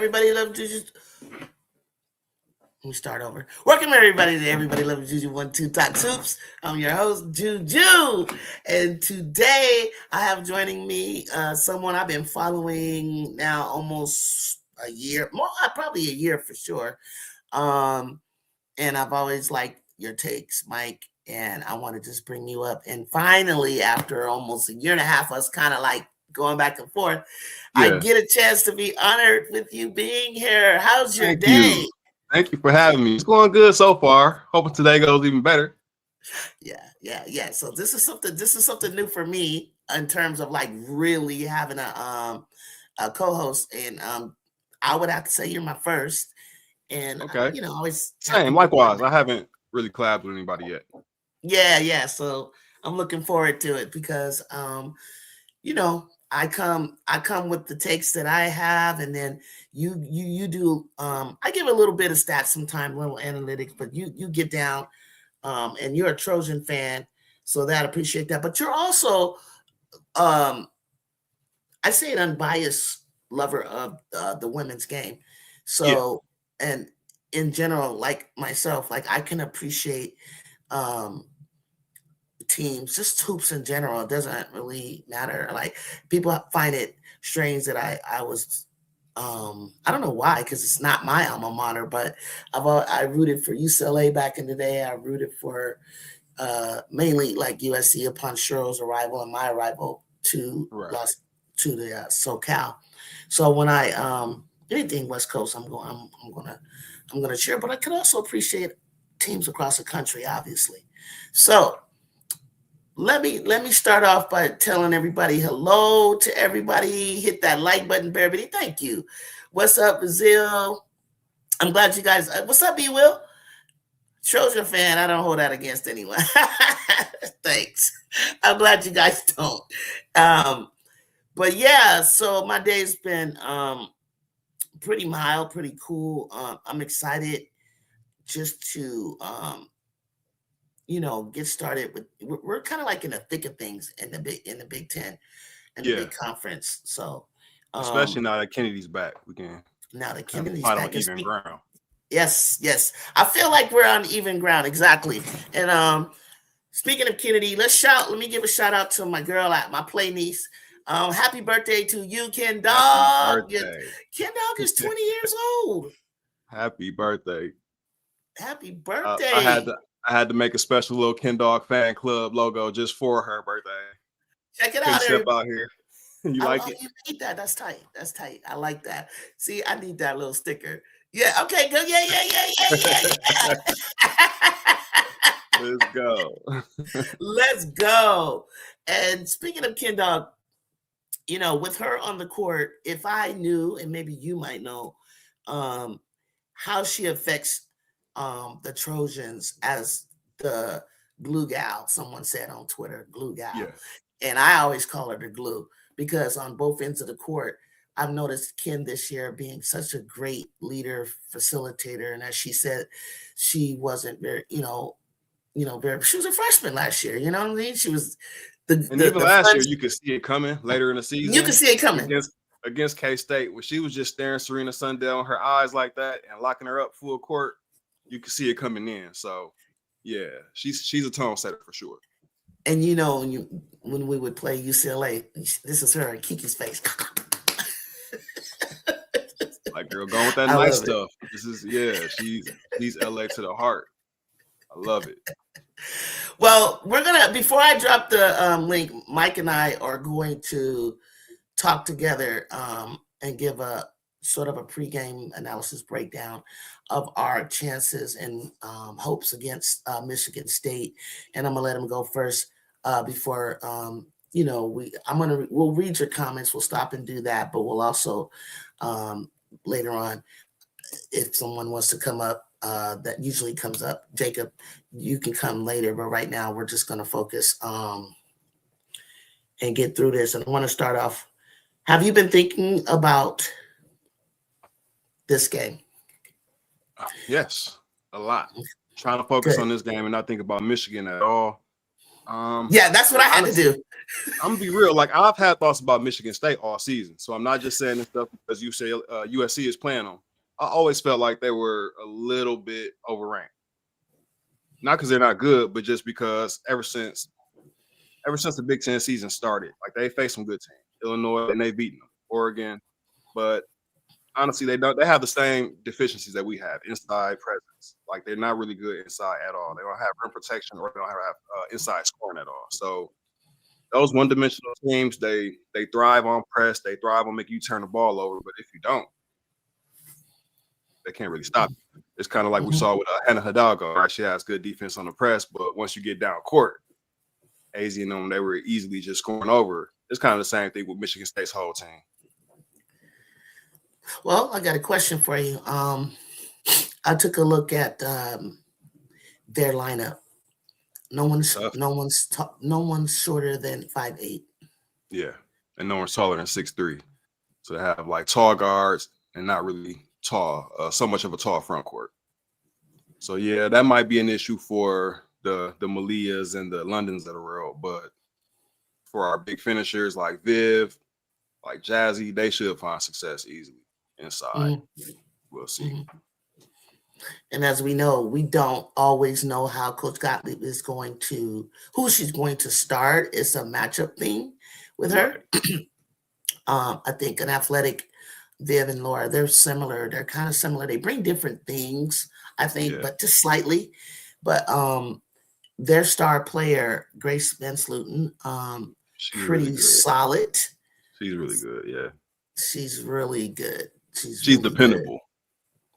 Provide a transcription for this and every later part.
everybody loves Juju. Let me start over. Welcome everybody to Everybody Loves Juju 1-2 Talk Soups. I'm your host, Juju. And today I have joining me someone I've been following now almost a year, probably a year for sure. And I've always liked your takes, Mike. And I want to just bring you up. And finally, after almost a year and a half, us kind of like going back and forth, I get a chance to be honored with you being here. How's your day? Thank you for having me. It's going good so far. Hoping today goes even better. Yeah. So this is something new for me in terms of like really having a co-host, and I would have to say you're my first. And okay, always same. Likewise, I haven't really collabed with anybody yet. Yeah. So I'm looking forward to it because I come with the takes that I have, and then you do. I give a little bit of stats sometimes, little analytics, but you get down, and you're a Trojan fan, so that I appreciate that. But you're also, I say, an unbiased lover of the women's game. So, and in general, like myself, like I can appreciate teams, just hoops in general. It doesn't really matter. Like people find it strange that I was I don't know why, because it's not my alma mater, but I rooted for UCLA back in the day. I rooted for mainly like USC upon Cheryl's arrival and my arrival to the SoCal. So when I anything West Coast, I'm gonna cheer, but I could also appreciate teams across the country, obviously. So let me start off by telling everybody hello to everybody. Hit that like button, everybody. Thank you. What's up, Brazil? I'm glad you guys. What's up, B Will? Trojan fan. I don't hold that against anyone. Thanks. I'm glad you guys don't. But yeah, so my day's been pretty mild, pretty cool. I'm excited just to get started with. We're kind of like in the thick of things in the Big Ten and the big conference. So especially now that Kennedy's back, we can now that Kennedy's back on even ground. Yes. I feel like we're on even ground, exactly. And speaking of Kennedy, let me give a shout out to my girl, my play niece. Happy birthday to you, Ken Dog. Ken Dog is 20 years old. Happy birthday. Happy birthday. I had to make a special little Ken Dog fan club logo just for her birthday. Check it out, everybody. Out here. You like it? You made that. That's tight. I like that. See, I need that little sticker. Yeah. Okay. Good. Yeah. Let's go. And speaking of Ken Dog, with her on the court, if I knew, and maybe you might know, how she affects the Trojans as the glue gal, someone said on Twitter, glue gal. Yeah. And I always call her the glue because on both ends of the court, I've noticed Ken this year being such a great leader, facilitator. And as she said, she wasn't very, she was a freshman last year. You know what I mean? She was even last year, you could see it coming later in the season. You could see it coming. Against K-State, when she was just staring Serena Sundell in her eyes like that and locking her up full court, you could see it coming in. So, yeah, she's a tone setter for sure. And when we would play UCLA, this is her and Kiki's face. Like, girl, going with that nice stuff. This is she's LA to the heart. I love it. Well, before I drop the link, Mike and I are going to talk together and give a sort of a pregame analysis breakdown of our chances and hopes against Michigan State. And I'm gonna let him go first before we'll read your comments. We'll stop and do that, but we'll also later on, if someone wants to come up, that usually comes up. Jacob, you can come later, but right now we're just gonna focus and get through this. And I want to start off. Have you been thinking about this game? Yes, a lot. Trying to focus on this game and not think about Michigan at all. Yeah, that's what I had to do. I'm gonna be real. Like I've had thoughts about Michigan State all season, so I'm not just saying this stuff because you say USC is playing them. I always felt like they were a little bit overranked. Not because they're not good, but just because ever since the Big Ten season started, like they faced some good teams, Illinois, and they've beaten them, Oregon. But honestly, they have the same deficiencies that we have inside presence. Like they're not really good inside at all. They don't have rim protection or they don't have inside scoring at all. So those one-dimensional teams, they thrive on press. They thrive on making you turn the ball over. But if you don't, they can't really stop you. It's kind of like we saw with Hannah Hidalgo. Right? She has good defense on the press, but once you get down court, AZ and them, they were easily just scoring over. It's kind of the same thing with Michigan State's whole team. Well, I got a question for you. I took a look at their lineup. No one's shorter than 5'8". Yeah, and no one's taller than 6'3". So they have like tall guards and not really tall, so much of a tall front court. So yeah, that might be an issue for the Malias and the Londons of the world, but for our big finishers like Viv, like Jazzy, they should find success easily inside. We'll see. And as we know, we don't always know how Coach Gottlieb is going to, who she's going to start. It's a matchup thing with her. I think an athletic Viv and Laura, they're similar. They're kind of similar. They bring different things, I think, but just slightly. But their star player, Grace Van Sluten, pretty really solid. She's really good, yeah. She's really good. She's really dependable.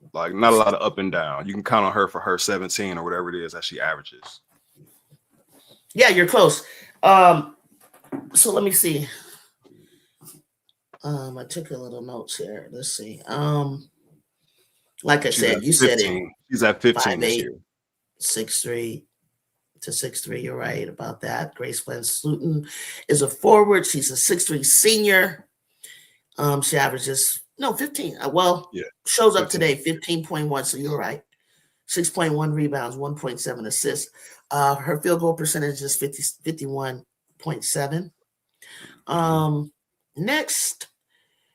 Good. Like not a lot of up and down. You can count on her for her 17 or whatever it is that she averages. Yeah, you're close. So let me see. I took a little notes here. Let's see. Like I said, you 15. said it. She's at 15 this year. 6'3" to 6'3". You're right about that. Grace Van Sluten is a forward. She's a 6'3" senior. She averages 15. Shows up 15. Today 15.1. So you're right. 6.1 rebounds, 1.7 assists. Her field goal percentage is 51.7. Next,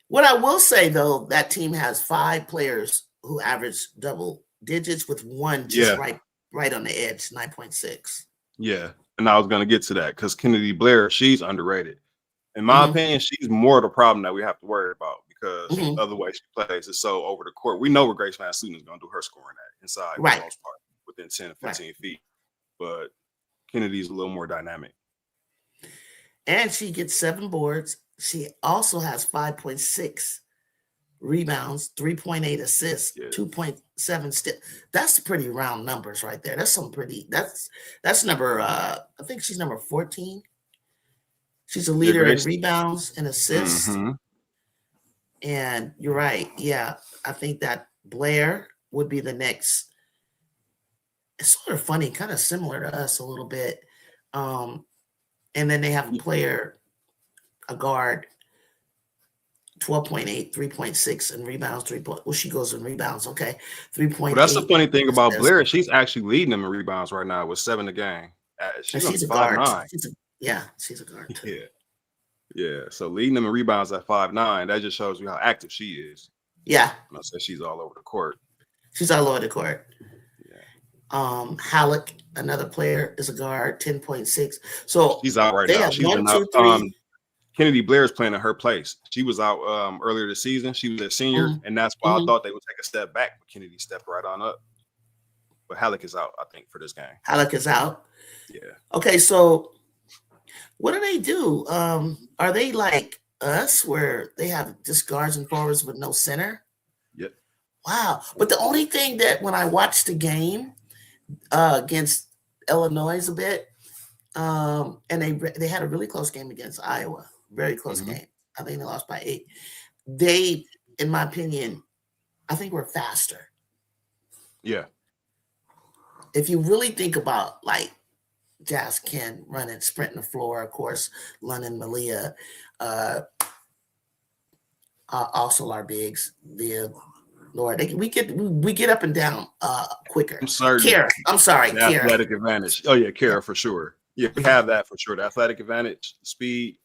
what I will say though, that team has 5 players who average double digits with one just right on the edge, 9.6. Yeah, and I was gonna get to that because Kennedy Blair, she's underrated. In my opinion, she's more the problem that we have to worry about because of the way she plays is so over the court. We know where Grace Van Sluten is going to do her scoring at inside for the most part, within 10 or 15 feet. But Kennedy's a little more dynamic. And she gets 7 boards. She also has 5.6 rebounds, 3.8 assists, 2.7 steals. That's pretty round numbers right there. That's some pretty. That's number. I think she's number 14. She's a leader in rebounds and assists. And you're right. Yeah, I think that Blair would be the next. It's sort of funny, kind of similar to us a little bit. And then they have a player, a guard, 12.8, 3.6 in rebounds, 3 point. Well, she goes in rebounds, okay. 3.8. Well, that's the funny thing about Blair. She's actually leading them in rebounds right now with 7 a game. She's a guard. She's a guard too. Yeah. So leading them in rebounds at 5'9", that just shows you how active she is. Yeah. I said she's all over the court. She's all over the court. Yeah. Halleck, another player, is a guard, 10.6. So she's out right now. She's 1, 2, 3. Kennedy Blair is playing in her place. She was out earlier this season. She was a senior, and that's why I thought they would take a step back. But Kennedy stepped right on up. But Halleck is out, I think, for this game. Halleck is out? Yeah. Okay, so what do they do? Are they like us where they have just guards and forwards with no center? Yep. Wow. But the only thing that when I watched the game against Illinois a bit, and they had a really close game against Iowa. Very close game. I think they lost by 8. They, in my opinion, I think we're faster. Yeah. If you really think about like Jazz can run and sprint the floor, of course, London, Malia, also our bigs, the Lord, we get up and down quicker. I'm sorry. Kara, I'm sorry, the Kara. Athletic advantage. Oh yeah, Kara for sure. Yeah, we have that for sure. The athletic advantage, the speed,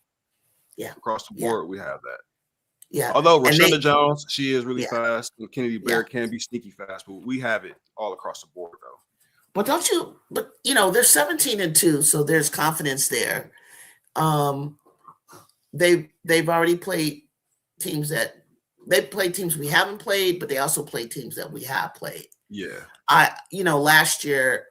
across the Yeah. board, we have that. Yeah. Although Rashonda Jones, she is really Yeah. fast, and Kennedy Blair can be sneaky fast, but we have it all across the board, though. But they're 17-2, so there's confidence there. They've already played teams we haven't played, but they also play teams that we have played. Yeah. Last year,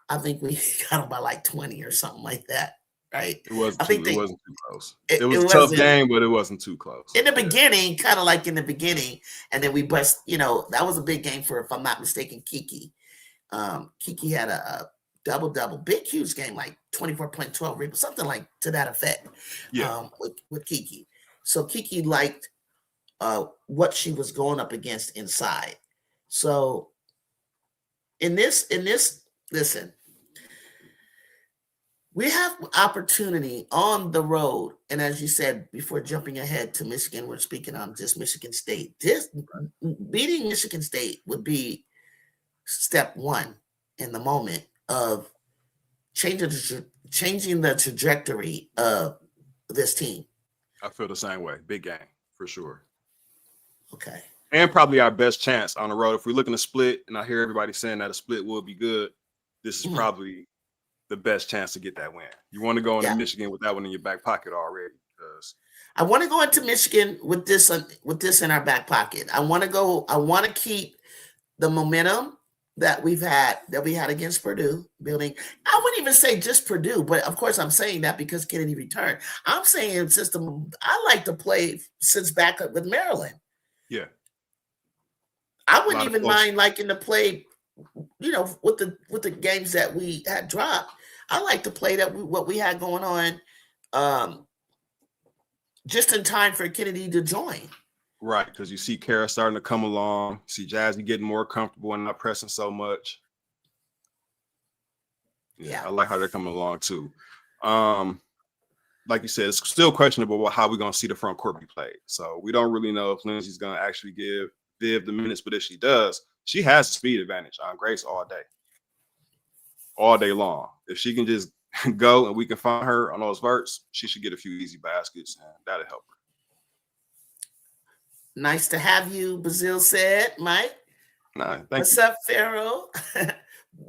I think we got them by like 20 or something like that, right? It wasn't too close. It was a tough game, but it wasn't too close. In the beginning, kind of like in the beginning, and then we bust, that was a big game for, if I'm not mistaken, Kiki. Kiki had a double, big, huge game, like 24.12 rebounds, something like to that effect. Yeah. With Kiki. So Kiki liked what she was going up against inside. So in this, listen, we have opportunity on the road. And as you said, before jumping ahead to Michigan, we're speaking on just Michigan State. Beating Michigan State would be step one in the moment of changing the trajectory of this team. I feel the same way. Big game, for sure. Okay. And probably our best chance on the road. If we're looking to split, and I hear everybody saying that a split will be good, this is probably the best chance to get that win. You want to go into Michigan with that one in your back pocket already. Because I want to go into Michigan with this in our back pocket. I want to keep the momentum that we had against Purdue building. I wouldn't even say just Purdue, but of course I'm saying that because Kennedy returned. I'm saying I like to play since back up with Maryland. Yeah. I wouldn't even mind liking to play, with the games that we had dropped. I like to play what we had going on just in time for Kennedy to join. Right, because you see Kara starting to come along. You see Jazzy getting more comfortable and not pressing so much. Yeah, I like how they're coming along too. Like you said, it's still questionable about how we're going to see the front court be played. So we don't really know if Lindsay's going to actually give Viv the minutes, but if she does, she has the speed advantage on Grace all day long. If she can just go and we can find her on those verts, she should get a few easy baskets, and that'll help her. Nice to have you, Bazil said, Mike. What's up, Pharaoh?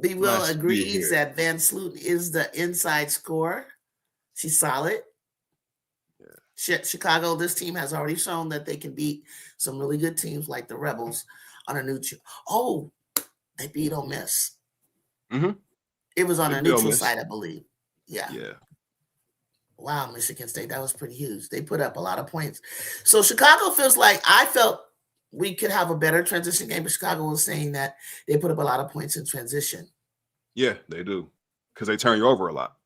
B. Will agrees that Van Sloot is the inside scorer. She's solid. Yeah. Chicago, this team has already shown that they can beat some really good teams like the Rebels on a neutral. Oh, they beat Ole Miss. Mm-hmm. It was on a neutral site, I believe. Yeah. Yeah. Wow, Michigan State, that was pretty huge. They put up a lot of points. So Chicago I felt we could have a better transition game, but Chicago was saying that they put up a lot of points in transition. Yeah, they do, because they turn you over a lot.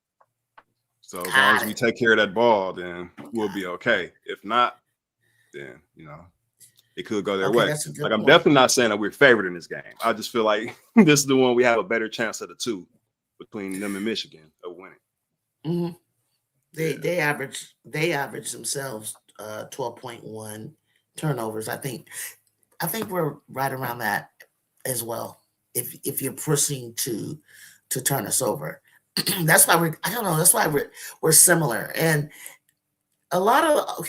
So as long as we take care of that ball, then we'll be okay. If not, then, it could go their way. Like, I'm definitely not saying that we're favored in this game. I just feel like this is the one we have a better chance of the two between them and Michigan of winning. Mm-hmm. They average themselves 12.1 turnovers. I think we're right around that as well. If you're pushing to turn us over, that's why that's why we're similar. And a lot of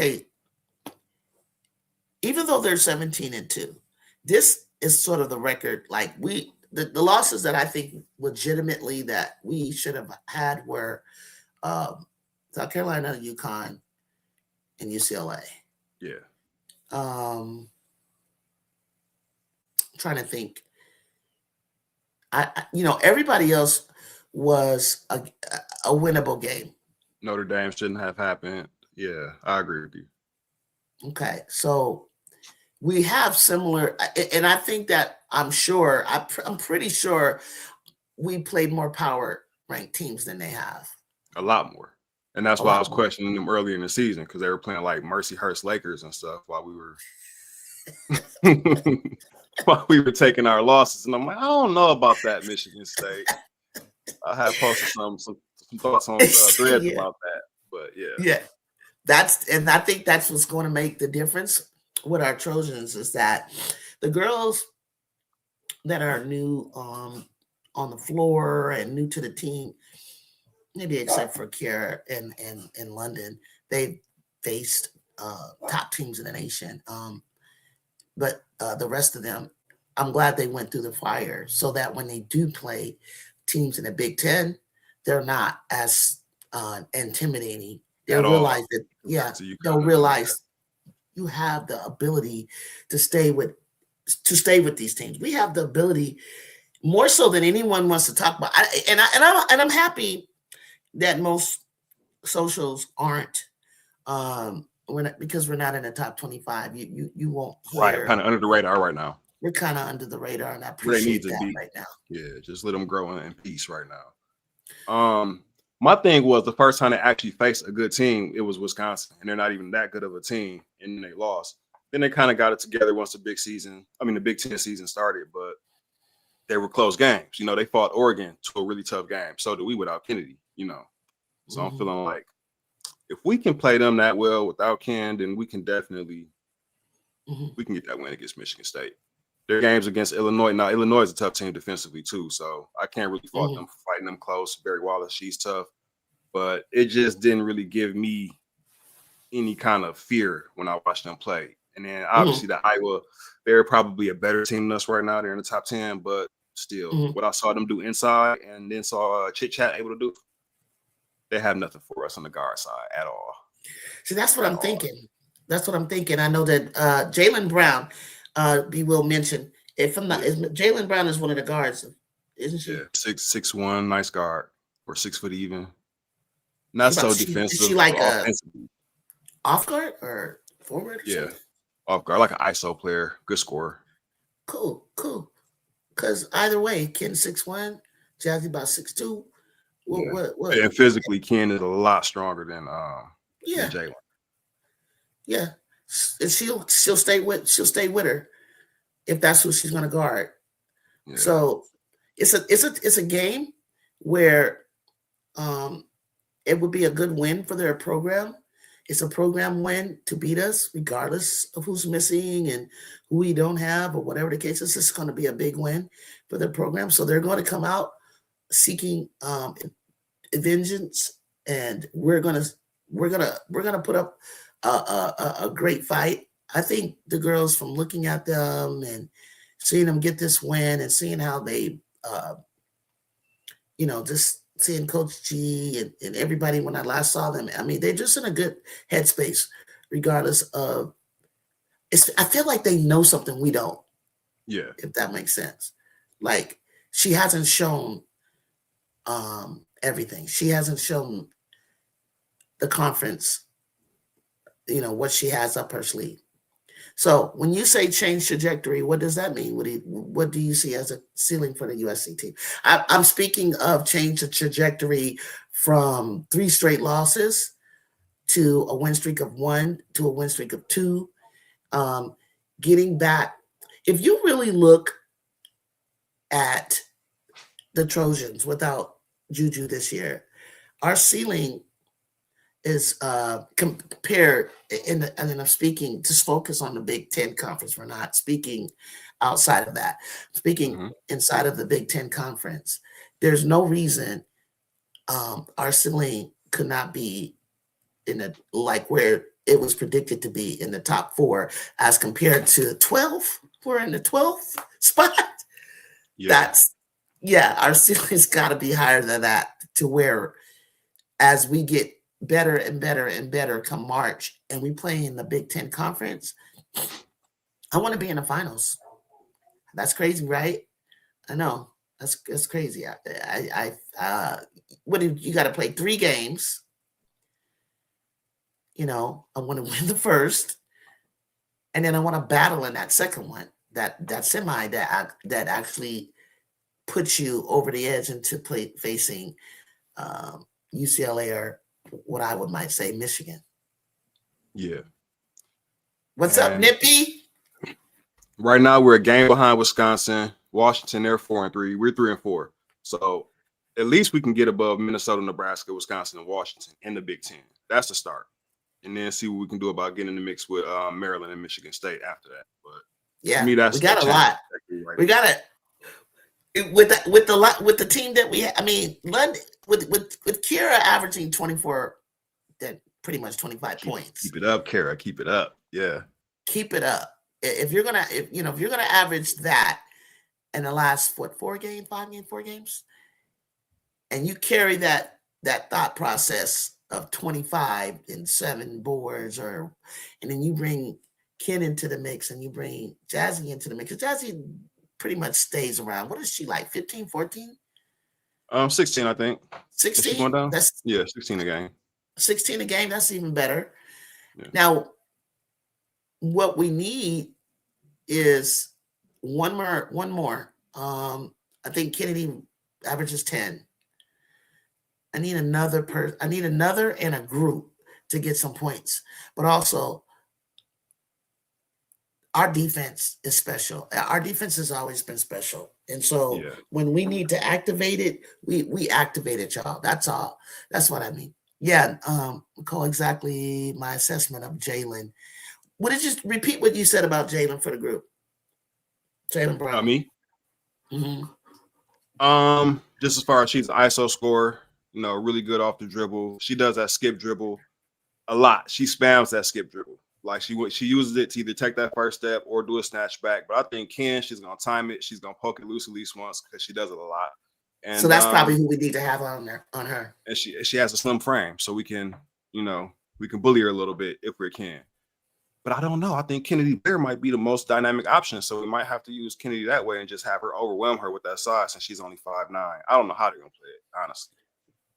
even though they're 17-2, this is sort of the record. Like the losses that I think legitimately that we should have had were South Carolina, UConn, and UCLA. Yeah. Trying to think. Everybody else was a winnable game. Notre Dame shouldn't have happened. Yeah, I agree with you. Okay, so we have similar, and I think that I'm pretty sure we played more power ranked teams than they have. A lot more. And that's why I was questioning them earlier in the season, because they were playing like Mercyhurst Lakers and stuff while we were taking our losses. And I'm like, I don't know about that, Michigan State. I have posted some thoughts on threads about that. But yeah. I think that's what's going to make the difference with our Trojans is that the girls that are new on the floor and new to the team, maybe except for Kiera in London, they faced top teams in the nation. But the rest of them, I'm glad they went through the fire so that when they do play teams in the Big Ten, they're not as intimidating. They'll at all. realize that, yeah, So you they'll kind of, realize you have the ability to stay with these teams. We have the ability more so than anyone wants to talk about. I'm happy that most socials aren't because we're not in the top 25. You won't right, hear. kind of under the radar right now. We're kind of under the radar, and I Where they need appreciate to that be. right now. Yeah, just let them grow in peace right now. My thing was the first time they actually faced a good team, it was Wisconsin, and they're not even that good of a team, and then they lost. Then they kind of got it together once the Big Ten season started, but they were close games. You know, they fought Oregon to a really tough game. So did we without Kennedy, you know. So I'm feeling like if we can play them that well without Ken, then we can definitely we can get that win against Michigan State. Their games against Illinois. Now, Illinois is a tough team defensively, too. So I can't really fault them for fighting them close. Barry Wallace, she's tough. But it just didn't really give me any kind of fear when I watched them play. And then obviously the Iowa, they're probably a better team than us right now. They're in the top 10, but still, what I saw them do inside and then saw Chit Chat able to do, they have nothing for us on the guard side at all. See, that's what I'm thinking. That's what I'm thinking. I know that Jaylen Brown, we will mention, Jaylen Brown is one of the guards, isn't she? Yeah, 6'1", nice guard, or 6 foot even. Not so defensive. Is she like a off guard or forward? Or something? Off guard, like an ISO player, good scorer. Cool. Because either way, Ken 6'1", Jazzy about 6'2". What? And physically, Ken is a lot stronger than Jaylen. Yeah, and she'll stay with her if that's who she's going to guard. Yeah. So it's a game where it would be a good win for their program. It's a program win to beat us, regardless of who's missing and who we don't have or whatever the case is. It's going to be a big win for their program. So they're going to come out seeking vengeance, and we're gonna put up a great fight. I think the girls, from looking at them and seeing them get this win and seeing how they, just seeing Coach G and everybody when I last saw them, I mean, they're just in a good headspace, regardless of. I feel like they know something we don't. Yeah, if that makes sense. Like, she hasn't shown everything. She hasn't shown the conference, what she has up her sleeve. So when you say change trajectory, what does that mean? What do you see as a ceiling for the USC team? I'm speaking of change the trajectory from 3 straight losses to a win streak of 1 to a win streak of 2. Getting back, if you really look at the Trojans without Juju this year, our ceiling is compared, and then I'm speaking, just focus on the Big Ten Conference. We're not speaking outside of that. Speaking inside of the Big Ten Conference, there's no reason our ceiling could not be where it was predicted to be in the top 4 as compared to 12. We're in the 12th spot. Our ceiling's got to be higher than that, to where as we get better and better and better come March and we play in the Big Ten Conference, I want to be in the finals. That's crazy, right? I know. That's crazy. What do you got to play 3 games? I want to win the first, and then I want to battle in that second one, that semi that actually puts you over the edge into facing UCLA or what I might say Michigan. Yeah. What's up, Nippy? Right now we're a game behind Wisconsin, Washington. They're 4-3. We're 3-4. So at least we can get above Minnesota, Nebraska, Wisconsin, and Washington in the Big Ten. That's the start. And then see what we can do about getting in the mix with Maryland and Michigan State after that. But yeah, to me, that's we got a lot. We got it. With the team that we have, I mean, London with Kira averaging 24, then pretty much 25 points. Keep it up, Kara. Keep it up. Yeah. Keep it up. If you're gonna average that in the last 4 games, 4 games, and you carry that thought process of 25 and 7 boards, and then you bring Ken into the mix and you bring Jazzy into the mix. Jazzy pretty much stays around. What is she like? 15, 14? 16, I think. 16? Going down? That's 16 a game. 16 a game. That's even better. Yeah. Now, what we need is one more. I think Kennedy averages 10. I need another person. I need another and a group to get some points. But also, our defense is special. Our defense has always been special. And so when we need to activate it, we activate it, y'all. That's all. That's what I mean. Yeah, call exactly my assessment of Jalen. What did you repeat what you said about Jalen for the group? Jalen Brown. Me? Mm-hmm. Just as far as she's an ISO scorer, really good off the dribble. She does that skip dribble a lot. She spams that skip dribble. Like she uses it to either take that first step or do a snatch back. But I think she's gonna time it. She's gonna poke it loose at least once because she does it a lot. And so that's probably who we need to have on her. And she has a slim frame, so we can bully her a little bit if we can. But I don't know. I think Kennedy Blair might be the most dynamic option, so we might have to use Kennedy that way and just have her overwhelm her with that size since she's only 5'9". I don't know how they're gonna play it, honestly.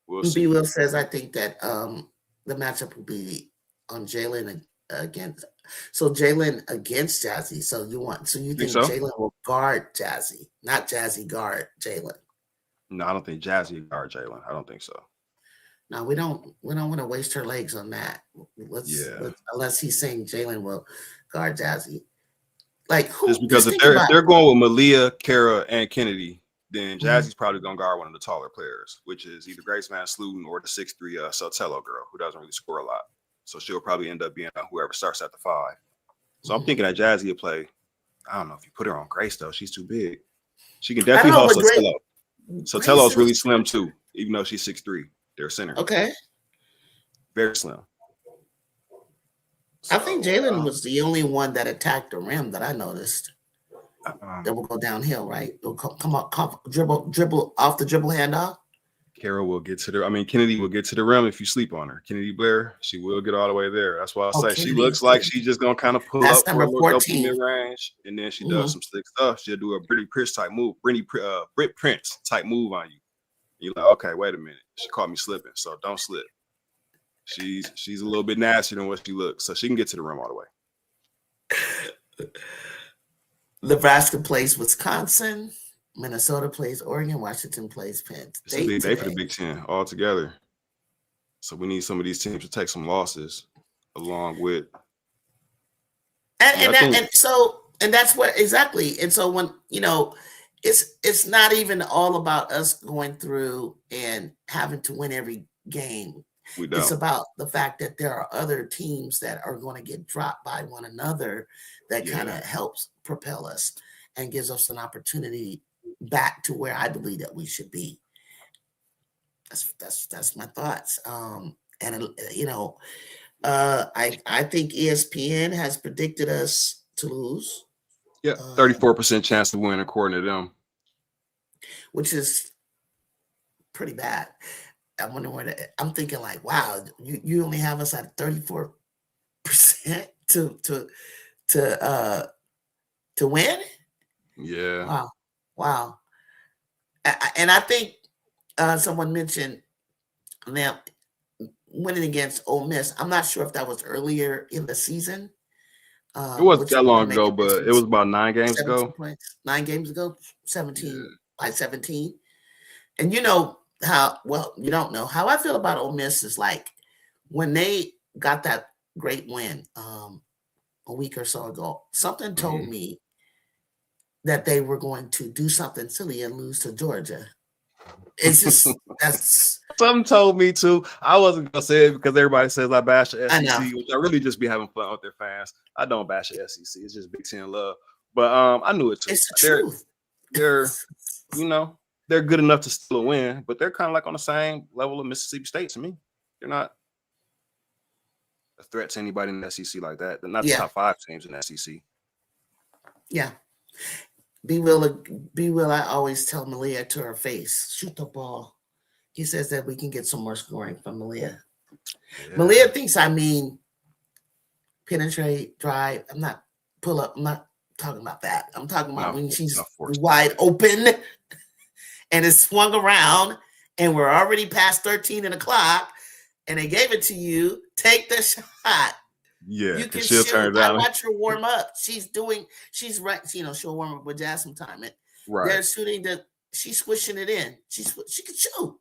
We'll see. B. Will says I think that the matchup will be on Jalen against Jazzy. So you think Jalen will guard Jazzy, not Jazzy guard Jalen? No, I don't think Jazzy will guard Jalen. I don't think so. No, we don't want to waste her legs on that. Unless he's saying Jalen will guard Jazzy. Like who? Just because if they're going with Malia, Kara, and Kennedy, then Jazzy's probably gonna guard one of the taller players, which is either Grace Van Sluten or the 6'3" Sotelo girl who doesn't really score a lot. So she'll probably end up being whoever starts at the 5. So I'm thinking that Jazzy will play. I don't know if you put her on Grace though. She's too big. She can definitely hold Sotelo. Sotelo's really slim too, even though she's 6'3". They're center. Okay. Very slim. So, I think Jalen was the only one that attacked the rim that I noticed. That will go downhill, right? It'll come dribble off the dribble handoff. Kara will get to Kennedy will get to the rim if you sleep on her. Kennedy Blair, she will get all the way there. That's why I say she looks like she's just gonna kind of pull up for a little mid range, and then she does some slick stuff. She'll do a Britt Prince type move, Britt Prince type move on you. You're like, okay, wait a minute. She caught me slipping, so don't slip. She's a little bit nastier than what she looks, so she can get to the rim all the way. Nebraska plays Wisconsin. Minnesota plays Oregon. Washington plays Penn State. It's a big day for the Big Ten all together. So we need some of these teams to take some losses along with. And that's what exactly. And so when it's not even all about us going through and having to win every game. We don't. It's about the fact that there are other teams that are going to get dropped by one another that kind of helps propel us and gives us an opportunity back to where I believe that we should be. That's my thoughts. I think ESPN has predicted us to lose. Yeah, 34% chance to win according to them, which is pretty bad. I wonder what I'm thinking. Like, wow, you only have us at 34% to win. Yeah. Wow. And I think someone mentioned now winning against Ole Miss. I'm not sure if that was earlier in the season. It wasn't that long ago, but it was about 9 games ago. 9 games ago, 17 by 17. And you know how, well, you don't know how I feel about Ole Miss is like when they got that great win a week or so ago, something told me that they were going to do something silly and lose to Georgia. It's just that's something told me too. I wasn't gonna say it because everybody says I bash the SEC, which I really just be having fun with their fans. I don't bash the SEC. It's just Big Ten love. But I knew it too. It's the truth. They're you know, they're good enough to still win, but they're kind of like on the same level of Mississippi State to me. They're not a threat to anybody in the SEC like that. They're not the Yeah, top 5 teams in the SEC. yeah. B Will, I always tell Malia to her face, shoot the ball. He says that we can get some more scoring from Malia. Yeah. Malia thinks I mean penetrate, drive. I'm not pull up. I'm not talking about that. I'm talking about when she's wide open and it's swung around and we're already past 13 o'clock and they gave it to you. Take the shot. Yeah, you can she'll shoot. turn it down. I watch her warm up. She's right. You know, she'll warm up with Jasmine time. Right. They're shooting she's swishing it in. She can shoot.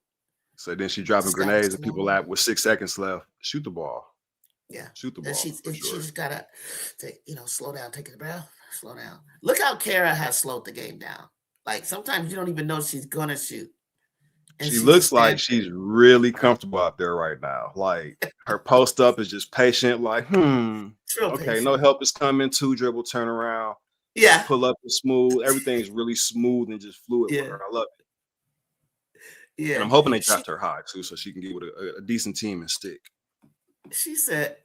So then she dropping grenades and people with 6 seconds left. Shoot the ball. Yeah. Shoot the ball. She's gotta slow down, take a breath, slow down. Look how Kara has slowed the game down. Like sometimes you don't even know she's gonna shoot. And she looks like she's really comfortable out there right now. Like her post up is just patient, like, okay, patient. No help is coming, 2 dribble turnaround. Yeah. Pull up is smooth. Everything's really smooth and just fluid with her. I love it. Yeah. And I'm hoping they draft her high too, so she can get with a decent team and stick. She said,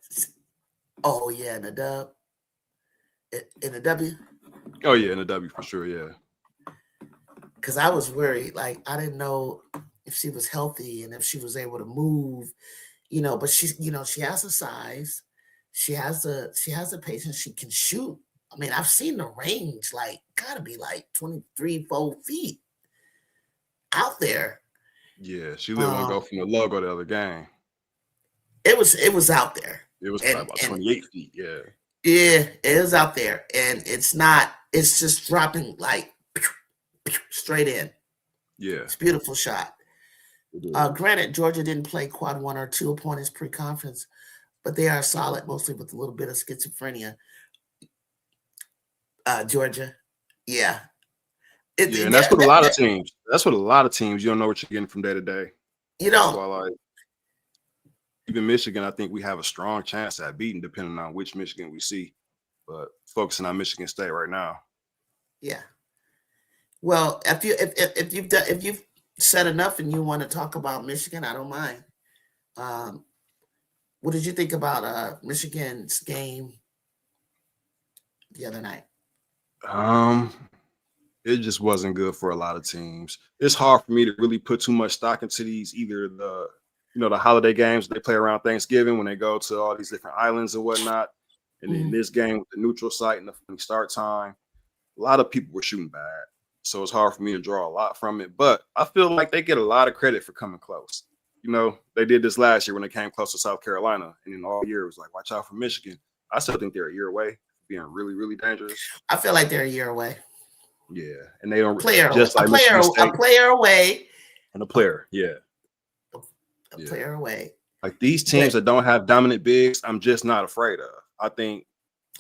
"Oh yeah, in the dub, in the W." Oh yeah, in the W for sure. Yeah. Because I was worried, like I didn't know if she was healthy and if she was able to move, But she has the size, she has the patience, she can shoot. I mean, I've seen the range, like gotta be like 23, 4 feet out there. Yeah, she didn't want to go from the logo the other game. It was out there. It was probably about 28 feet. Yeah. Yeah, it was out there, and it's just dropping like straight in. Yeah, it's a beautiful shot. Granted, Georgia didn't play quad 1 or 2 opponents pre-conference, but they are solid, mostly with a little bit of schizophrenia. Georgia, yeah. And that's what a lot of teams. That's what a lot of teams. You don't know what you're getting from day to day. You know. So like, even Michigan, I think we have a strong chance at beating, depending on which Michigan we see. But focusing on Michigan State right now. Yeah. Well, if you've said enough and you want to talk about Michigan, I don't mind. What did you think about Michigan's game the other night? It just wasn't good for a lot of teams. It's hard for me to really put too much stock into these, either the holiday games they play around Thanksgiving when they go to all these different islands and whatnot. And then this game with the neutral site and the start time, a lot of people were shooting bad. So it's hard for me to draw a lot from it. But I feel like they get a lot of credit for coming close. They did this last year when they came close to South Carolina. And then all year it was like, watch out for Michigan. I still think they're a year away from being really, really dangerous. I feel like they're a year away. Yeah. And they don't a player away. And a player, yeah. A player away. Like these teams that don't have dominant bigs, I'm just not afraid of. I think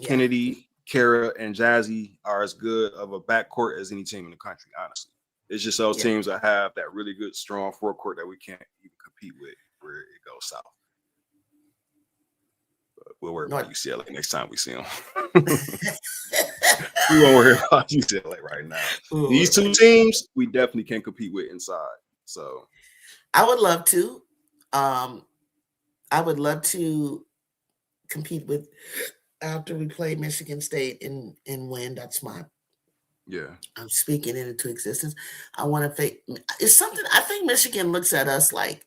Kennedy, Kara, and Jazzy are as good of a backcourt as any team in the country, honestly. It's just those teams that have that really good, strong forecourt that we can't even compete with where it goes south. But we'll worry about UCLA next time we see them. We won't worry about UCLA right now. These 2 teams, we definitely can compete with inside. So I would love to. I would love to compete with after we play Michigan State and win. That's my I'm speaking it into existence. I want to it's something I think Michigan looks at us like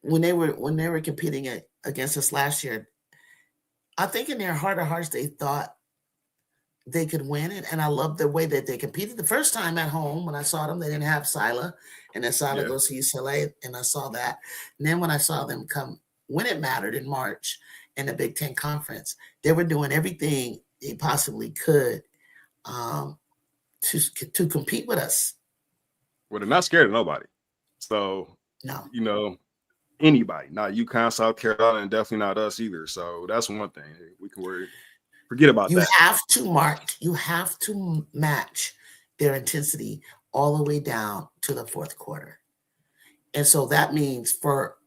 when they were competing against us last year. I think in their heart of hearts they thought they could win it, and I love the way that they competed. The first time at home when I saw them, they didn't have Sila, and then Sila goes to UCLA, and I saw that. And then when I saw them come when it mattered in March in the Big Ten Conference, they were doing everything they possibly could to compete with us. Well, they're not scared of nobody. So no, anybody, not UConn, South Carolina, and definitely not us either. So that's one thing we can worry. Forget about that. You have to match their intensity all the way down to the fourth quarter. And so that means what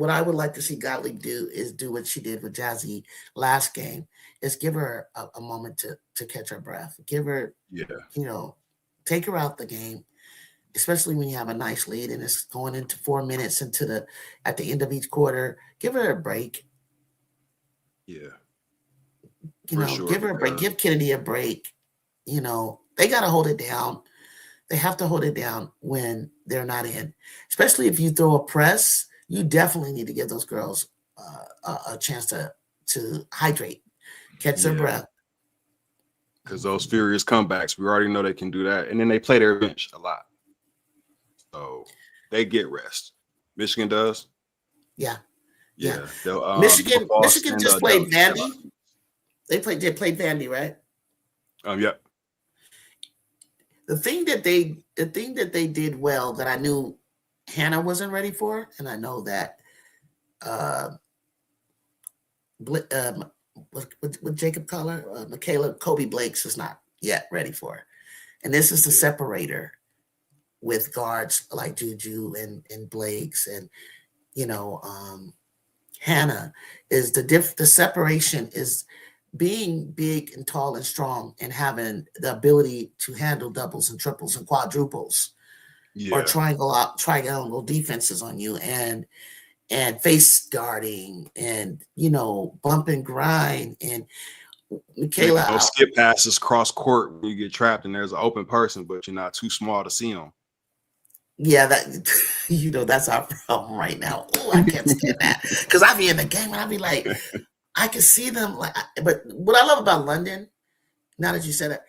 I would like to see Gottlieb do is do what she did with Jazzy last game, is give her a moment to catch her breath. Give her, take her out the game, especially when you have a nice lead and it's going into 4 minutes at the end of each quarter. Give her a break. Yeah, You for know, sure. give her a break. Because Give Kennedy a break. You know, they got to hold it down. They have to hold it down when they're not in, especially if you throw a press. You definitely need to give those girls a chance to hydrate, catch their yeah, breath. because those furious comebacks, we already know they can do that, and then they play their bench a lot, so they get rest. Michigan does. Yeah, yeah. Yeah, they'll Foss Michigan and just Dell played play a lot. Vandy. They played Vandy, right? Yep. The thing that they did well that I knew Hannah wasn't ready for, and I know that uh, what Jacob call her, Michaela Kobe Blakes is not yet ready for, and this is the Yeah. separator with guards like Juju and Blakes and you know Hannah is the separation is being big and tall and strong and having the ability to handle doubles and triples and quadruples or Yeah. triangle defenses on you and face guarding and bump and grind and Making Michaela those out. skip passes cross court when you get trapped and there's an open person, but you're not too small to see them. Yeah, that that's our problem right now. Oh, I can't stand that because I be in the game and I be like, I can see them like. But what I love about London, now that you said it,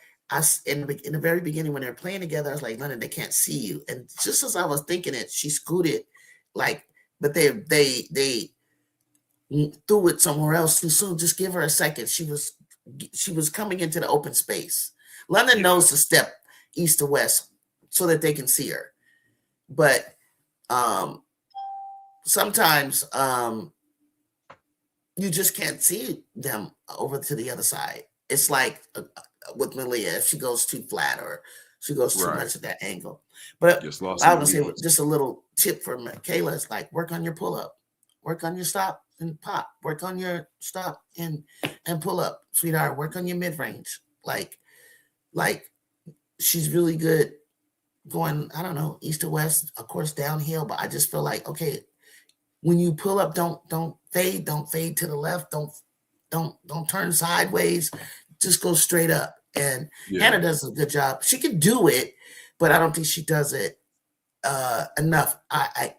in the very beginning when they were playing together, I was like, London, they can't see you. And just as I was thinking it, she scooted, like, but they threw it somewhere else too soon. Just give her a second. She was coming into the open space. London Yeah. knows to step east to west so that they can see her, but um, sometimes you just can't see them over to the other side. It's like with Malia, if she goes too flat or she goes too Right. much at that angle. But Just lost I in the would say weeds. just a little tip for Michaela is like work on your pull up, work on your stop and pop, work on your stop and pull up, sweetheart. Work on your mid range. Like she's really good going. I don't know east to west, of course downhill, but I just feel like okay, when you pull up, don't fade to the left, don't turn sideways, just go straight up. And Yeah. Hannah does a good job. She can do it, but I don't think she does it enough. I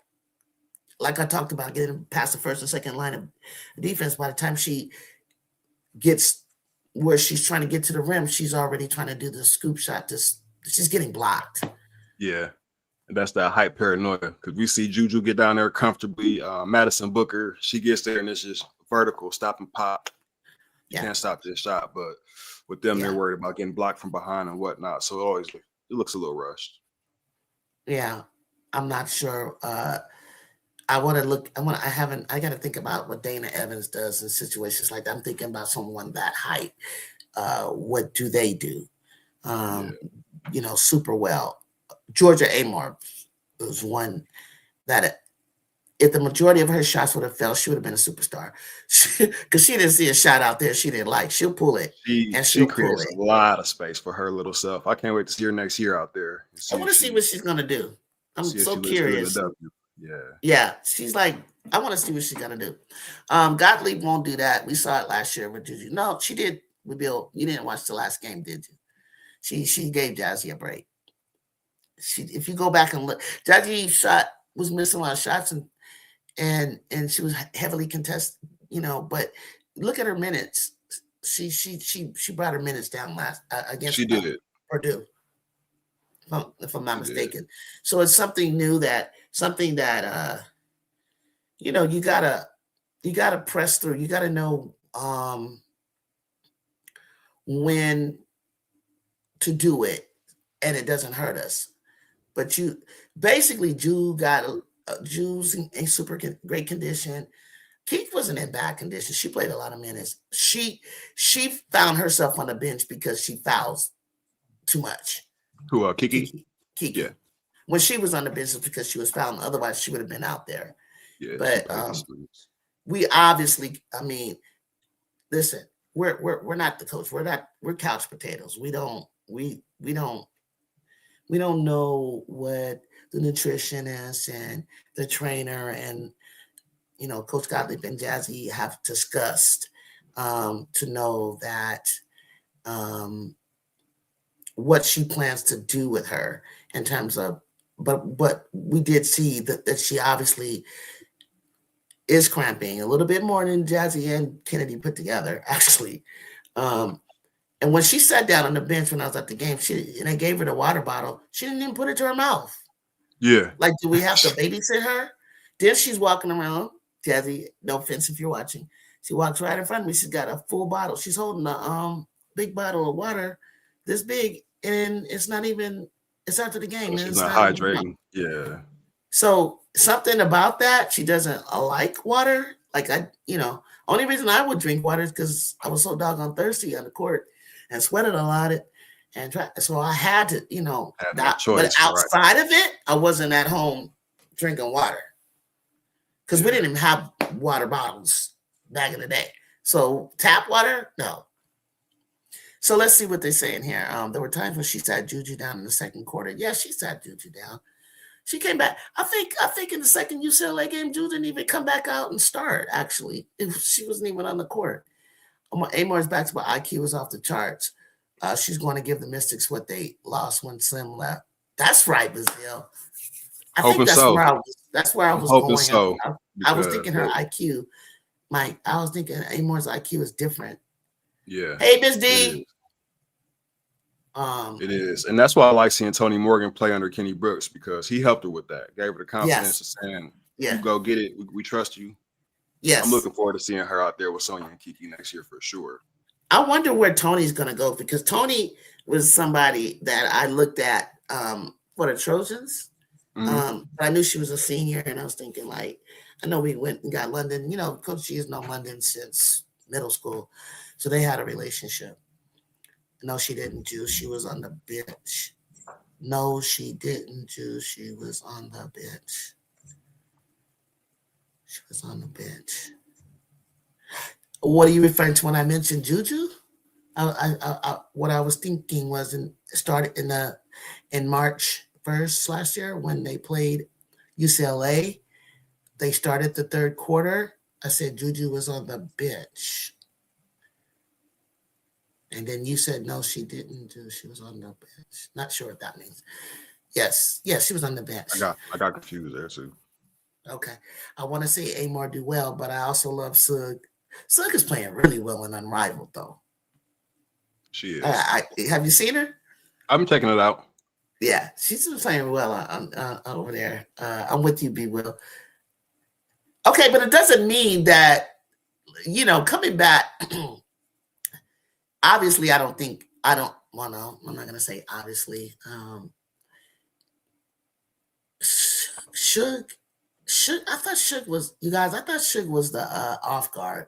like I talked about getting past the first and second line of defense. By the time she gets where she's trying to get to the rim, she's already trying to do the scoop shot. She's getting blocked. Yeah. And that's that hype paranoia because we see Juju get down there comfortably. Madison Booker, she gets there and it's just vertical, stop and pop. You Yeah, can't stop this shot. But with them, they're yeah, worried about getting blocked from behind and whatnot. So it looks a little rushed. yeah. I'm not sure. I want to look. I haven't. I got to think about what Dana Evans does in situations like that. I'm thinking about someone that height. What do they do? Yeah. Um, super well. Georgia Amor was one that if the majority of her shots would have fell, she would have been a superstar. Because she didn't see a shot out there she didn't like. She'll pull it, and She she'll pull creates it. a lot of space for her little self. I can't wait to see her next year out there and I want to see what she's gonna do. I'm see if she so looks good in the curious. W. Yeah. Yeah, she's like, I want to see what she's gonna do. Gottlieb won't do that. We saw it last year with Juju. No, she did. We Bill, you didn't watch the last game, did you? She gave Jazzy a break. If you go back and look, Jazzy was missing a lot of shots and she was heavily contested. But look at her minutes. She brought her minutes down last She against did. Purdue, if I'm not She did. mistaken. So it's something new something that you gotta press through. You gotta know when to do it, and it doesn't hurt us. But basically, Jew's in super great condition. Keith wasn't in bad condition. She played a lot of minutes. She found herself on the bench because she fouls too much. Who, Kiki? Yeah. Kiki. When she was on the bench, it's because she was fouling. Otherwise, she would have been out there. Yeah. She But played the sleeves. we obviously, I mean, listen, we're not the coach. We're couch potatoes. We don't We don't know what the nutritionist and the trainer and Coach Gottlieb and Jazzy have discussed to know that um, what she plans to do with her in terms of. But we did see that she obviously is cramping a little bit more than Jazzy and Kennedy put together, actually. Um, and when she sat down on the bench when I was at the game, and they gave her the water bottle, she didn't even put it to her mouth. Yeah. Like, do we have to babysit her? Then she's walking around, Jazzy, no offense if you're watching. She walks right in front of me. She's got a full bottle. She's holding a big bottle of water, this big, and it's after the game. So And she's it's not not even. hydrating. Yeah. So something about that, she doesn't like water. Like only reason I would drink water is because I was so doggone thirsty on the court and sweated a lot. So I had to, Had no but choice, outside of it, I wasn't at home drinking water because we didn't even have water bottles back in the day. So tap water, no. So let's see what they're saying here. There were times when she sat Juju down in the second quarter. Yeah, she sat Juju down. She came back. I think in the second UCLA game, Juju didn't even come back out and start. Actually, she wasn't even on the court. Amor's basketball IQ was off the charts. She's going to give the Mystics what they lost when Slim left. That's right, Brazil. I think that's so. where I was hoping going. So, I was thinking her IQ, Mike. I was thinking Amor's IQ is different. Yeah. Hey, Miss D. It is, and that's why I like seeing Tony Morgan play under Kenny Brooks because he helped her with that, gave her the confidence of saying, "You go get it. We trust you." Yes, I'm looking forward to seeing her out there with Sonya and Kiki next year for sure. I wonder where Tony's going to go because Tony was somebody that I looked at for the Trojans. But I knew she was a senior, and I was thinking, like, I know we went and got London. Coach G has known London since middle school, so they had a relationship. No, she didn't, Jew. She was on the bench. No, she didn't, Jew. She was on the bench. She was on the bench. What are you referring to when I mentioned Juju? What I was thinking was started in March 1st last year when they played UCLA. They started the third quarter. I said Juju was on the bench. And then you said, no, she didn't. She was on the bench. Not sure what that means. Yes, she was on the bench. I got confused there too. Okay. I want to say Amor do well, but I also love Sug. Sug is playing really well and Unrivaled, though. She is. Have you seen her? I'm checking it out. Yeah, she's been playing well over there. I'm with you, B. Will. Okay, but it doesn't mean that, coming back... Obviously, I'm not going to say obviously. Suge, I thought Suge was, you guys, I thought Suge was the off guard.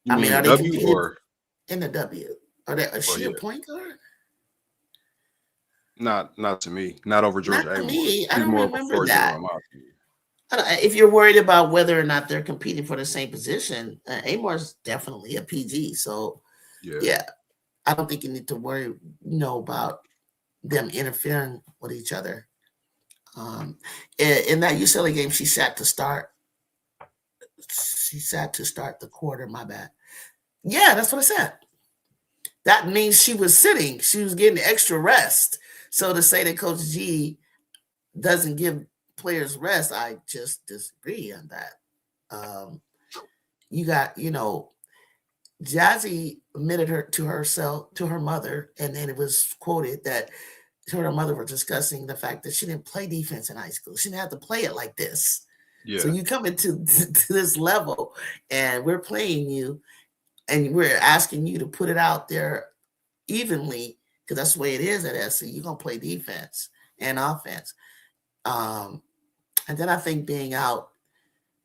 You mean in the W or? In the W. Is she a point guard? Not to me. Not over George Amor. Me. I don't remember that. Jordan, if you're worried about whether or not they're competing for the same position, Amor's definitely a PG. So, yeah, I don't think you need to worry, about them interfering with each other. In that UCLA game, she sat to start. She sat to start the quarter. My bad. Yeah, that's what I said. That means she was sitting. She was getting extra rest. So to say that Coach G doesn't give players rest, I just disagree on that. You got, Jazzy admitted her to herself, to her mother, and then it was quoted that her and her mother were discussing the fact that she didn't play defense in high school. She didn't have to play it like this. Yeah. So you come into to this level, and we're playing you, and we're asking you to put it out there evenly, because that's the way it is at SC. You're going to play defense and offense. And then I think being out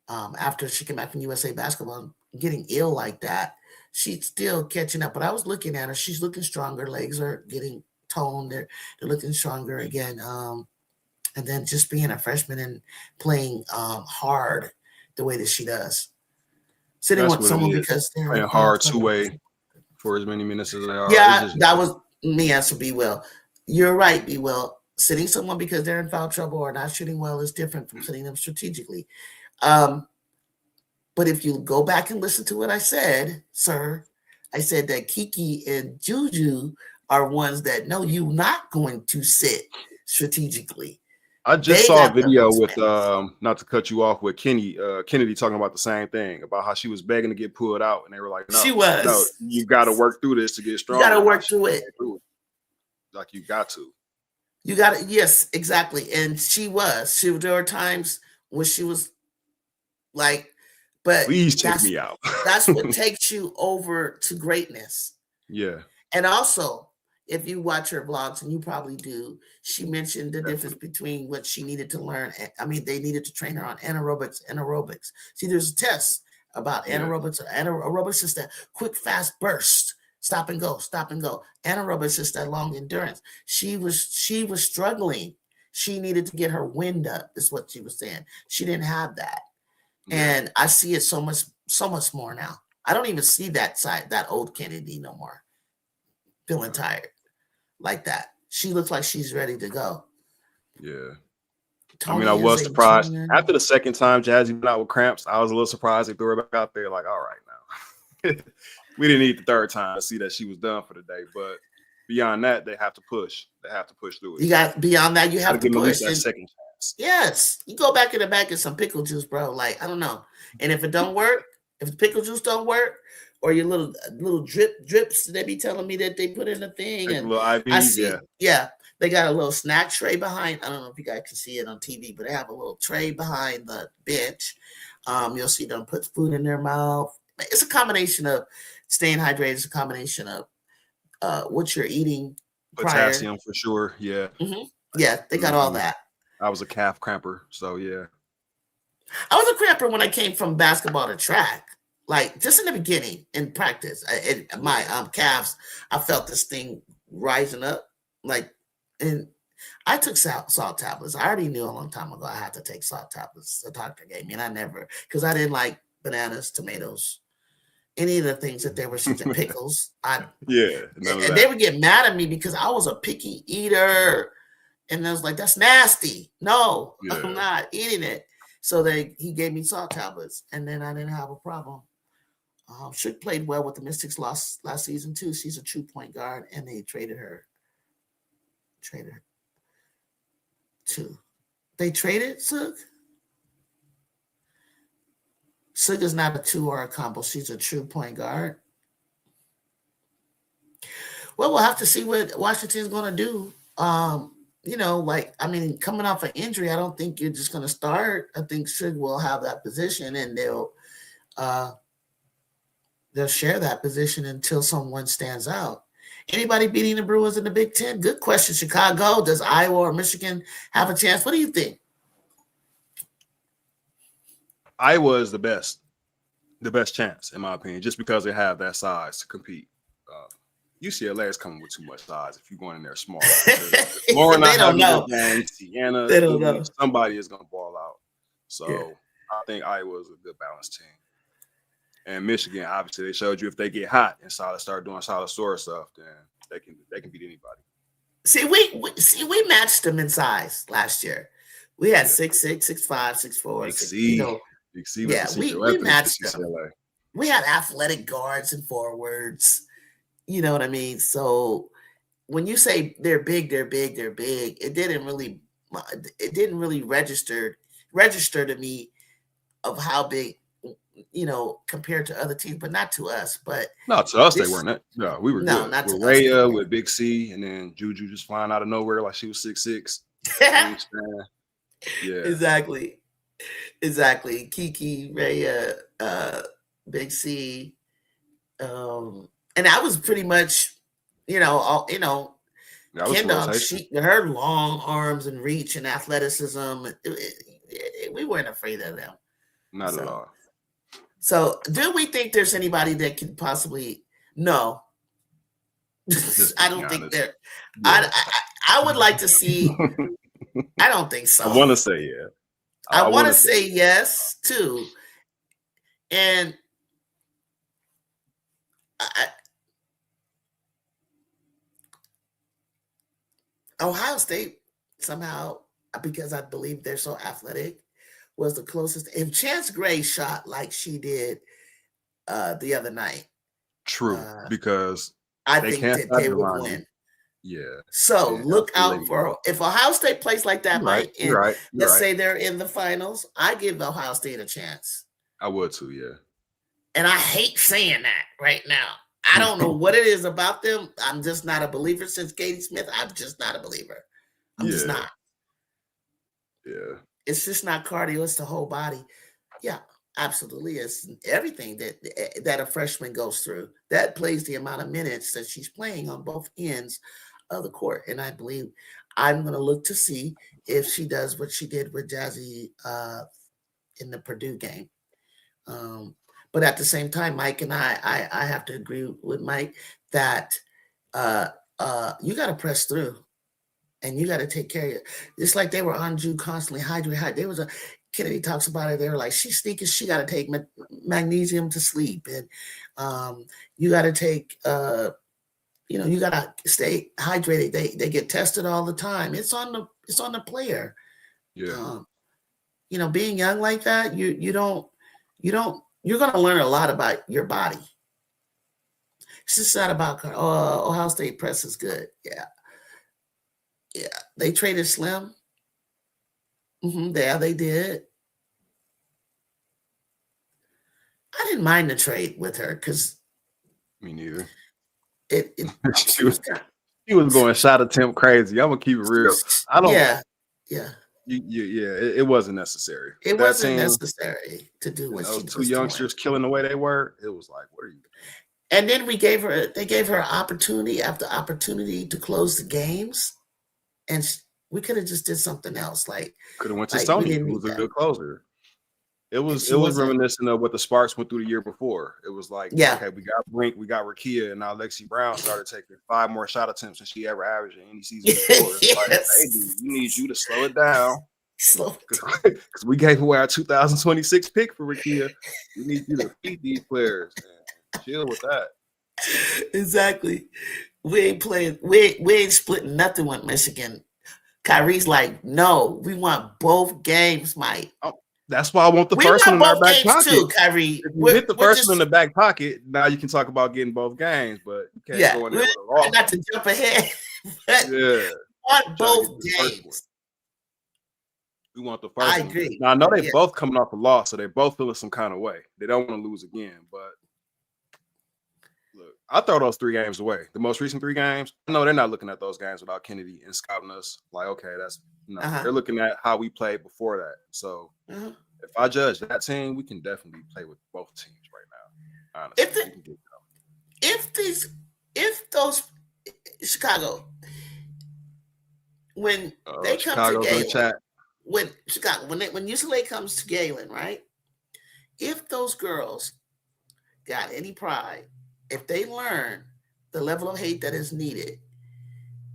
after she came back from USA basketball, getting ill like that, she's still catching up. But I was looking at her. She's looking stronger. Legs are getting toned. They're looking stronger again. And then just being a freshman and playing hard the way that she does. Sitting with someone because they're playing hard two-way for as many minutes as they are. Yeah, that was Me answer Be Well. You're right, Be Well. Sitting someone because they're in foul trouble or not shooting well is different from sitting them strategically. Um, but if you go back and listen to what I said, sir, I said that Kiki and Juju are ones that know you're not going to sit strategically. I just They saw a got the video with experience. not to cut you off with Kennedy talking about the same thing about how she was begging to get pulled out, and they were like, She no, was. you got to work through this to get You got stronger. to Like work she through it. went through it. Like you got to. You got to, yes, exactly. And she was. There were times when she was like, but Please take me out. that's what takes you over to greatness. Yeah. And also, if you watch her vlogs, and you probably do, she mentioned the difference between what she needed to learn. I mean, they needed to train her on anaerobics and aerobics. See, there's a test about anaerobics. Aerobics is that quick, fast burst, stop and go, stop and go. Anaerobics is that long endurance. She was struggling. She needed to get her wind up, is what she was saying. She didn't have that. And I see it so much more now. I don't even see that side, that old Kennedy no more, feeling tired like that. She looks like she's ready to go. Yeah. Tony, I mean, I was surprised. After the second time Jazzy went out with cramps, I was a little surprised they threw her back out there. Like, all right now. We didn't need the third time to see that she was done for the day. But beyond that, they have to push. They have to push through it. You got beyond that, you have to give them at push. least that second chance. Yes. You go back in the back and some pickle juice, bro. Like, I don't know. And if it don't work, if the pickle juice don't work, or your little drips they be telling me that they put in the thing, Like and little IVs, I see, they got a little snack tray behind. I don't know if you guys can see it on TV, but they have a little tray behind the bench. You'll see them put food in their mouth. It's a combination of staying hydrated. It's a combination of what you're eating. Potassium prior. For sure. Yeah. Mm-hmm. Yeah, they got all that. I was a calf cramper, so yeah. I was a cramper when I came from basketball to track. Like just in the beginning in practice, my calves, I felt this thing rising up. Like, and I took salt tablets. I already knew a long time ago I had to take salt tablets. The doctor gave me, and I never, because I didn't like bananas, tomatoes, any of the things that they were shooting, pickles. And they would get mad at me because I was a picky eater, and I was like, "That's nasty. No, I'm not eating it." So he gave me salt tablets, and then I didn't have a problem. Shook played well with the Mystics last season too. She's a true point guard, and they traded her too. They traded Sook. Sook is not a two or a combo. She's a true point guard. Well, we'll have to see what Washington's going to do. Coming off an injury, I don't think you're just going to start. I think Sook will have that position, and they'll share that position until someone stands out. Anybody beating the Brewers in the Big Ten? Good question, Chicago. Does Iowa or Michigan have a chance? What do you think? Iowa is the best chance, in my opinion, just because they have that size to compete. UCLA is coming with too much size if you're going in there small. Lauren, they don't know. Sienna, they don't know. Somebody is going to ball out. So I think Iowa is a good balanced team. And Michigan, obviously, they showed you if they get hot and start doing solid store stuff, then they can beat anybody. See, we matched them in size last year. We had 6'6", 6'5", 6'4". Big C. Big C was we matched them. We had athletic guards and forwards. You know what I mean? So when you say they're big, it didn't really register to me of how big, compared to other teams, but not to us. But no, to us they weren't. No, we were good. Not with to Raya, us. With Big C, and then Juju just flying out of nowhere like she was 6'6". Yeah, exactly. Kiki, Raya, Big C, and I was pretty much, Kendall. Her long arms and reach and athleticism. We weren't afraid of them. Not at all. So, do we think there's anybody that could possibly? No, I don't think there. Yeah. I would like to see. I don't think so. I want to say yeah. I want to say yes too, and Ohio State somehow, because I believe they're so athletic, was the closest. If Chance Gray shot like she did the other night, True, because I they think can't that stop they you would around you. win. Yeah, So and look out late. for if Ohio State plays like that, You're right. Mike, You're and right. You're let's right. say they're in the finals, I give Ohio State a chance. I would too. Yeah. And I hate saying that right now. I don't know what it is about them. I'm just not a believer since Katie Smith. I'm just not a believer. I'm just Yeah. not. Yeah. It's just not cardio. It's the whole body. Yeah, absolutely. It's everything that a freshman goes through. That plays the amount of minutes that she's playing on both ends of the court. And I believe I'm going to look to see if she does what she did with Jazzy in the Purdue game. But at the same time, Mike and I have to agree with Mike that you got to press through and you got to take care of it. It's like they were on Jew constantly hydrate. There was a Kennedy talks about it. They were like, she's sneaking. She got to take magnesium to sleep, and you got to take. You got to stay hydrated. They get tested all the time. It's on the player. Yeah. Being young like that, you're going to learn a lot about your body. It's just not about Ohio State press is good. Yeah. They traded Slim. Yeah, they did. I didn't mind the trade with her because Me neither. she was going shot attempt crazy. I'm gonna keep it real. I don't. Yeah. It wasn't necessary. It wasn't necessary to do what she those two was youngsters doing. killing the way they were. It was like, what are you? And then they gave her opportunity after opportunity to close the games, and we could have just did something else. Like could have went to Sony, who was a good closer. It was reminiscent of what the Sparks went through the year before. It was like, okay, we got Brink, we got Rakia, and now Lexi Brown started taking 5 more shot attempts than she ever averaged in any season before. It's like, hey, dude, we need you to slow it down. Because we gave away our 2026 pick for Rakia. We need you to feed these players and chill with that. Exactly. We ain't playing. We ain't splitting nothing with Michigan. Kyrie's like, no, we want both games, Mike. That's why I want the first one in our back pocket. Too, Kyrie. If you hit the first one in the back pocket, now you can talk about getting both games, but you can't go in there with a loss. Not to jump ahead. Yeah. Want both games. We want the first I one. agree. Now I know they both coming off a loss, so they both feeling some kind of way. They don't want to lose again, but look, I throw those 3 games away. The most recent 3 games, I know they're not looking at those games without Kennedy and scouting us. Like, okay, that's they're looking at how we played before that. So if I judge that team, we can definitely play with both teams right now. Honestly, if those Chicago, when they come to Galen, when UCLA comes to Galen, right? If those girls got any pride, if they learn the level of hate that is needed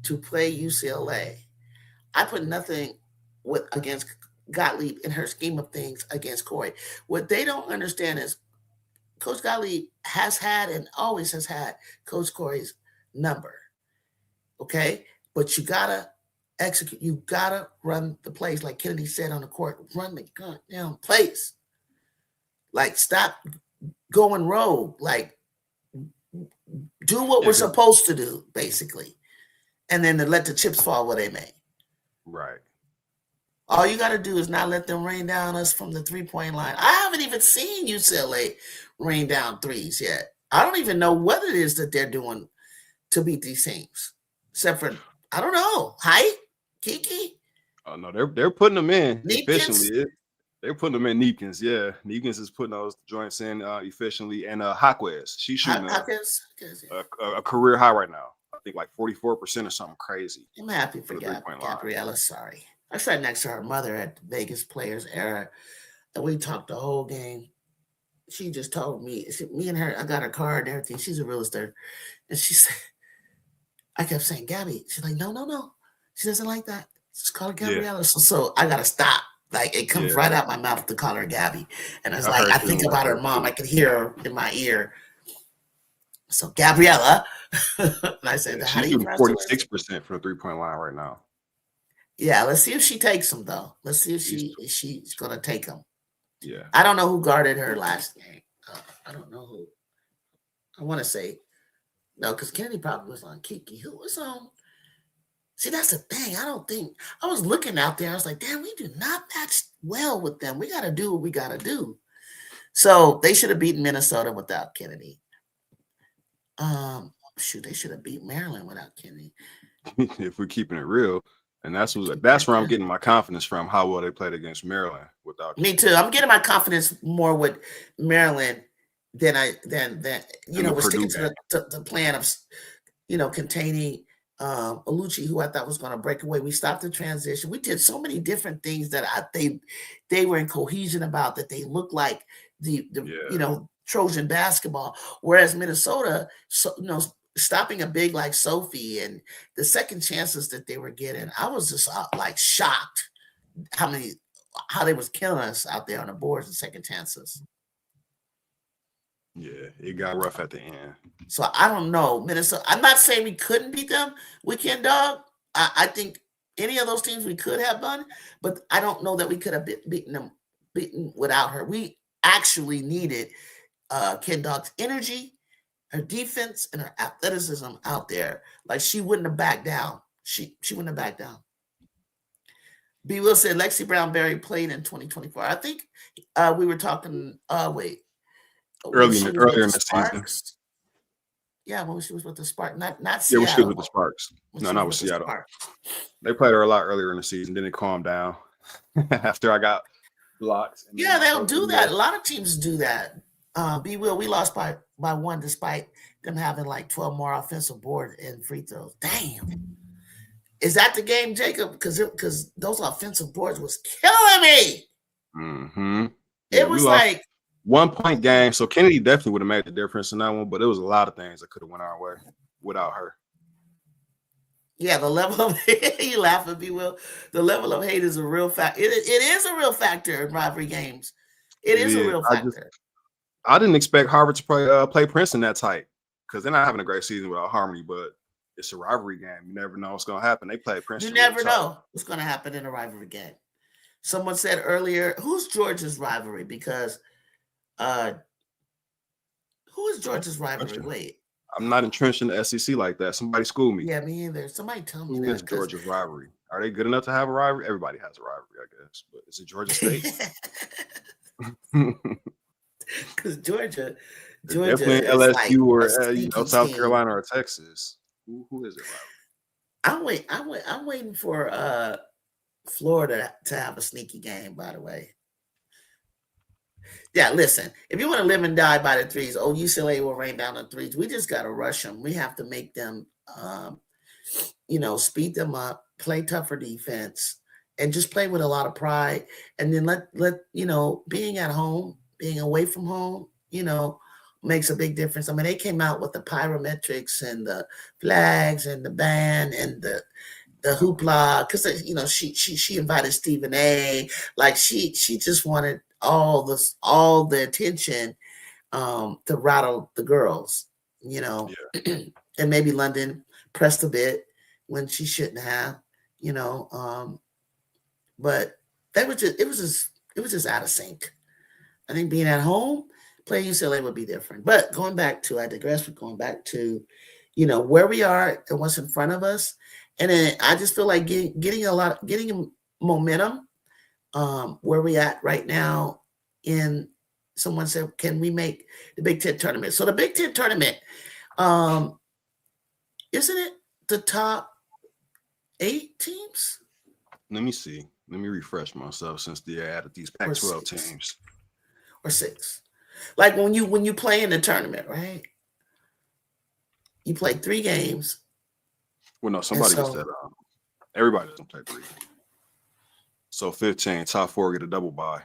to play UCLA, I put nothing against Gottlieb in her scheme of things against Corey. What they don't understand is Coach Gottlieb has had and always has had Coach Corey's number. Okay? But you gotta execute. You gotta run the plays. Like Kennedy said on the court, run the goddamn plays. Like stop going rogue. Like do what we're supposed to do, basically. And then to let the chips fall where they may. Right. All you got to do is not let them rain down us from the 3-point line. I haven't even seen UCLA rain down threes yet. I don't even know what it is that they're doing to beat these teams. Except for, I don't know, height, Kiki. Oh no, they're putting them in efficiently. They're putting them in Neekins. Yeah, Neekins is putting those joints in efficiently, and Hawkins, she's shooting a career high right now. I think like 44% or something crazy. I'm happy for Gabriella. Sorry. I sat next to her mother at the Vegas Players Era, and we talked the whole game. She just told me, me and her, I got her card and everything. She's a real estate. And she said, I kept saying, Gabby. She's like, no. She doesn't like that. Just call her Gabriella. Yeah. So I got to stop. Like, it comes right out my mouth to call her Gabby. And it's like, I think about her mom. I can hear her in my ear. So Gabriella, and I said, Yeah, how do she's you shooting pronounce her? 46% from the 3-point line right now. Yeah, let's see if she takes them though. Let's see if she's gonna take them. Yeah, I don't know who guarded her last game. I don't know who. I want to say no, because Kennedy probably was on Kiki. Who was on? See, that's the thing. I don't think I was looking out there. I was like, damn, we do not match well with them. We got to do what we got to do. So they should have beaten Minnesota without Kennedy. Shoot, they should have beat Maryland without Kennedy. if we're keeping it real. And that's where I'm getting my confidence from, how well they played against Maryland without Me Kennedy. too. I'm getting my confidence more with Maryland than we're sticking to the plan of containing Alucci, who I thought was going to break away. We stopped the transition. We did so many different things that they were in cohesion about, that they looked like the Trojan basketball. Whereas Minnesota, stopping a big like Sophie and the second chances that they were getting, I was just like shocked how they was killing us out there on the boards and second chances. Yeah, it got rough at the end. So I don't know, Minnesota. I'm not saying we couldn't beat them. We can, dog. I think any of those teams we could have done, but I don't know that we could have beaten without her. We actually needed Ken Dog's energy, her defense, and her athleticism out there. Like, she wouldn't have backed down. She wouldn't have backed down. B. Will said Lexi Brown-Berry played in 2024. I think we were talking. Earlier in the season. Yeah, when she was with the Sparks, not Seattle. Yeah, when she was with the Sparks. No, not with Seattle. They played her a lot earlier in the season. Then it calmed down after I got blocked. Yeah, they'll do that. A lot of teams do that. B. Will, we lost by one despite them having like 12 more offensive boards and free throws. Damn. Is that the game, Jacob? Because those offensive boards was killing me. Mm-hmm. It was like 1 point game. So Kennedy definitely would have made the difference in that one, but it was a lot of things that could have went our way without her. Yeah, the level of you laugh at me, Will. The level of hate is a real fact. It is a real factor in rivalry games. It is a real factor. I didn't expect Harvard to play Princeton that tight, because they're not having a great season without Harmony, but it's a rivalry game. You never know what's going to happen. They play Princeton. You never know what's going to happen in a rivalry game. Someone said earlier, who's Georgia's rivalry? Because who is Georgia's rivalry? Wait. I'm not entrenched in the SEC like that. Somebody school me. Yeah, me either. Somebody tell me. Who is Georgia's rivalry? Are they good enough to have a rivalry? Everybody has a rivalry, I guess. But is it Georgia State? Because Georgia definitely LSU or South Carolina or Texas. Who is it? I'm waiting for Florida to have a sneaky game, by the way. Yeah, listen, if you want to live and die by the threes, UCLA will rain down the threes. We just got to rush them. We have to make them, speed them up, play tougher defense, and just play with a lot of pride. And then let being at home, being away from home, makes a big difference. I mean, they came out with the pyrometrics and the flags and the band and the hoopla, because she invited Stephen A. Like she just wanted all the attention to rattle the girls, and maybe London pressed a bit when she shouldn't have, but it was just out of sync. I think being at home, playing UCLA would be different. But I digress. We're going back to, where we are and what's in front of us. And then I just feel like getting momentum where we at right now. Someone said, can we make the Big Ten tournament? So the Big Ten tournament, isn't it the top 8 teams? Let me see. Let me refresh myself since they added these Pac-12 teams. Or 6. Like when you play in the tournament, right? You play 3 games. Well, no, somebody just said everybody doesn't play 3. So 15, top 4 get a double bye.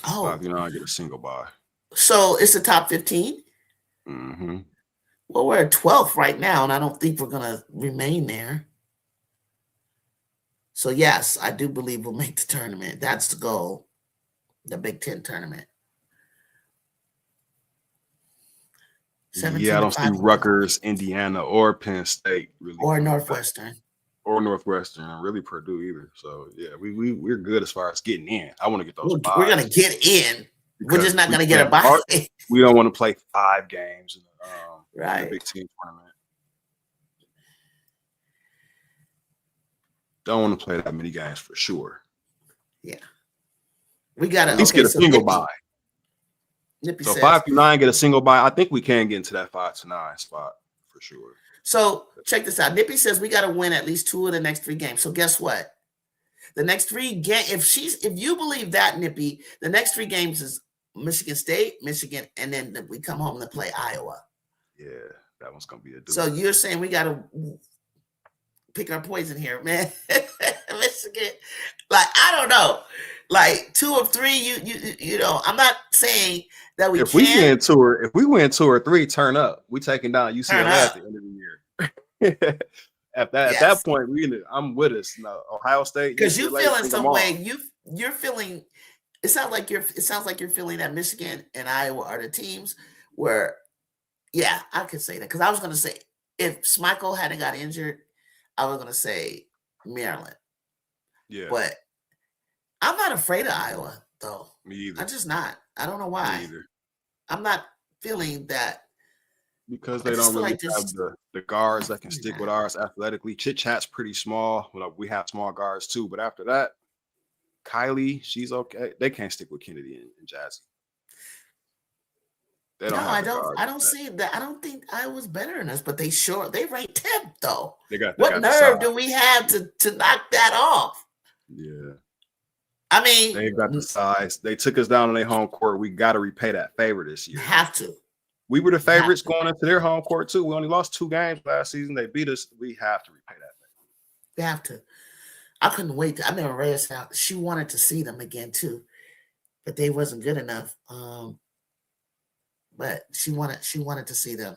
Oh, 5 get a single bye. So it's the top 15? Mm-hmm. Well, we're at 12th right now, and I don't think we're going to remain there. So, yes, I do believe we'll make the tournament. That's the goal, the Big Ten tournament. Yeah, I don't see Rutgers, Indiana, or Penn State really, or Northwestern, or Northwestern, and really Purdue either. So yeah, we're good as far as getting in. I want to get those. We're gonna get in. We're just not gonna get a bye. We don't want to play 5 games in right. the Big Ten tournament. Don't want to play that many games for sure. Yeah, we got to at least get a single bye. Nippy so says, 5 through 9 get a single bye. I think we can get into that 5 to 9 spot for sure. So check this out. Nippy says we got to win at least 2 of the next 3 games. So guess what? The next 3 games, if you believe that, Nippy, the next 3 games is Michigan State, Michigan, and then we come home to play Iowa. Yeah, that one's gonna be a. So you're saying we got to pick our poison here, man. Michigan, like I don't know, like 2 of 3. You know, I'm not saying that we. If we win 2 or 3, turn up. We taking down UCLA at the end of the year. At that point, I'm with us. No, Ohio State. Because you feel in some way you're feeling. It sounds like you're feeling that Michigan and Iowa are the teams where, yeah, I could say that because I was going to say if Schmeichel hadn't got injured, I was going to say Maryland. Yeah, but I'm not afraid of Iowa though. Me either. I'm just not. I don't know why. Me either. I'm not feeling that. Because they don't really have the guards that can stick with ours athletically. Chit Chat's pretty small. We have small guards too, but after that, Kylie, she's okay. They can't stick with Kennedy and Jazzy. They don't. No, I don't see that. I don't think Iowa's better than us, but they ranked 10th though. What nerve do we have to knock that off? Yeah. I mean, they got the size. They took us down on their home court. We got to repay that favor this year. Have to. We were the favorites going into their home court too. We only lost 2 games last season. They beat us. We have to repay that favor. We have to. I couldn't wait. I remember Reyes out. She wanted to see them again too, but they wasn't good enough. But she wanted to see them.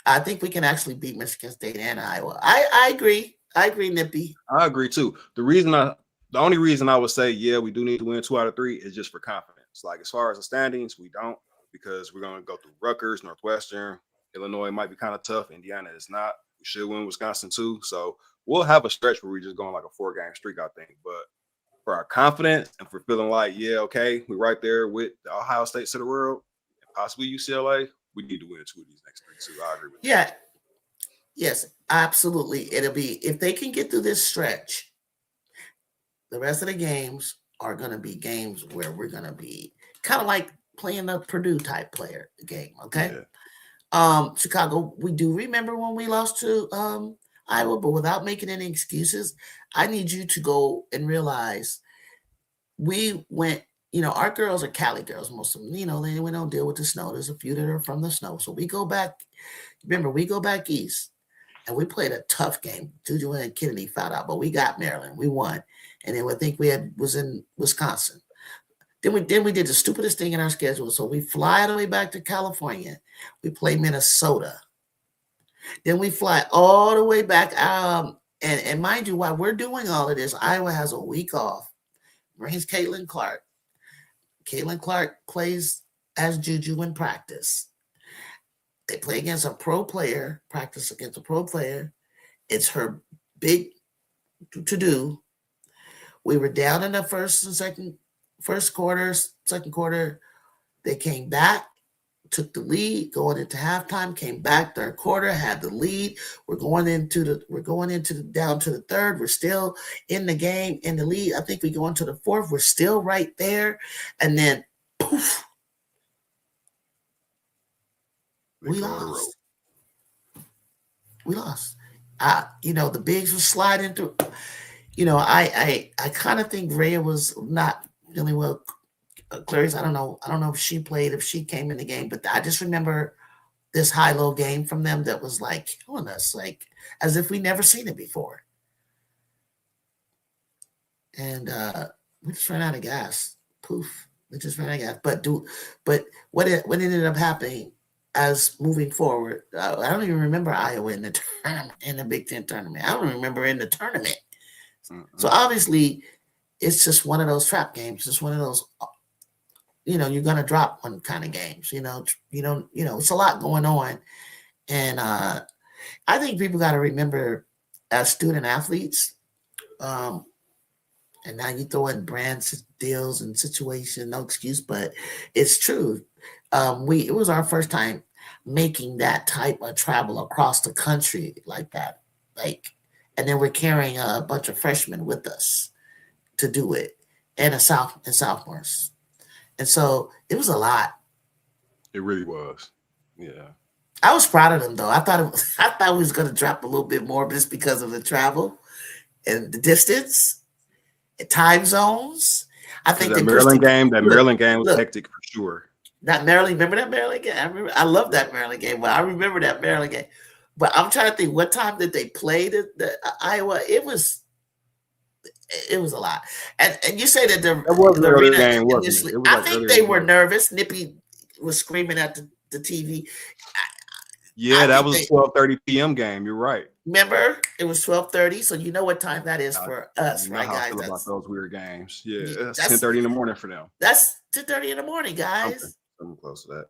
I think we can actually beat Michigan State and Iowa. I agree. I agree, Nippy. I agree too. The only reason I would say, yeah, we do need to win 2 out of 3 is just for confidence. Like as far as the standings, we don't, because we're going to go through Rutgers, Northwestern, Illinois might be kind of tough. Indiana is not. We should win Wisconsin too. So we'll have a stretch where we're just going like a 4-game streak, I think. But for our confidence and for feeling like, yeah, okay, we're right there with the Ohio States of the world, and possibly UCLA, we need to win 2 of these next 3 too. I agree with that. Yes, absolutely. It'll be, if they can get through this stretch, the rest of the games are going to be games where we're going to be kind of like playing a Purdue type player game. Okay. Yeah. Chicago, we do remember when we lost to Iowa, but without making any excuses, I need you to go and realize we went, our girls are Cali girls, most of them, we don't deal with the snow. There's a few that are from the snow. So we go back east and we played a tough game. Juju and Kennedy fouled out, but we got Maryland. We won. And then I think was in Wisconsin. Then we did the stupidest thing in our schedule. So we fly all the way back to California. We play Minnesota. Then we fly all the way back. And mind you, while we're doing all of this, Iowa has a week off. Brings Caitlin Clark. Caitlin Clark plays as Juju in practice. They play against a pro player, practice against a pro player. It's her big to-do. We were down in the second quarter. They came back, took the lead, going into halftime, came back third quarter, had the lead. We're going down to the third. We're still in the game, in the lead. I think we go into the fourth. We're still right there. And then poof. We lost. The bigs were sliding through. I kind of think Rhea was not really well. Clarice, I don't know if she played, if she came in the game, but I just remember this high-low game from them that was like killing us, like as if we never seen it before. And we just ran out of gas. Poof. We just ran out of gas. But what ended up happening as moving forward, I don't even remember Iowa in the tournament, in the Big Ten tournament. I don't remember in the tournament. Mm-hmm. So obviously, it's just one of those trap games. Just one of those you're gonna drop one kind of games. It's a lot going on, and I think people got to remember as student athletes. Um, and now you throw in brands, deals, and situation. No excuse, but it's true. It was our first time making that type of travel across the country like that, and then we're carrying a bunch of freshmen with us to do it, and sophomores, and so it was a lot. It really was. Yeah. I was proud of them though. I thought we was going to drop a little bit more just because of the travel and the distance, and time zones. I think That they pushed Maryland it. game, was Look, hectic for sure. that Maryland. Remember that Maryland game? I love that Maryland game. But I remember that Maryland game. But I'm trying to think, what time did they play the Iowa? It was a lot. And you say that That wasn't the an early arena game, wasn't it? initially. It was I like think earlier they in the were day. nervous. Nippy was screaming at the TV. Yeah, I that think was a 12:30 p.m. game. You're right. remember it was 12:30, so you know what time that is for us, You know right, how I guys? feel about those weird games. Yeah, it's That's 10:30 in the morning for them. that's 10:30 in the morning, guys. Something close to that.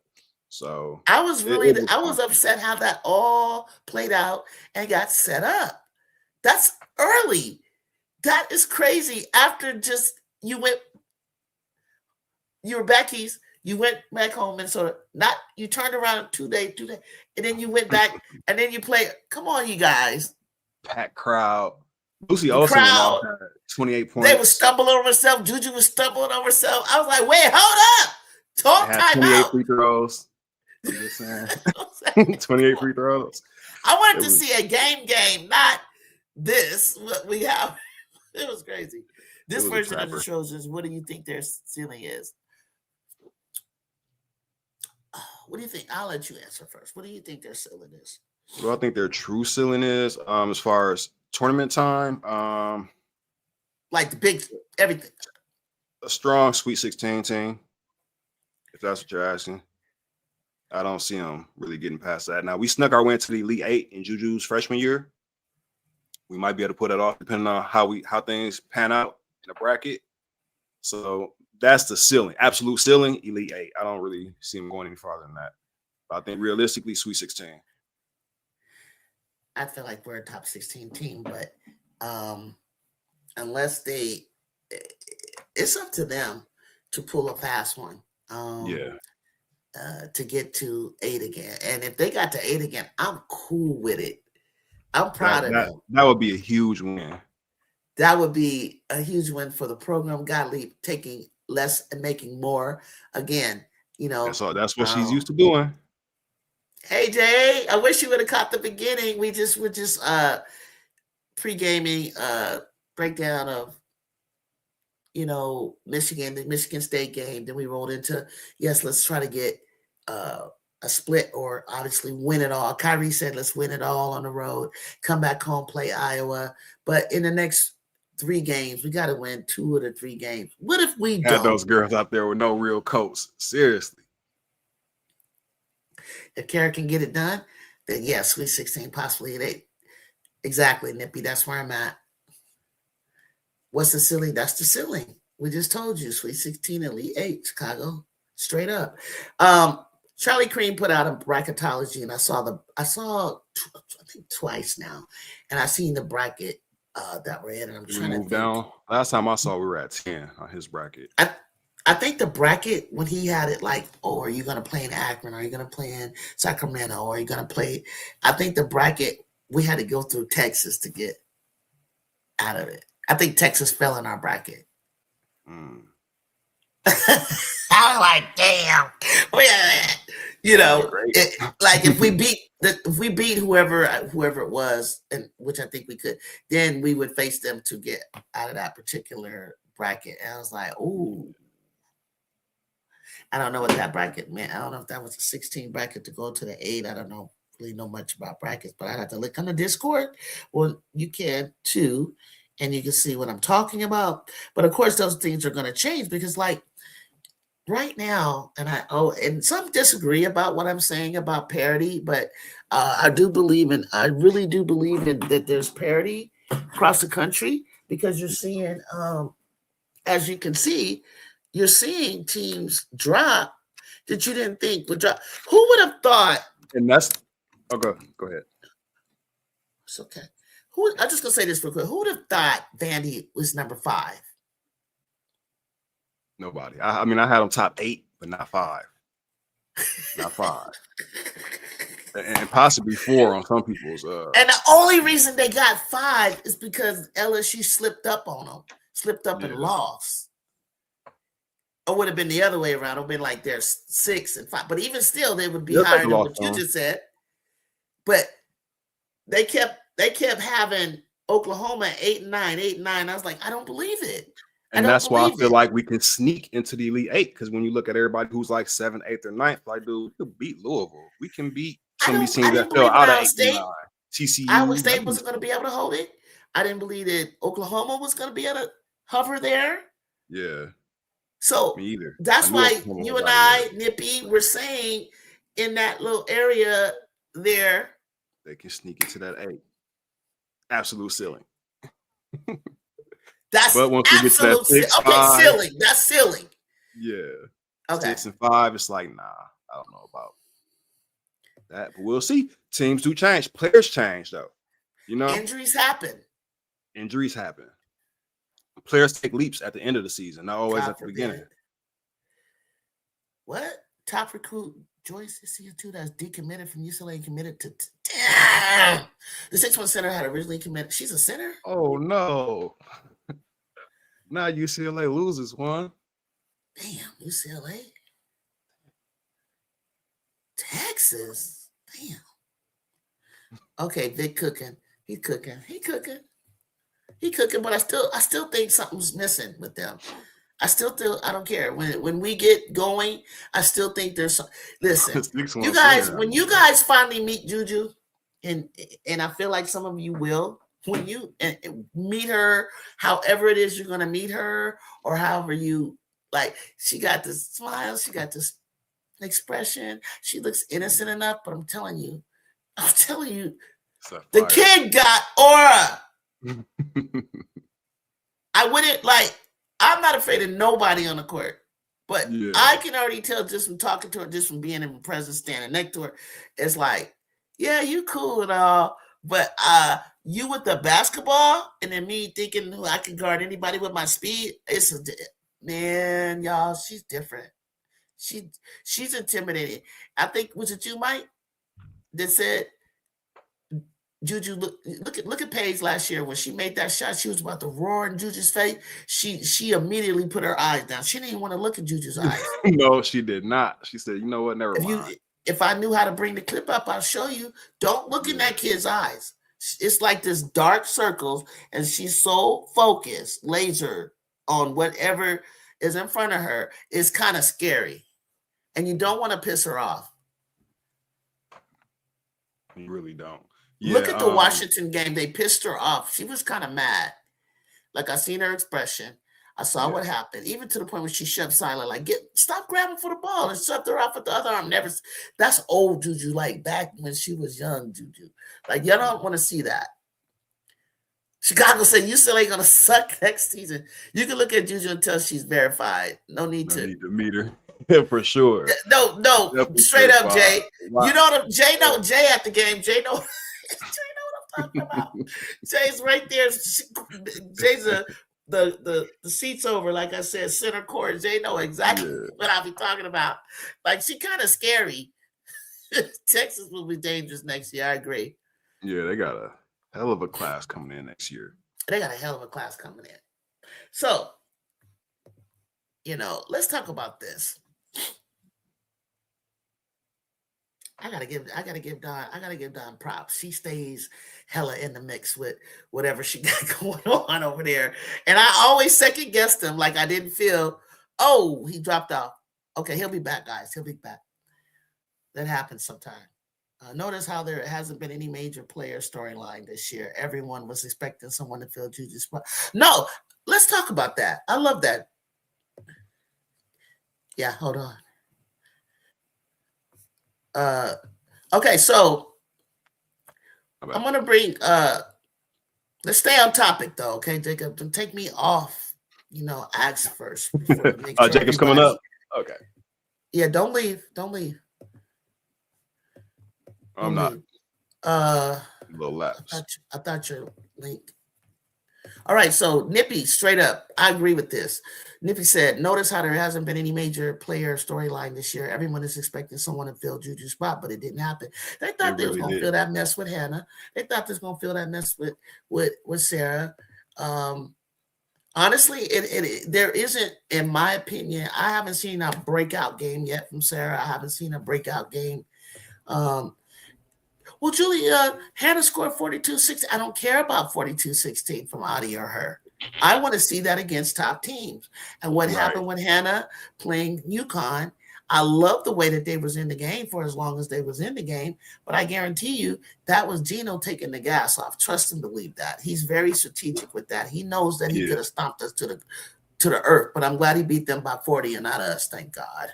So I was it was fun. upset how that all played out and got set up. That's early. That is crazy. After just you were Becky's, you went back home and sort of not you turned around 2 days, and then you went back and then you play. Come on, you guys. Packed crowd. Lucy The Olsen went crowd. off at 28 points. They were stumbling over herself. Juju was stumbling over herself. I was like, wait, hold up. Talk Had time 28 out. free throws. I'm just saying. 28 free throws. I wanted to see a game, not this. What we have. It was crazy. This version of the shows is, what do you think their ceiling is? What do you think? I'll let you answer first. What do you think their ceiling is? What do I think their true ceiling is? As far as tournament time, like the big everything. A strong Sweet 16 team, if that's what you're asking. I don't see them really getting past that. Now, we snuck our way into the Elite Eight in Juju's freshman year. We might be able to put that off depending on how things pan out in the bracket. So that's the ceiling, absolute ceiling, Elite Eight. I don't really see them going any farther than that. But I think realistically, Sweet 16. I feel like we're a top 16 team, but unless it's up to them to pull a fast one. To get to 8 again. And if they got to 8 again, I'm cool with it. I'm proud of them. That would be a huge win. That would be a huge win for the program. Gottlieb taking less and making more. Again, That's what she's used to doing. Hey, Jay, I wish you would have caught the beginning. We're just pre-gaming breakdown of the Michigan State game. Then we rolled into, let's try to get a split or obviously win it all. Kyrie said, let's win it all on the road, come back home, play Iowa. But in the next 3 games, we got to win 2 of the 3 games. What if we had those girls out there with no real coats? Seriously. If Kara can get it done, then Sweet 16, possibly at 8. Exactly, Nippy. That's where I'm at. What's the ceiling? That's the ceiling. We just told you, Sweet 16, Elite 8, Chicago, straight up. Charlie Cream put out a bracketology, and I saw I think twice now, and I seen the bracket that we're in, and I'm trying to move down. Last time I saw, we were at 10 on his bracket. I think the bracket when he had it like, are you going to play in Akron? Are you going to play in Sacramento? Or are you going to play? I think the bracket we had to go through Texas to get out of it. I think Texas fell in our bracket. I was like, damn. Like if we beat whoever it was, and which I think we could, then we would face them to get out of that particular bracket. And I was like, ooh. I don't know what that bracket meant. I don't know if that was a 16 bracket to go to the 8. I don't really know much about brackets, but I'd have to look on the Discord. Well, you can too, and you can see what I'm talking about. But of course, those things are going to change because, like, right now, and some disagree about what I'm saying about parity, but I really do believe in that there's parity across the country because you're seeing, as you can see, you're seeing teams drop that you didn't think would drop. Who would have thought? And that's go ahead. It's okay. I'm just gonna say this real quick. Who would have thought Vandy was number 5? Nobody. I mean, I had them top 8, but not 5. Not 5. And possibly 4 on some people's. And the only reason they got 5 is because LSU slipped up on them, slipped up and lost. Or would have been the other way around. It would have been like they're 6 and 5. But even still, they would be higher than what you just said. But they kept having Oklahoma 8 and 9, 8 and 9. I was like, I don't believe it. And that's why I feel like we can sneak into the Elite 8, because when you look at everybody who's like 7th, 8th, or 9th, like, dude, we could beat Louisville. We can beat some of these teams that fell out of 8 and 9. TCU. Iowa State wasn't going to be able to hold it. I didn't believe that Oklahoma was going to be able to hover there. Yeah. So me either. That's why you and I, Nippy, were saying in that little area there, they can sneak into that 8. Absolute ceiling. That's but once we get to that 6, okay, 5, ceiling. That's ceiling. Yeah. Okay. 6 and 5, it's like, nah, I don't know about that. But we'll see. Teams do change. Players change, though. You know? Injuries happen. Players take leaps at the end of the season, not always at the beginning. What? Top recruit Joyce this season too that's decommitted from UCLA and committed to damn. The 6'1" center had originally committed. She's a center? Oh no. Now UCLA loses one. Damn, UCLA. Texas. Damn. Okay, Vic cooking. He cooking, but I still think something's missing with them. I don't care. When we get going, I still think there's some. Listen, you guys, when you guys finally meet Juju, and I feel like some of you will, when you meet her, however it is you're gonna meet her, or however you like, she got this smile, she got this expression, she looks innocent enough, but I'm telling you, the kid got aura. I wouldn't like. I'm not afraid of nobody on the court, but I can already tell just from talking to her, just from being in presence, standing next to her, it's like, yeah, you cool and all, but you with the basketball, and then me thinking I can guard anybody with my speed. Man, y'all, she's different. She's intimidating. I think, was it you, Mike, that said, Juju, look at Paige last year when she made that shot. She was about to roar in Juju's face. She immediately put her eyes down. She didn't even want to look at Juju's eyes. No, she did not. She said, "You know what? Never mind. If I knew how to bring the clip up, I'll show you. Don't look in that kid's eyes. It's like this dark circles, and she's so focused, laser on whatever is in front of her. It's kind of scary, and you don't want to piss her off. You really don't. Yeah, look at the Washington game. They pissed her off. She was kind of mad. Like, I seen her expression. I saw what happened. Even to the point where she shoved Silent, like, stop grabbing for the ball, and shoved her off with the other arm. That's old Juju, like back when she was young Juju. Like, y'all don't want to see that. Chicago said UCLA gonna suck next season. You can look at Juju and tell she's verified. No need to meet her. Yeah, for sure. No, straight up, Jay. Wow. You know Jay at the game. Jay know. Jay know what I'm talking about. Jay's right there. Jay's the seats over, like I said, center court. Jay know exactly what I'll be talking about. Like, she kind of scary. Texas will be dangerous next year. I agree. Yeah, they got a hell of a class coming in next year. So, let's talk about this. I gotta give Dawn props. She stays hella in the mix with whatever she got going on over there. And I always second guessed him. Like, I didn't feel, he dropped off. Okay, he'll be back, guys. He'll be back. That happens sometime. Notice how there hasn't been any major player storyline this year. Everyone was expecting someone to fill Juju's spot. No, let's talk about that. I love that. Yeah, hold on. Okay, so I'm gonna bring let's stay on topic though, okay, Jacob. Don't take me off ask first before make sure Jacob's coming up. Okay. Yeah, don't leave. Don't leave. I'm not. Leave. A little lapse. I thought your link. All right, so Nippy, straight up, I agree with this. Nippy said, notice how there hasn't been any major player storyline this year. Everyone is expecting someone to fill Juju's spot, but it didn't happen. They thought they was going to fill that mess with Hannah. They thought they was going to fill that mess with Sarah. Honestly, there isn't, in my opinion, I haven't seen a breakout game yet from Sarah. I haven't seen a breakout game. Well, Julie, Hannah scored 42-16. I don't care about 42-16 from Adi or her. I want to see that against top teams. And what happened with Hannah playing UConn, I love the way that they was in the game for as long as they was in the game. But I guarantee you that was Gino taking the gas off. Trust and believe that. He's very strategic with that. He knows that he could have stomped us to the earth. But I'm glad he beat them by 40 and not us, thank God.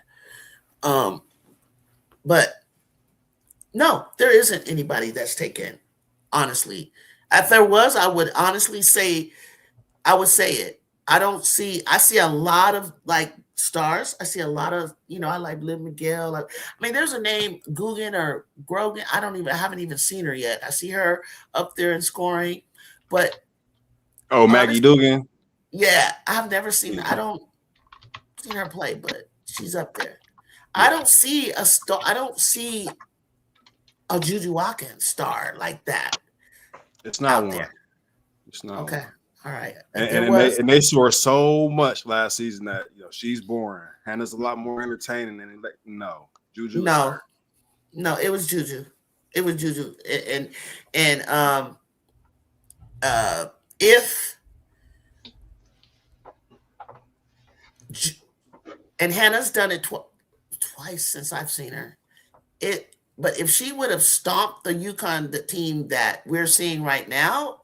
But no, there isn't anybody that's taken, honestly. If there was, I would honestly say, I would say it. I see a lot of like stars. I see a lot of, I like Liv Miguel. There's a name, Guggen or Grogan. I haven't even seen her yet. I see her up there in scoring, but. Oh, Maggie Dugan. Yeah, I've never seen her. I don't seen her play, but she's up there. I don't see a star. I don't see a Juju Watkins star like that. It's not one. There. It's not okay. One. All right. And they scored so much last season that she's boring. Hannah's a lot more entertaining than no. Juju. No, it was Juju. It was Juju. And Hannah's done it twice since I've seen her. But if she would have stomped the UConn, the team that we're seeing right now,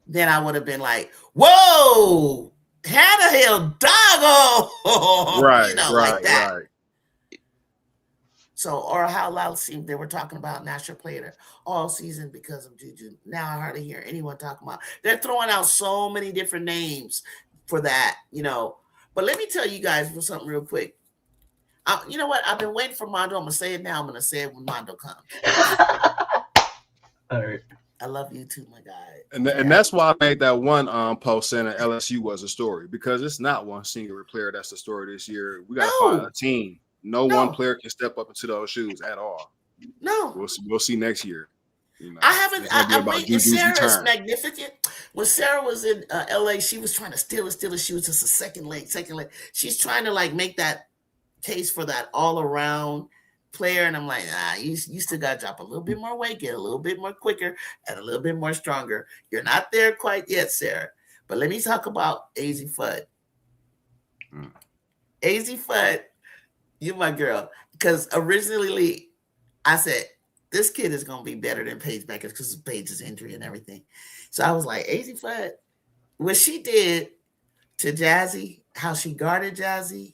then I would have been like, whoa, Hannah Hill doggo. Right, like that. Right. So, or how loud seemed they were talking about national player all season because of Juju. Now I hardly hear anyone talking about. They're throwing out so many different names for that, But let me tell you guys something real quick. You know what? I've been waiting for Mondo. I'm going to say it now. I'm going to say it when Mondo comes. All right. I love you too, my guy. And that's why I made that one post saying that LSU was a story, because it's not one singular player that's the story this year. We got to find a team. No one player can step up into those shoes at all. No. We'll see next year. I haven't. Sarah is magnificent. When Sarah was in LA, she was trying to steal it. She was just a second leg. She's trying to make that case for that all around player, and I'm like, you still got to drop a little bit more weight, get a little bit more quicker, and a little bit more stronger. You're not there quite yet, Sarah. But let me talk about AZ Fudd. AZ Fudd, you my girl, because originally I said this kid is gonna be better than Paige Beckers because of Paige's injury and everything. So I was like, AZ Fudd, what she did to Jazzy, how she guarded Jazzy.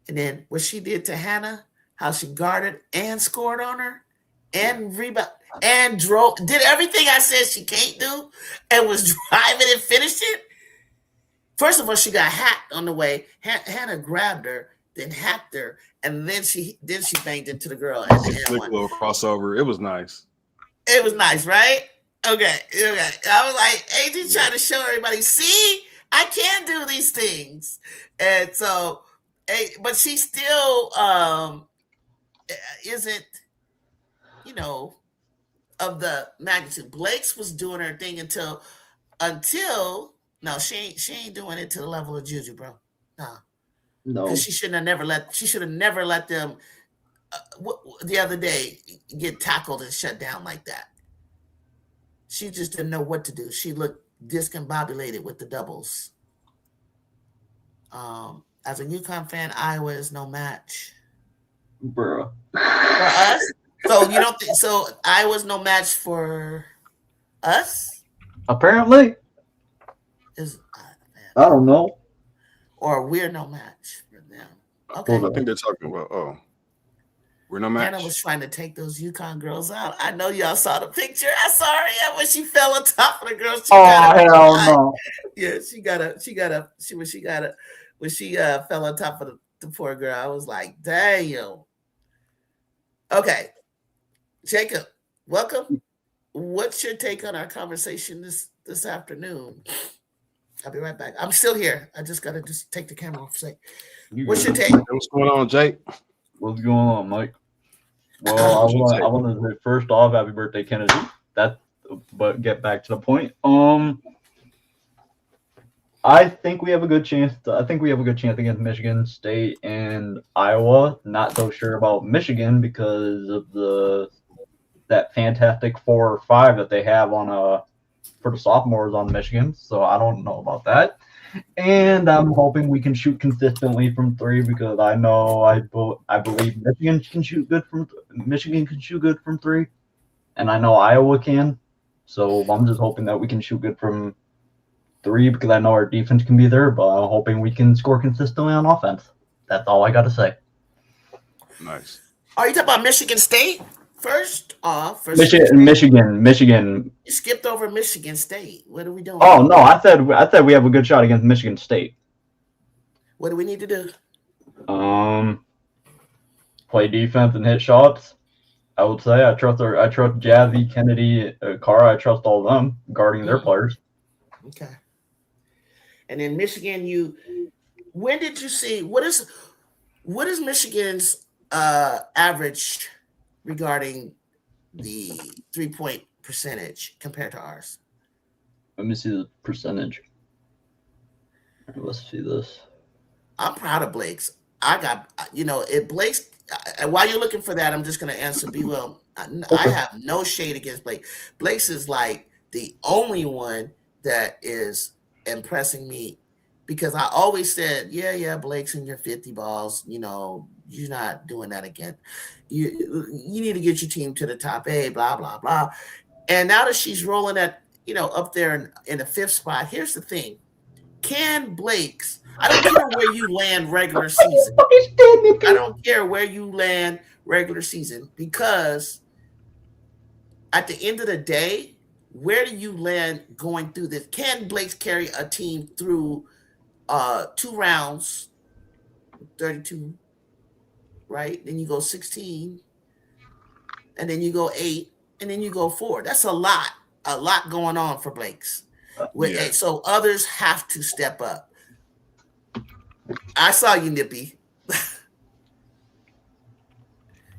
And then what she did to Hannah, how she guarded and scored on her and rebound and did everything I said she can't do and was driving and finished it. First of all, she got hacked on the way. Hannah grabbed her, then hacked her, and then she banged into the girl. At the end. Little crossover. It was nice. It was nice, right? Okay. I was like, AJ trying to show everybody, see, I can do these things. And so, but she still isn't, of the magnitude. Blake's was doing her thing until no, she ain't doing it to the level of Juju, bro. No, because she should have never let them the other day get tackled and shut down like that. She just didn't know what to do. She looked discombobulated with the doubles. As a UConn fan, Iowa is no match, bro. For us, so you don't think so? Iowa's no match for us. Apparently, I don't know. Or we're no match for them. Okay. Well, I think they're talking about We're no Hannah match. was trying to take those UConn girls out. I know y'all saw the picture. I saw her when she fell on top of the girls. She Oh got a hell no! yeah, when she fell on top of the poor girl. I was like, damn. Okay, Jacob, welcome. What's your take on our conversation this afternoon? I'll be right back. I'm still here. I just gotta take the camera off. Say, what's your take? What's going on, Jake? What's going on, Mike? Well, I want to say first off, happy birthday, Kennedy. But get back to the point. I think we have a good chance. I think we have a good chance against Michigan State and Iowa. Not so sure about Michigan because of that fantastic 4 or 5 that they have on for the sophomores on Michigan. So I don't know about that. And I'm hoping we can shoot consistently from 3 because I believe Michigan can shoot good from 3, and I know Iowa can. So I'm just hoping that we can shoot good from 3 because I know our defense can be there, but I'm hoping we can score consistently on offense. That's all I got to say. Nice. Are you talking about Michigan State? First off, Michigan. You skipped over Michigan State. What are we doing? Oh no, I said we have a good shot against Michigan State. What do we need to do? Play defense and hit shots. I would say I trust Jazzy, Kennedy, Cara. I trust all of them guarding their players. Okay. And in Michigan, when did you see what is Michigan's average regarding the 3-point percentage compared to ours? Let me see the percentage. Let's see this. I'm proud of Blake's. I got, if Blake's, while you're looking for that, I'm just going to answer B. Well, I have no shade against Blake. Blake's is like the only one that is impressing me because I always said, yeah, Blake's in your 50 balls. You're not doing that again. You need to get your team to the top 8, blah, blah, blah. And now that she's rolling at, up there in the 5th spot, here's the thing. Can Blake's, I don't care where you land regular season. I don't care where you land regular season because at the end of the day, where do you land going through this? Can Blake's carry a team through 2 rounds, 32, right? Then you go 16, and then you go 8, and then you go 4. That's a lot going on for Blake's. Yeah. So others have to step up. I saw you, Nippy.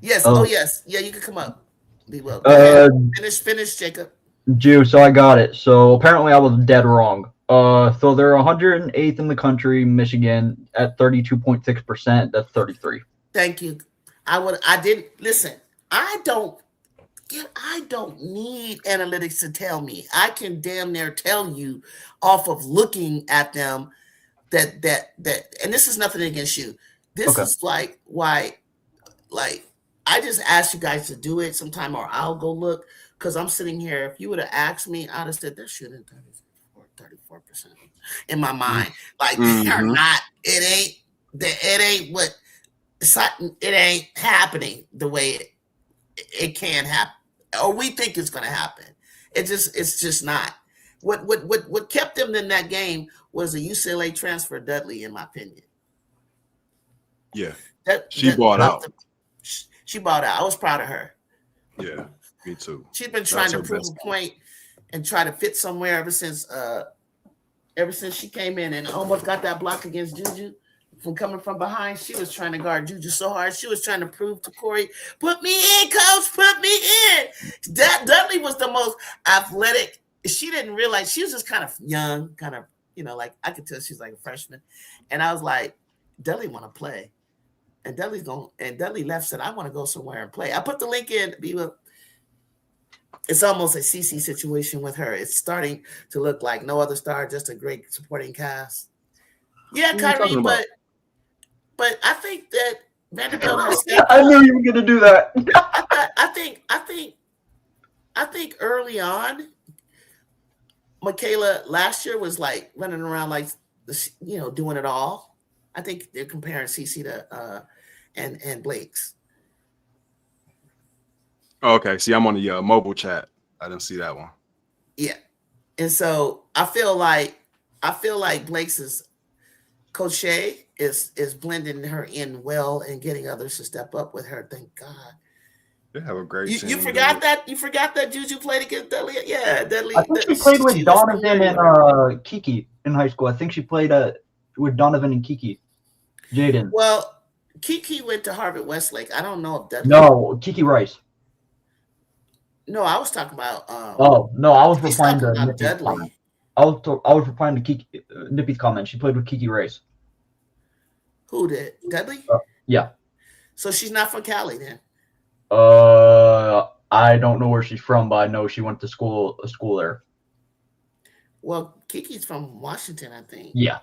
Yes. Oh, yes. Yeah, you can come up. Be well. Finish, Jacob. Jew, so I got it. So apparently I was dead wrong. So they're 108th in the country, Michigan at 32.6%. That's 33. Thank you. I didn't listen. I don't need analytics to tell me. I can damn near tell you off of looking at them that and this is nothing against you. This is like why I just asked you guys to do it sometime or I'll go look because I'm sitting here. If you would have asked me, I'd have said they're shooting 34% in my mind. Like they're not, it ain't happening the way it can happen. Or we think it's going to happen. It's just not. What kept them in that game was a UCLA transfer, Dudley, in my opinion. Yeah, she bought out. She bought out. I was proud of her. Yeah, me too. She's been trying to prove a point and try to fit somewhere ever since she came in and almost got that block against Juju. From coming from behind, she was trying to guard Juju so hard. She was trying to prove to Corey, put me in, coach, put me in. Dudley was the most athletic. She didn't realize she was just kind of young, kind of, like I could tell she's like a freshman. And I was like, Dudley want to play. And Dudley left said, I want to go somewhere and play. I put the link in. It's almost a CC situation with her. It's starting to look like no other star, just a great supporting cast. Yeah, Kyrie, but I think that Vanderbilt has. I knew you were going to do that. I think early on, Michaela last year was like running around like doing it all. I think they're comparing CC to and Blake's. Okay, see, I'm on the mobile chat. I didn't see that one. Yeah. And so I feel like Blake's Coach Shea is blending her in well and getting others to step up with her. Thank God. They have a great team. You forgot that Juju played against Dudley. Yeah, Dudley. I think she played with Donovan and Kiki in high school. I think she played with Donovan and Kiki. Jaden. Well, Kiki went to Harvard Westlake. I don't know if Dudley. No, Kiki Rice. No, I was talking about. Oh no, I was replying to about Nippy's Dudley. comment. I was replying to Kiki Nippy's comment. She played with Kiki Rice. Who did Dudley? Yeah. So she's not from Cali then. I don't know where she's from, but I know she went to school there. Well, Kiki's from Washington, I think. Yeah.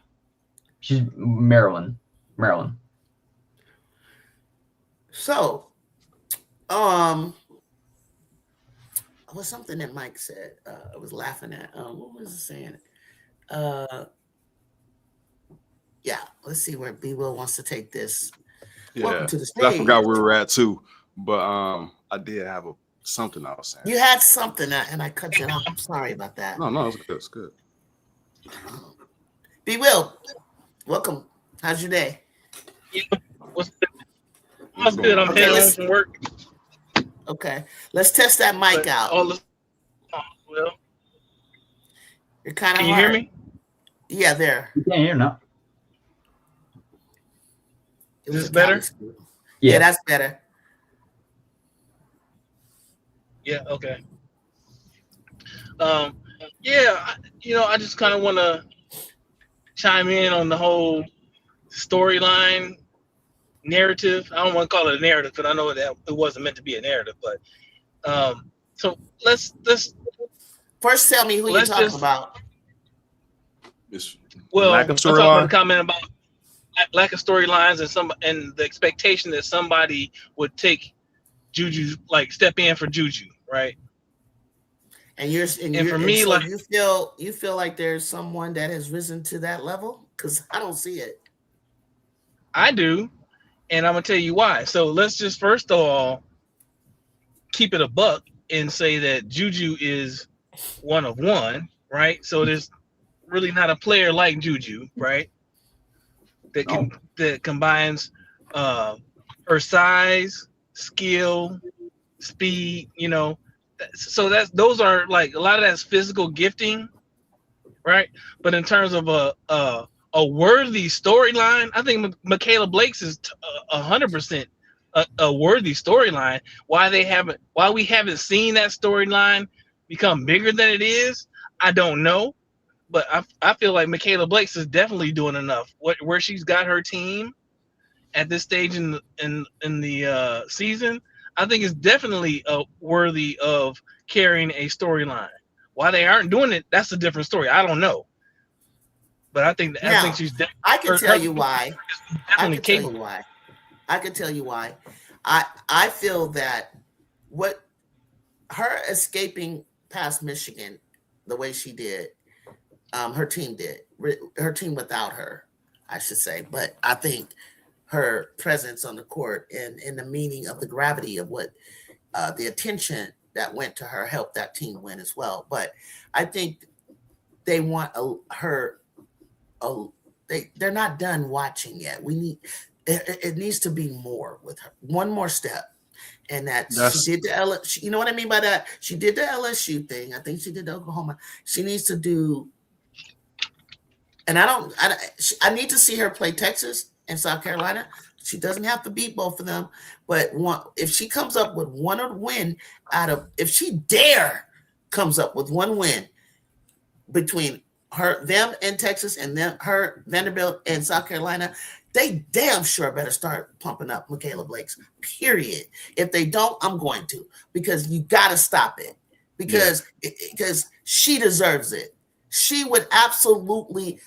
She's Maryland. So, was something that Mike said. I was laughing at. What was it saying? Yeah, let's see where B Will wants to take this. Yeah, welcome to the stage. I forgot where we were at too, but I did have something I was saying. You had something, and I cut you off. I'm sorry about that. No, it's good. It's good. B Will, welcome. How's your day? Yeah, what's good? I'm heading home from work. Okay, let's test that mic out. Well, You're kind of. Can you hear me? Yeah, there. You can't hear now. It was better? Yeah, that's better. Yeah. Okay. Yeah. I just kind of want to chime in on the whole storyline narrative. I don't want to call it a narrative, but I know that it wasn't meant to be a narrative. But so let's first tell me who you're talking about. I'm talking about the comment about lack of storylines and the expectation that somebody would take Juju, like step in for Juju, right? And for me, like you feel like there's someone that has risen to that level, because I don't see it. I do, and I'm gonna tell you why. So let's just first of all keep it a buck and say that Juju is one of one, right? So there's really not a player like Juju, right? That combines her size, skill, speed, so those are like a lot of that's physical gifting, right? But in terms of a worthy storyline, I think Michaela Blake's is 100% a worthy storyline. Why we haven't seen that storyline become bigger than it is, I don't know. But I feel like Michaela Blake's is definitely doing enough. Where she's got her team at this stage in the season, I think is definitely worthy of carrying a storyline. Why they aren't doing it, that's a different story. I don't know, but I think she's. I can tell you why. I can tell you why. I feel that what her escaping past Michigan the way she did, her team without her, I should say, but I think her presence on the court and the meaning of the gravity of what the attention that went to her helped that team win as well. But I think they want they're not done watching yet. It needs to be more with her. One more step. And she did the LSU, you know what I mean by that? She did the LSU thing. I think she did the Oklahoma. She needs to do, and I need to see her play Texas and South Carolina. She doesn't have to beat both of them, but if she comes up with one win if she comes up with one win between them and Texas and her Vanderbilt and South Carolina, they damn sure better start pumping up Michaela Blake's, period. If they don't, I'm going to, because you got to stop it, because she deserves it. She would absolutely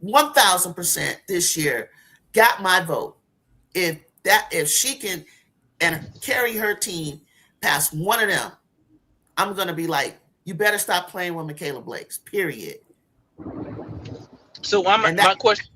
1,000% this year got my vote. If she can and carry her team past one of them, I'm going to be like, you better stop playing with Michaela Blake's, period. So my question.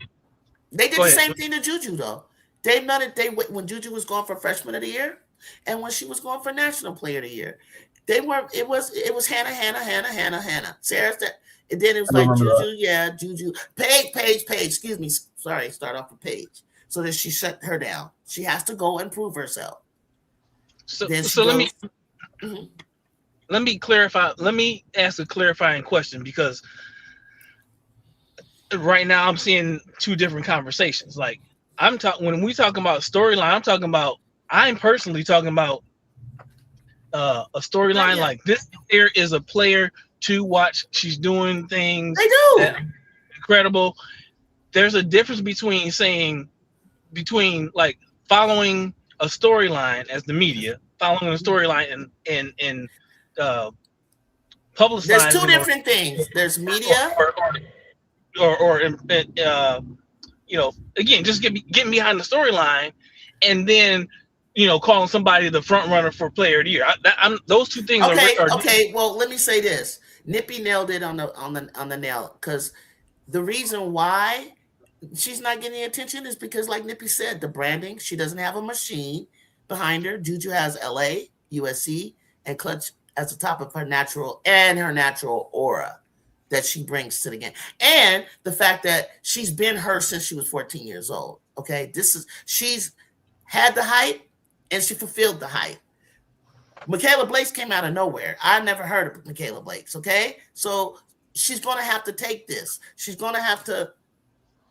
They did the same thing to Juju, though. They've done it. When Juju was going for freshman of the year, And when she was going for National Player of the Year, they were it was Hannah. Sarah said, and then it was I like remember that. Juju, Paige. Excuse me, sorry, start off with Paige. So then she shut her down. She has to go and prove herself. So Then she so let goes, me Mhm. let me clarify. Let me ask a clarifying question, because right now I'm seeing two different conversations. Like I'm talking when we talking about storyline, I'm personally talking about a storyline Yeah. like this. Here is a player to watch. She's doing things They do. that are incredible. There's a difference between like following a storyline as the media, following a storyline and uh, There's two publicizing different things. There's media. or again, just getting behind the storyline, and then calling somebody the front runner for player of the year. Those two things are Okay. Well, let me say this. Nippy nailed it on the nail, because the reason why she's not getting attention is because, like Nippy said, the branding. She doesn't have a machine behind her. Juju has LA, USC, and Clutch as the top of her natural aura that she brings to the game. And the fact that she's been her since she was 14 years old. Okay. She's had the hype and she fulfilled the hype. Michaela Blakes came out of nowhere. I never heard of Michaela Blakes. Okay. So she's going to have to take this. She's going to have to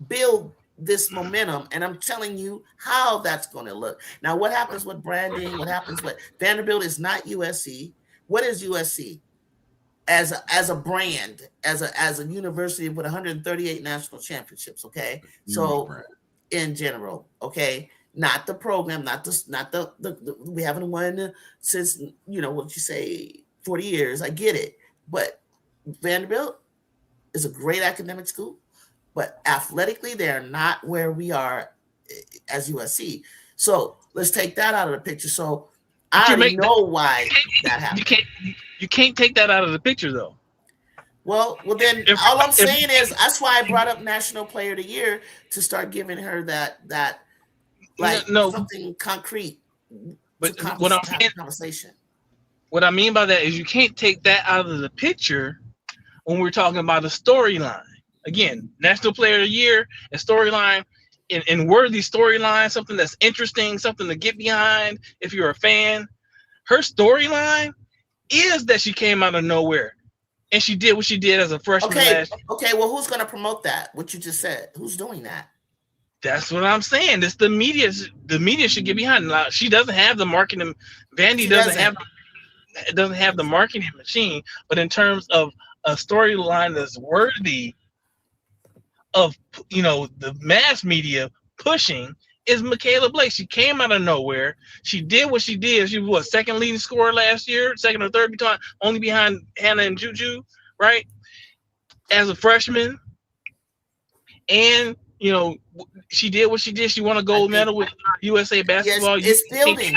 build this momentum, and I'm telling you how that's going to look. Now, what happens with branding? What happens with Vanderbilt is not USC. What is USC as a brand, as a university with 138 national championships? Okay, so in general, okay, not the program, not the we haven't won since what you say 40 years. I get it, but Vanderbilt is a great academic school. But athletically, they're not where we are as USC. So let's take that out of the picture. So I already know why that happened. You can't take that out of the picture, though. Well, then all I'm saying is that's why I brought up National Player of the Year, to start giving her that something concrete. But what I'm saying, conversation. What I mean by that is you can't take that out of the picture when we're talking about a storyline. Again, National Player of the Year, a storyline, and worthy storyline, something that's interesting, something to get behind if you're a fan. Her storyline is that she came out of nowhere and she did what she did as a freshman last year. Okay, well, who's going to promote that? What you just said. Who's doing that? That's what I'm saying. It's the media. The media should get behind it. Now, she doesn't have the marketing. Vandy doesn't have the marketing machine, but in terms of a storyline that's worthy of the mass media pushing, is Michaela Blake. She came out of nowhere. She did what she did. She was second leading scorer last year, second or third, only behind Hannah and Juju, right? As a freshman, and she did what she did. She won a gold medal with USA basketball. Yes, it's building.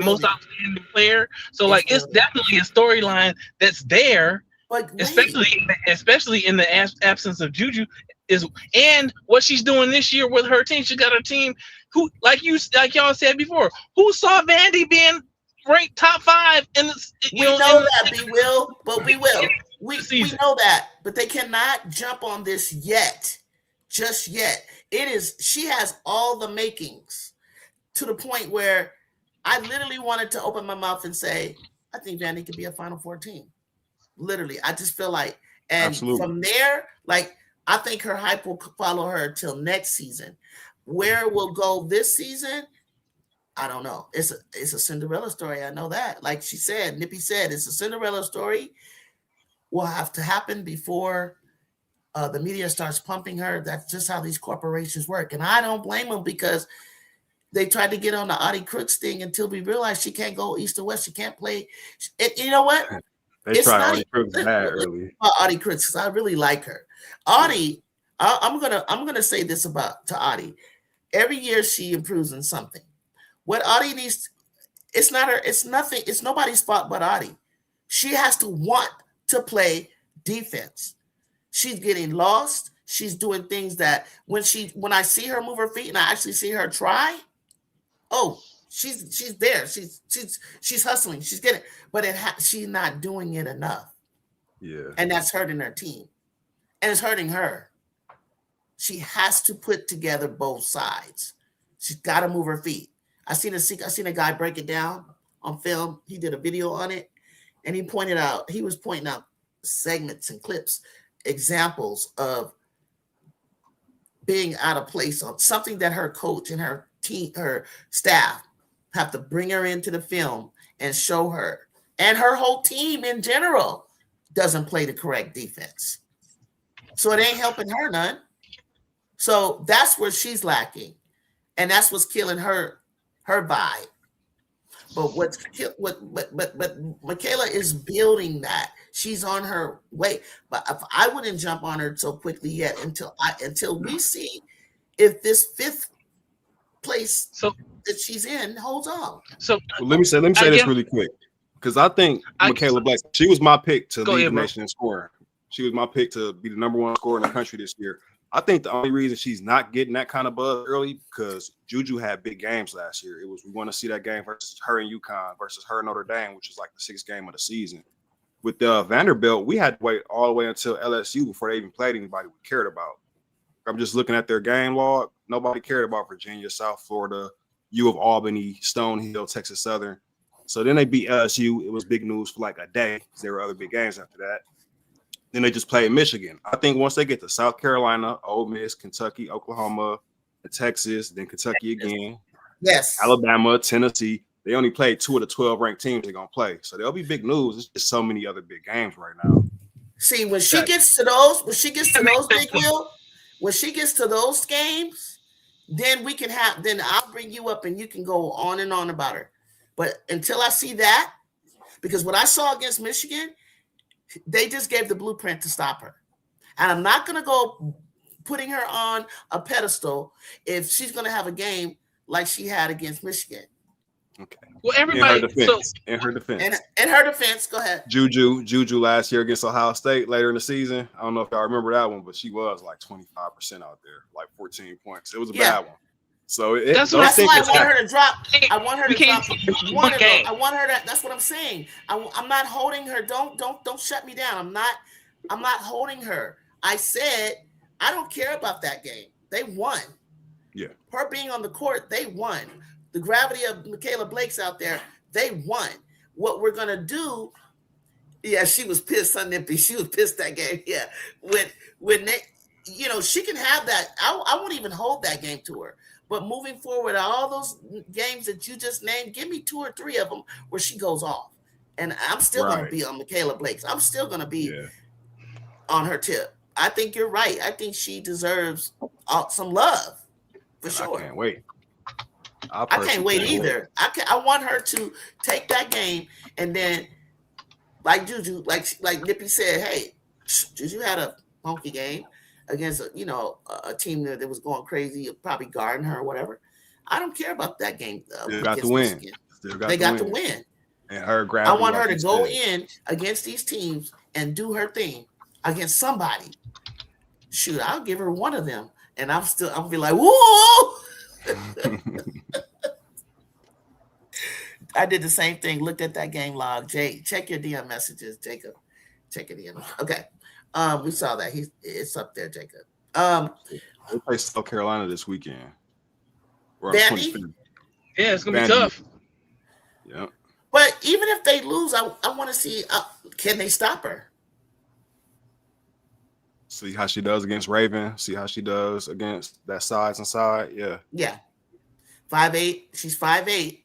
Most outstanding player. So it's definitely a storyline that's there. But especially in the absence of Juju, and what she's doing this year with her team. She got her team who, like y'all said before, who saw Vandy being ranked top 5 in the. We know that, we will. We know that, but they cannot jump on this just yet. She has all the makings, to the point where I literally wanted to open my mouth and say, I think Vandy could be a Final Four team. Literally, I just feel like, and Absolutely. From there, I think her hype will follow her until next season. Where it will go this season, I don't know. It's a Cinderella story. I know that. Like she said, Nippy said, it's a Cinderella story. Will have to happen before the media starts pumping her. That's just how these corporations work. And I don't blame them, because they tried to get on the Audie Crooks thing until we realized she can't go east or west. She can't play. You know what? They tried Audie Crooks bad early. Audie Crooks, because I really like her. Audie, I'm gonna say this to Audie. Every year she improves in something. What Audie needs, it's not her. It's nothing. It's nobody's fault but Audie. She has to want to play defense. She's getting lost. She's doing things that when I see her move her feet and I actually see her try, oh, She's there. She's hustling. She's getting, but she's not doing it enough. Yeah. And that's hurting her team. And it's hurting her. She has to put together both sides. She's got to move her feet. I seen a guy break it down on film. He did a video on it, and he was pointing out segments and clips, examples of being out of place on something that her coach and her team, her staff have to bring her into the film and show her. And her whole team in general doesn't play the correct defense. So it ain't helping her none. So that's where she's lacking. And that's what's killing her vibe. But but Michaela is building that. She's on her way. But if I wouldn't jump on her so quickly yet until we see if this 5th place that she's in holds on. So let me say this really quick. Because I think Michaela Blake, she was my pick to lead the nation in scoring. She was my pick to be the #1 scorer in the country this year. I think the only reason she's not getting that kind of buzz early because Juju had big games last year. It was we want to see that game versus her and UConn versus her and Notre Dame, which is like the 6th game of the season. With Vanderbilt, we had to wait all the way until LSU before they even played anybody we cared about. I'm just looking at their game log. Nobody cared about Virginia, South Florida, U of Albany, Stonehill, Texas Southern. So then they beat LSU. It was big news for like a day because there were other big games after that. Then they just played Michigan. I think once they get to South Carolina, Ole Miss, Kentucky, Oklahoma, Texas, then Kentucky again. Yes. Alabama, Tennessee. They only played 2 of the 12 ranked teams they're going to play. So there'll be big news. It's just so many other big games right now. See, when she gets to those, Big Will, when she gets to those games, then I'll bring you up and you can go on and on about her. But until I see that, because what I saw against Michigan, they just gave the blueprint to stop her. And I'm not going to go putting her on a pedestal if she's going to have a game like she had against Michigan. Okay. Well, everybody. In her defense. In her defense, go ahead. Juju last year against Ohio State later in the season. I don't know if y'all remember that one, but she was like 25% out there, like 14 points. It was a bad one. So that's why I want her to drop. I want her to drop one of them. I want her to. That's what I'm saying. I'm not holding her. Don't shut me down. I'm not holding her. I said I don't care about that game. They won. Yeah. Her being on the court, they won. The gravity of Michaela Blake's out there, they won. What we're gonna do? Yeah, she was pissed on Nippy. She was pissed that game. Yeah, when they, she can have that. I won't even hold that game to her. But moving forward, all those games that you just named, give me 2 or 3 of them where she goes off. And I'm still going to be on Michaela Blake's. I'm still going to be on her tip. I think you're right. I think she deserves some love, for sure. I can't wait. I can't wait either. I want her to take that game and then, like Juju, like Nippy said, hey, Juju had a funky game against a team that was going crazy, probably guarding her or whatever. I don't care about that game. They got to win. They got to win. And her I want her to go in against these teams and do her thing against somebody. Shoot, I'll give her one of them, and I'll be like, whoa! I did the same thing. Looked at that game log. Jay, check your DM messages, Jacob. Check your DM. Okay. We saw that. It's up there, Jacob. They play South Carolina this weekend. Vandy? Yeah, it's gonna be tough. Yeah. But even if they lose, I want to see can they stop her? See how she does against Raven. See how she does against that size and side. Yeah. Yeah. 5'8". She's 5'8".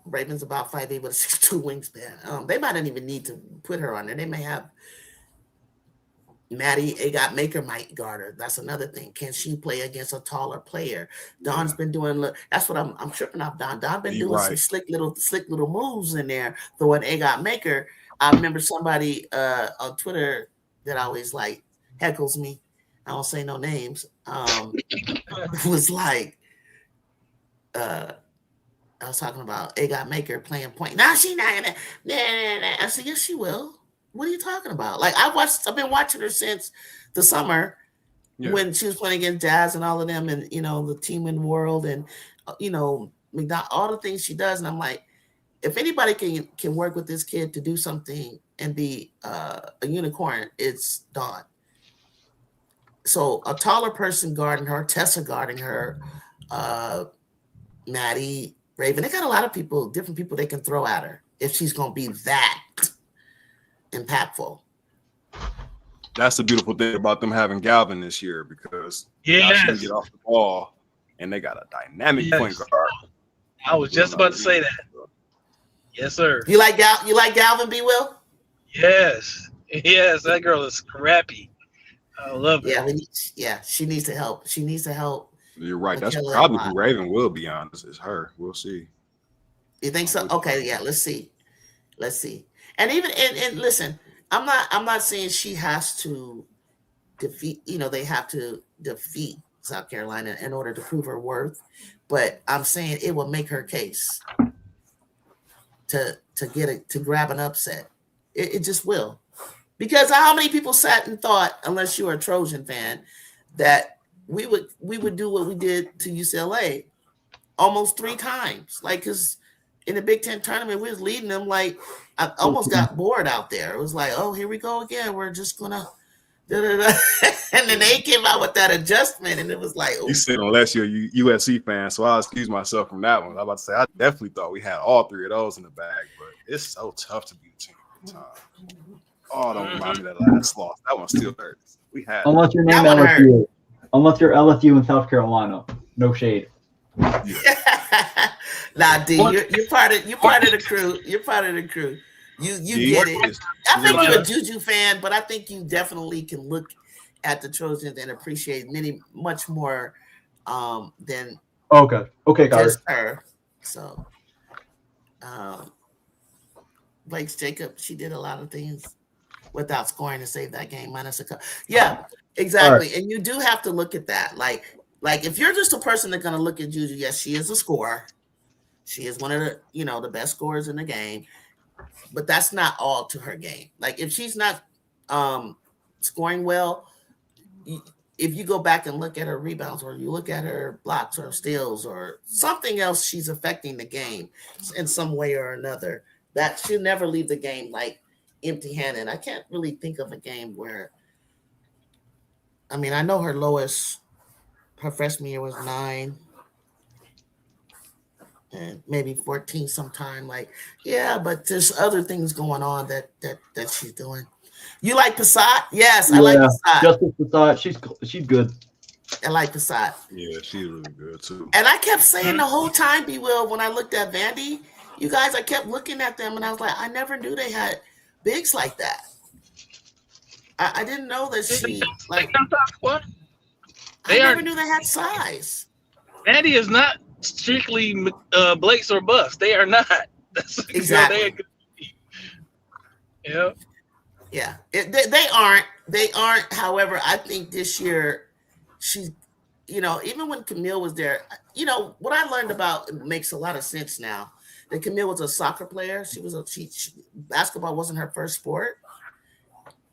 Raven's about 5'8" with a 6'2" wingspan. They might not even need to put her on there. They may have Maddie Agot Maker might guard her. That's another thing. Can she play against a taller player? Don's been doing. That's what I'm tripping off. Don been doing some slick little moves in there. Throwing Agot Maker. I remember somebody on Twitter that always like heckles me. I don't say no names. Was like, I was talking about Agot Maker playing point. Now she's not gonna. Nah. I said, yes, she will. What are you talking about? Like I've been watching her since the summer, when she was playing against Jazz and all of them, and the team in the world, and all the things she does, and I'm like, if anybody can work with this kid to do something and be a unicorn, it's Dawn. So a taller person guarding her, Tessa guarding her, Maddie, Raven, they got a lot of people, different people they can throw at her if she's going to be that impactful. That's the beautiful thing about them having Galvin this year, because now she can get off the ball, and they got a dynamic point guard. I was just about to say that. Yes, sir. You like Galvin, B. Will? Yes, that girl is scrappy. I love it. Yeah, she needs to help. She needs to help. You're right. That's probably who Raven will be honest. Is her. We'll see. You think so? Okay, yeah. Let's see. And even and listen, I'm not saying she has to defeat. They have to defeat South Carolina in order to prove her worth. But I'm saying it will make her case to grab an upset. It just will. Because how many people sat and thought, unless you're a Trojan fan, that we would do what we did to UCLA almost 3 times? Like, because in the Big Ten tournament, we was leading them. Like, I almost got bored out there. It was like, oh, here we go again. We're just gonna da-da-da. And then they came out with that adjustment, and it was like, oh. You said unless you're a USC fan, so I'll excuse myself from that one. I was about to say I definitely thought we had all 3 of those in the bag, but it's so tough to beat a team at the time. Oh, don't remind me of that last loss. That one still hurts. We had unless you're named LSU. Unless you're LSU in South Carolina. No shade. Yeah. Nah, D, you're part of the crew. You're part of the crew. You get it. I think you're a Juju fan, but I think you definitely can look at the Trojans and appreciate much more than okay, got just it. her. So Blake's Jacob, she did a lot of things without scoring to save that game, minus a couple. Yeah, exactly. Right. And you do have to look at that. Like if you're just a person that's going to look at Juju, yes, she is a scorer. She is one of the, the best scorers in the game. But that's not all to her game. Like, if she's not scoring well, if you go back and look at her rebounds, or you look at her blocks or steals or something else, she's affecting the game in some way or another. That she'll never leave the game like empty-handed. I can't really think of a game where, I know her lowest, her freshman year was 9 and maybe 14 sometime. Like, yeah, but there's other things going on that she's doing. You like Passat? Yes, I like Passat. Justice Passat, she's good. I like Passat. Yeah, she's really good too. And I kept saying the whole time, B. Will, when I looked at Vandy, you guys, I kept looking at them and I was like, I never knew they had bigs like that. I didn't know that she like. What? I never knew they had size. Vandy is not strictly Blake's or bust. They are not. That's exactly. Yeah. Yeah. They aren't. They aren't. However, I think this year she's, even when Camille was there, what I learned about, it makes a lot of sense now. That Camille was a soccer player. She basketball wasn't her first sport.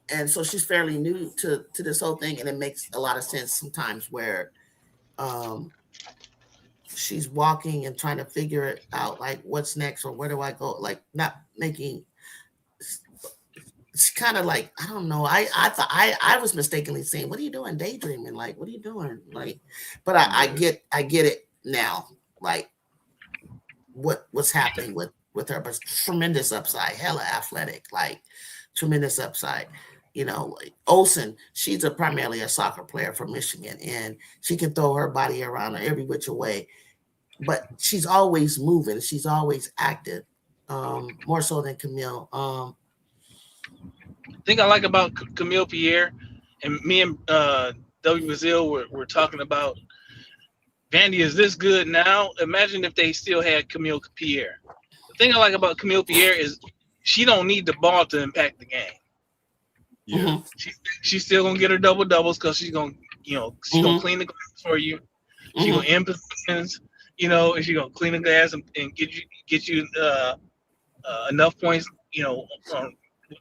And so she's fairly new to this whole thing. And it makes a lot of sense sometimes where she's walking and trying to figure it out, like, what's next or where do I go? Like, not making, it's kind of like, I don't know. I thought I was mistakenly saying, what are you doing? Daydreaming? Like, what are you doing? Like, but I get it now. Like, what's happening with her, but tremendous upside, hella athletic, like tremendous upside. Like Olsen, she's primarily a soccer player from Michigan, and she can throw her body around every which way, but she's always moving. She's always active, more so than Camille. The thing I like about Camille Pierre, and me and W. Brazil were talking about, Vandy is this good now. Imagine if they still had Camille Pierre. The thing I like about Camille Pierre is she don't need the ball to impact the game. Yeah, she's still gonna get her double doubles because she's gonna, gonna clean the glass for you. She's gonna end positions, and she's gonna clean the glass and get you enough points, on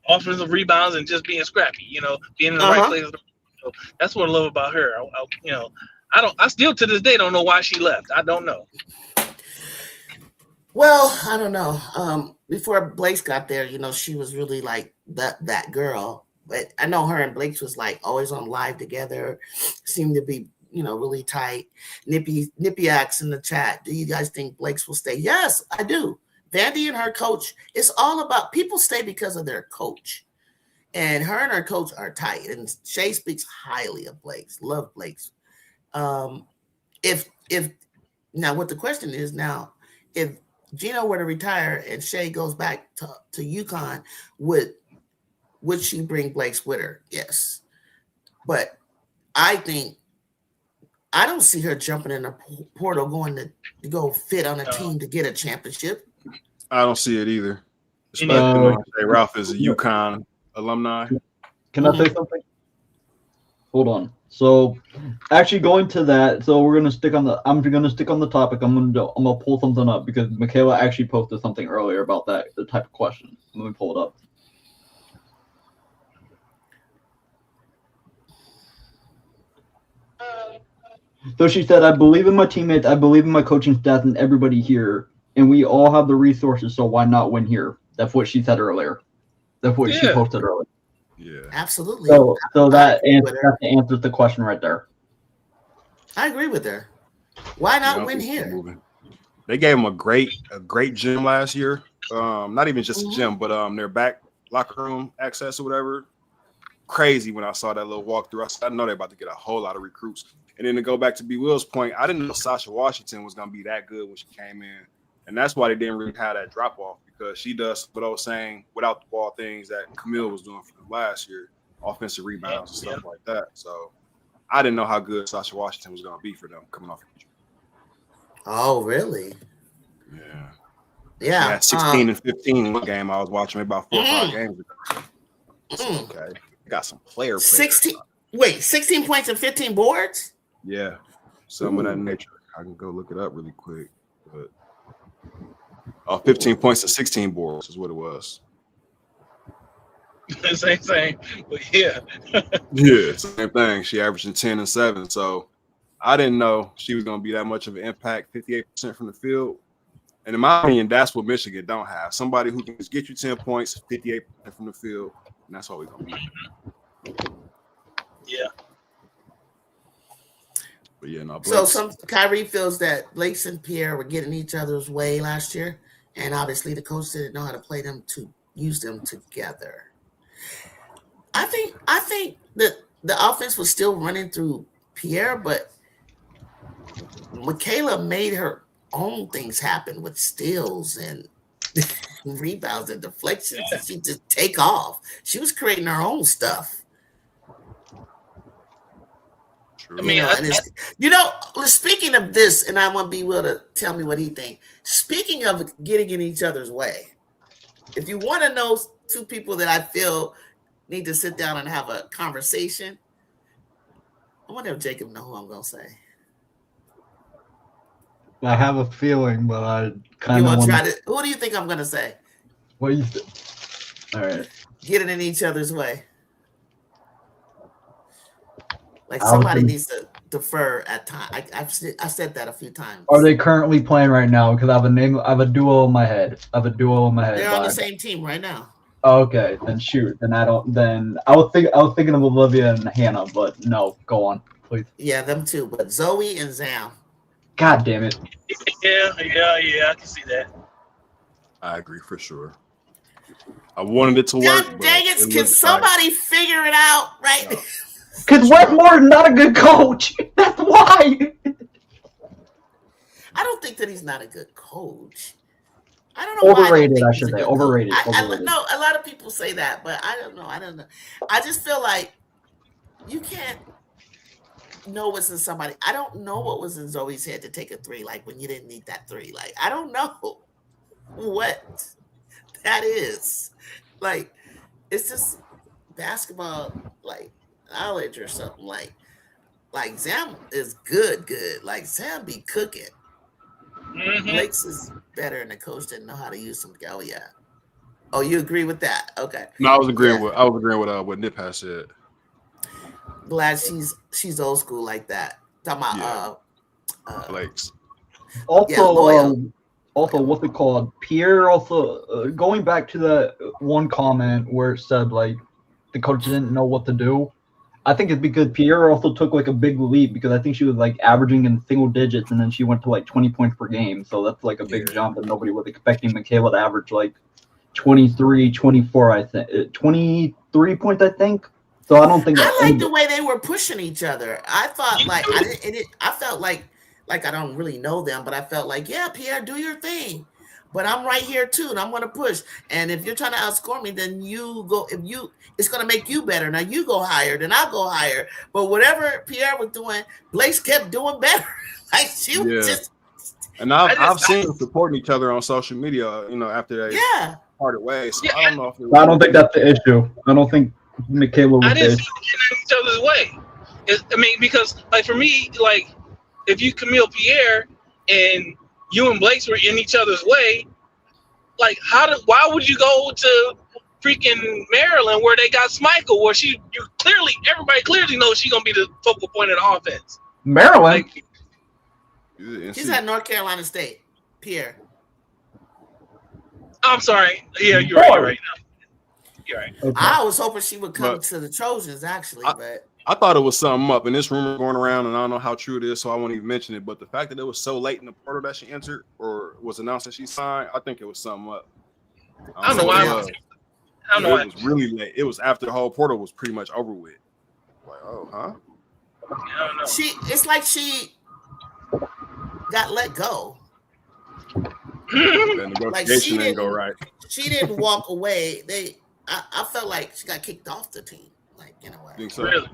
offensive rebounds and just being scrappy, being in the right place. So that's what I love about her. I still to this day don't know why she left. I don't know. Well, I don't know. Before Blake's got there, she was really like that girl. But I know her and Blake's was like always on live together. Seemed to be, really tight. Nippy asks in the chat, do you guys think Blake's will stay? Yes, I do. Vandy and her coach, it's all about people stay because of their coach. And her and her coach are tight. And Shay speaks highly of Blake's. Love Blake's. If now what the question is now, if Gino were to retire and Shay goes back to UConn, would she bring Blake's with her? Yes. But I don't see her jumping in the portal going to go fit on a team to get a championship. I don't see it either. Especially Ralph is a UConn alumni. Can I say something? Hold on. So, actually, going to that, so I'm gonna stick on the topic. I'm gonna pull something up because Michaela actually posted something earlier about that, the type of question. Let me pull it up. So she said, I believe in my teammates, I believe in my coaching staff and everybody here, and we all have the resources, so why not win here? That's what she said earlier. That's what she posted earlier. Yeah. Absolutely. So that answers the question right there. I agree with her. Why not win here? They gave him a great gym last year. Not even just a gym, but their back locker room access or whatever. Crazy when I saw that little walkthrough. I said, I know they're about to get a whole lot of recruits. And then to go back to B. Will's point, I didn't know Sasha Washington was going to be that good when she came in. And that's why they didn't really have that drop off, because she does what I was saying without the ball things that Camille was doing for them last year, offensive rebounds and stuff like that. So I didn't know how good Sasha Washington was going to be for them coming off injury. Oh, really? Yeah. Yeah. She had 16 and 15 one game I was watching, maybe about 4 or 5 games ago. So, okay. Got some player 16 points and 15 boards? Yeah. Some of that nature. I can go look it up really quick. But 15 points and 16 boards is what it was. Same thing. But yeah. Yeah, same thing. She averaging 10 and 7. So I didn't know she was going to be that much of an impact, 58% from the field. And in my opinion, that's what Michigan don't have. Somebody who can just get you 10 points, 58% from the field, and that's what we're going to be. Yeah. But yeah, no. So Kyrie feels that Blake and Pierre were getting each other's way last year, and obviously the coach didn't know how to play them to use them together. I think that the offense was still running through Pierre, but Michaela made her own things happen with steals and rebounds and deflections. And she just take off. She was creating her own stuff. True. I mean, speaking of this, and I want B. Will to tell me what he thinks. Speaking of getting in each other's way, if you want to know two people that I feel need to sit down and have a conversation, I wonder if Jacob know who I'm going to say. I have a feeling, but I kind of want to. Who do you think I'm going to say? What do you think? All right. Getting in each other's way. Like somebody needs to defer at time. I've said that a few times. Are they currently playing right now? Because I have a duo in my head. They're on the same team right now. Okay, then shoot. Then I don't. Then I was thinking of Olivia and Hannah, but no. Go on, please. Yeah, them too. But Zoe and Zam. God damn it. Yeah. I can see that. I agree for sure. I wanted it to work. God dang it! Can somebody figure it out, right? No. Because Wes Moore's not a good coach. That's why. I don't think that he's not a good coach. I don't know. Overrated, I should say. Overrated. No, a lot of people say that, but I don't know. I just feel like you can't know what's in somebody. I don't know what was in Zoe's head to take a 3, like when you didn't need that 3. Like, I don't know what that is. Like, it's just basketball, like, knowledge or something. Like Zam is good. Like, Zam be cooking. Mm-hmm. Blake's is better, and the coach didn't know how to use them. Oh yeah. Oh, you agree with that? Okay. No, I was agreeing with what Nip has said. glad she's old school like that. Talking about Lakes. Also, Yeah, loyal. also, what's it called? Pierre also going back to the one comment where it said like the coach didn't know what to do. I think it's because Pierre also took like a big leap because I think she was like averaging in single digits and then she went to like 20 points per game. So that's like a big jump and nobody was expecting Michaela to average like 23, 24, I think 23 points, I think. So I don't think I like the way they were pushing each other. I thought like I felt like I don't really know them, but I felt like, yeah, Pierre, do your thing. But I'm right here too, and I'm gonna push. And if you're trying to outscore me, then you go. It's gonna make you better. Now you go higher, then I'll go higher. But whatever Pierre was doing, Blaze kept doing better. Like she was just. And I've seen them supporting each other on social media. You know, after they parted ways. So I don't know if I don't think that's the issue. I don't think Michaela was. I didn't see them in each other's way. I mean, because like for me, like if you Camille Pierre and you and Blaze were in each other's way, like why would you go to freaking Maryland where they got Smichael, where everybody clearly knows she's gonna be the focal point of the offense. Maryland. Like, She's at North Carolina State, Pierre. I'm sorry. Yeah, you're right. You're right. Okay. I was hoping she would come to the Trojans actually, but I thought it was something up, and this rumor going around, and I don't know how true it is, so I won't even mention it. But the fact that it was so late in the portal that she entered or was announced that she signed, I think it was something up. I don't know why. I don't know why. It was really late. It was after the whole portal was pretty much over with. Like, oh, huh? I don't know. It's like she got let go. The negotiation didn't go right. She didn't walk away. I felt like she got kicked off the team. Like, you know what? Think so? Really?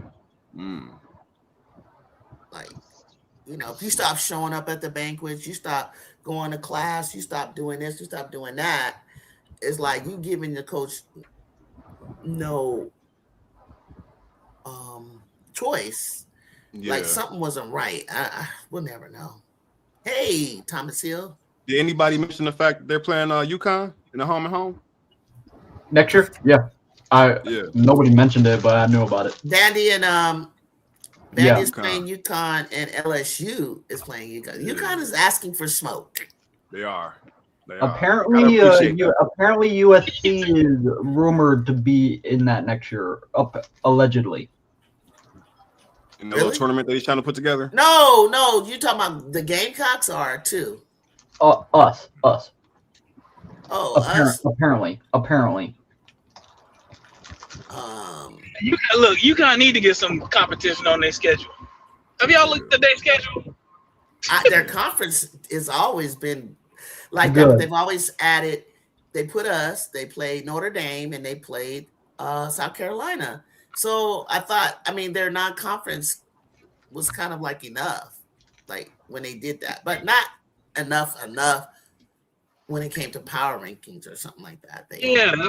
Like, you know, if you stop showing up at the banquets, you stop going to class, you stop doing this, you stop doing that. It's like you giving the coach no choice. Yeah. Like something wasn't right. We'll never know. Hey, Thomas Hill. Did anybody mention the fact that they're playing UConn in the home and home? Next year? Yeah. Nobody mentioned it, but I knew about it. Dandy and Dandy is playing UConn and LSU is playing UConn. UConn is asking for smoke. They are. Apparently, apparently USC is rumored to be in that next year, allegedly. In the little tournament that he's trying to put together? No, you talking about the Gamecocks are too. Us. Oh, us. Apparently. You kind of need to get some competition on their schedule. Have y'all looked at their schedule? Their conference has always been like that. But they've always added. They put us. They played Notre Dame and they played South Carolina. So I thought, their non-conference was kind of like enough, like when they did that, but not enough when it came to power rankings or something like that. That's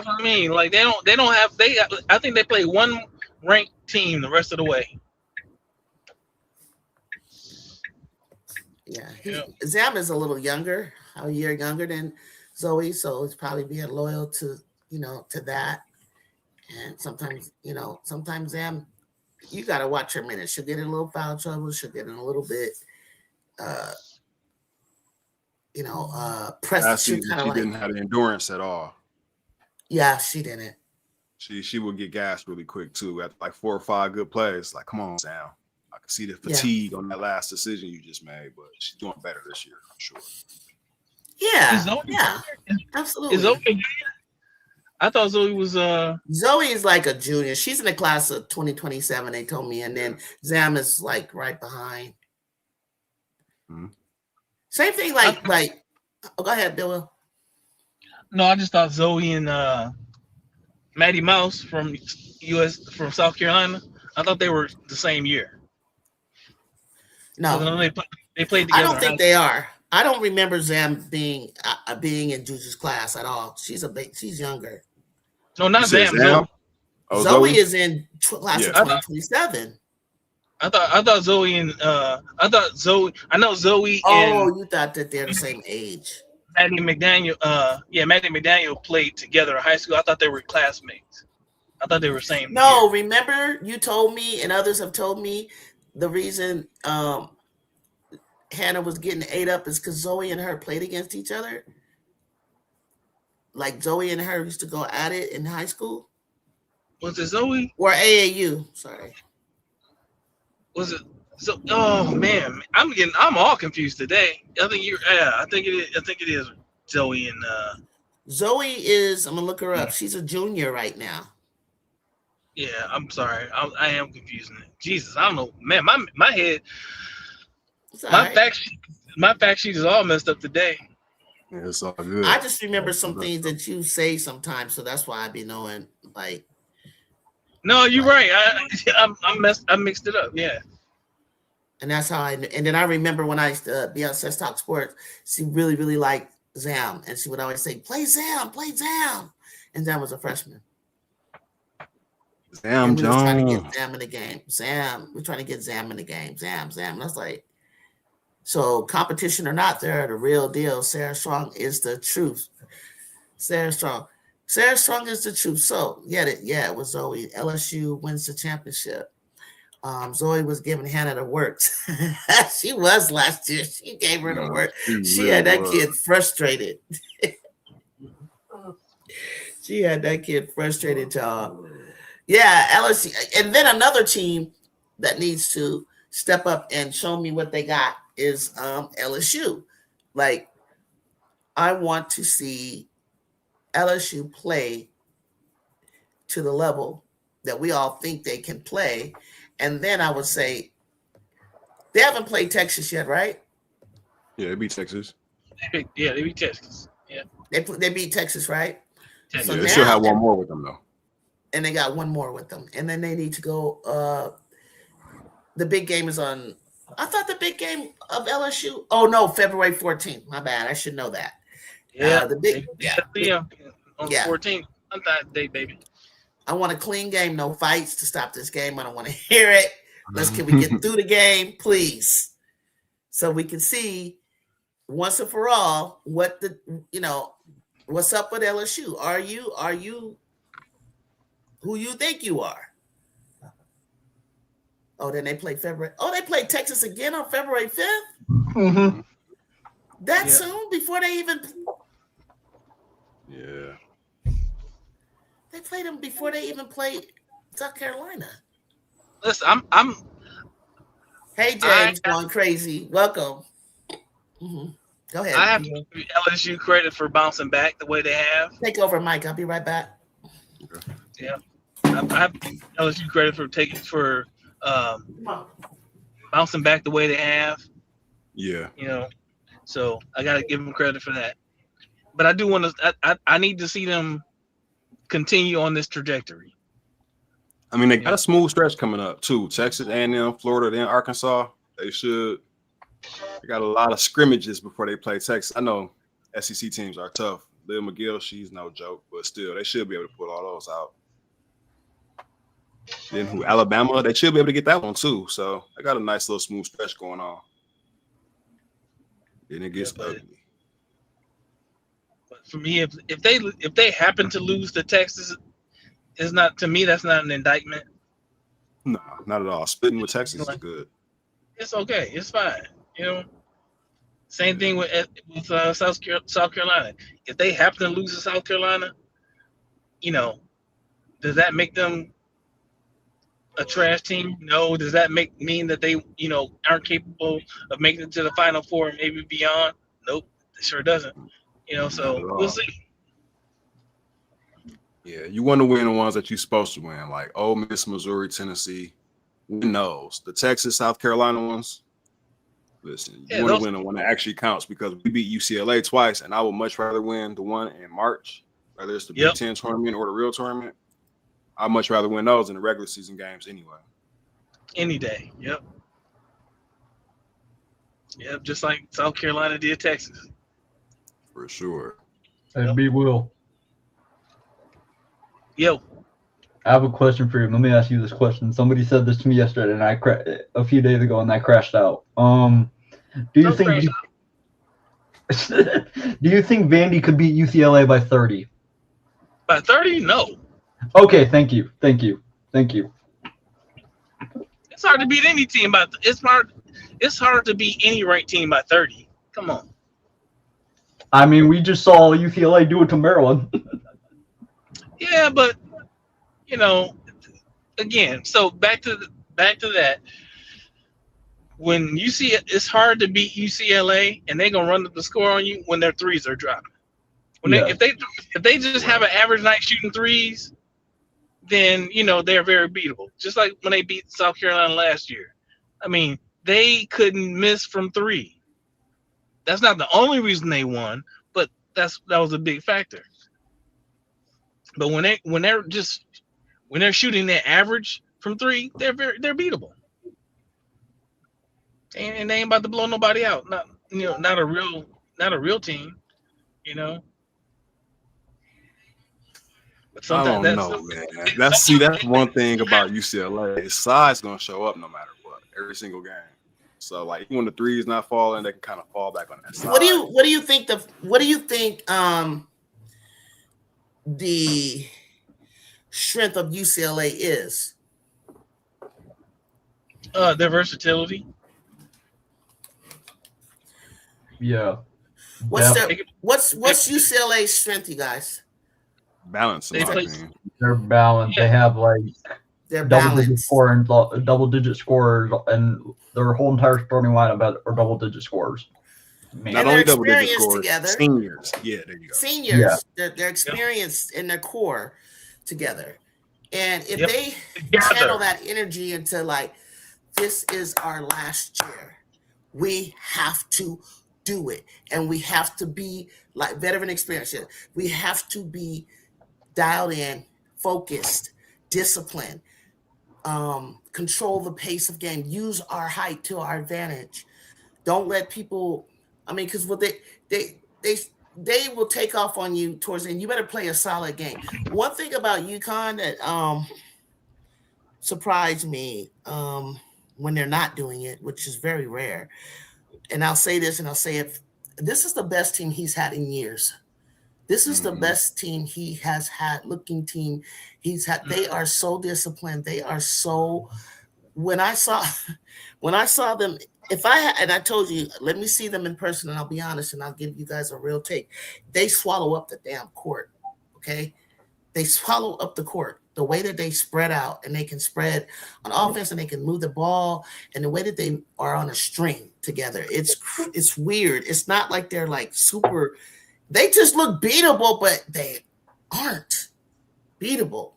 what I mean. Like they don't have. I think they play one ranked team the rest of the way. Yeah. Zam is a little younger, a year younger than Zoe, so it's probably being loyal to that. And sometimes Zam, you got to watch her minutes. She'll get in a little foul trouble. She'll get in a little bit, press. She didn't have the endurance at all. Yeah, she didn't. She would get gassed really quick too. After like 4 or 5 good plays, like, come on, Sam. I can see the fatigue on that last decision you just made, but she's doing better this year, I'm sure. Yeah, absolutely. Is Zoe a junior? I thought Zoe was Zoe is like a junior. She's in the class of 2027, they told me, and then Zam is like right behind. Mm-hmm. Same thing, go ahead, Bill. No, I just thought Zoe and Maddie Mouse from South Carolina. I thought they were the same year. No, they played together. I don't think they are. I don't remember Zam being in Juju's class at all. She's younger. No, not Zam. Zoe. Oh, Zoe is in class of 2027. I thought Zoe and I know Zoe. Oh, you thought that they're the same age. Maddie McDaniel. Maddie McDaniel played together in high school. I thought they were classmates. I thought they were same. No, year. remember you told me, and others have told me, the reason Hannah was getting ate up is because Zoe and her played against each other. Like Zoe and her used to go at it in high school. Was it Zoe? Or AAU? Sorry. Was it? So, oh man, I'm all confused today. I think I think it is Zoe and. Zoe is. I'm gonna look her up. She's a junior right now. Yeah, I'm sorry. I am confusing it. Jesus, I don't know, man. My head, my fact sheet is all messed up today. Yeah, it's all good. I just remember some things that you say sometimes, so that's why I be knowing. Like, no, you're right. I mixed it up. Yeah. And that's how and then I remember when I used to be on Sex Talk Sports, she really, really liked Zam, and she would always say, "Play Zam, play Zam," and Zam was a freshman. Zam we was trying to Jones. get Zam in the game. We're trying to get Zam in the game. Zam. And I was like, so competition or not, they're the real deal. Sarah Strong is the truth. Sarah Strong is the truth. So it was Zoe. LSU wins the championship. Zoe was giving Hannah the works. She was last year. She gave her the work. She had that kid frustrated. She had that kid frustrated, y'all. Yeah, LSU. And then another team that needs to step up and show me what they got is LSU. Like, I want to see LSU play to the level that we all think they can play. And then I would say they haven't played Texas yet, right? Yeah, they beat Texas. They beat Texas. Yeah. They beat Texas, right? Texas. So They still have one more with them, though. And they got one more with them. And then they need to go. The big game is on. I thought the big game of LSU. Oh, no, February 14th. My bad. I should know that. Yeah. The big. On the 14th. On that day, baby. I want a clean game, no fights to stop this game. I don't want to hear it. Can we get through the game, please? So we can see once and for all what's up with LSU. Are you who you think you are? Oh, then they play February. Oh, they play Texas again on February 5th? Mm-hmm. That soon before they even. Yeah. They played them before they even played South Carolina. Listen, I'm. Hey, James, going crazy. Welcome. Mm-hmm. Go ahead. I have to give LSU credit for bouncing back the way they have. Take over, Mike. I'll be right back. Okay. Yeah, I have to give LSU credit for bouncing back the way they have. Yeah. So I got to give them credit for that. But I do want to. I need to see them continue on this trajectory. I mean, they got a smooth stretch coming up too. Texas, A&M, Florida, then Arkansas. They got a lot of scrimmages before they play Texas. I know SEC teams are tough. Liv McGill, she's no joke, but still, they should be able to pull all those out. Then Alabama, they should be able to get that one too. So they got a nice little smooth stretch going on. Then it gets ugly. But for me, if they happen to lose to Texas, it's not, to me, that's not an indictment. No, not at all. Splitting with Texas is good. It's okay. It's fine. Same thing with South Carolina. If they happen to lose to South Carolina, does that make them a trash team? No. Does that mean that they, aren't capable of making it to the Final Four and maybe beyond? Nope, it sure doesn't. So we'll see. Yeah, you want to win the ones that you're supposed to win, like Ole Miss, Missouri, Tennessee. Win those. The Texas, South Carolina ones. Listen, you want to win the one that actually counts, because we beat UCLA twice, and I would much rather win the one in March, whether it's the Big Ten tournament or the real tournament. I'd much rather win those in the regular season games anyway. Any day. Yep, just like South Carolina did Texas. For sure. And be Will. Yo. I have a question for you. Let me ask you this question. Somebody said this to me yesterday, and a few days ago, and I crashed out. Do you think Vandy could beat UCLA by 30? By 30? No. Okay, thank you. It's hard to beat any team by. It's hard to beat any ranked team by 30. Come on. I mean, we just saw UCLA do it to Maryland. Yeah, but you know, again, so back to that. When you see it, it's hard to beat UCLA, and they're gonna run up the score on you when their threes are dropping. When Yeah. if they just have an average night shooting threes, then they're very beatable. Just like when they beat South Carolina last year. I mean, they couldn't miss from three. That's not the only reason they won, but that was a big factor. But when they're shooting their average from three, they're beatable. And they ain't about to blow nobody out. Not a real team, you know. But I sometimes don't know, man. That's one thing about UCLA. His size gonna show up no matter what, every single game. So like when the three's not falling, they can kind of fall back on that side. What do you think the strength of UCLA is? Their versatility. Yeah. What's UCLA's strength, you guys? Balance. They're balanced. Yeah. They have like They're double-digit balanced. double-digit scorers, and their whole entire starting lineup are double-digit scorers. Man. Not And only they're double-digit experienced scores, together. seniors. Yeah, there you go. Seniors. Yeah. They're experienced in their core together. And if they channel that energy into like, this is our last year, we have to do it. And we have to be like veteran experience. We have to be dialed in, focused, disciplined, control the pace of game, use our height to our advantage. Don't let people, because what they will take off on you towards the end. You better play a solid game. One thing about UConn that surprised me when they're not doing it, which is very rare, and I'll say this and I'll say it, this is the best team he's had in years. This is the best team he has had, looking team he's had. They are so disciplined. They are so. When I saw them, and I told you, let me see them in person, and I'll be honest, and I'll give you guys a real take. They swallow up the damn court, okay? They swallow up the court. The way that they spread out, and they can spread on offense, and they can move the ball, and the way that they are on a string together, it's weird. It's not like they're like super. They just look beatable, but they aren't beatable.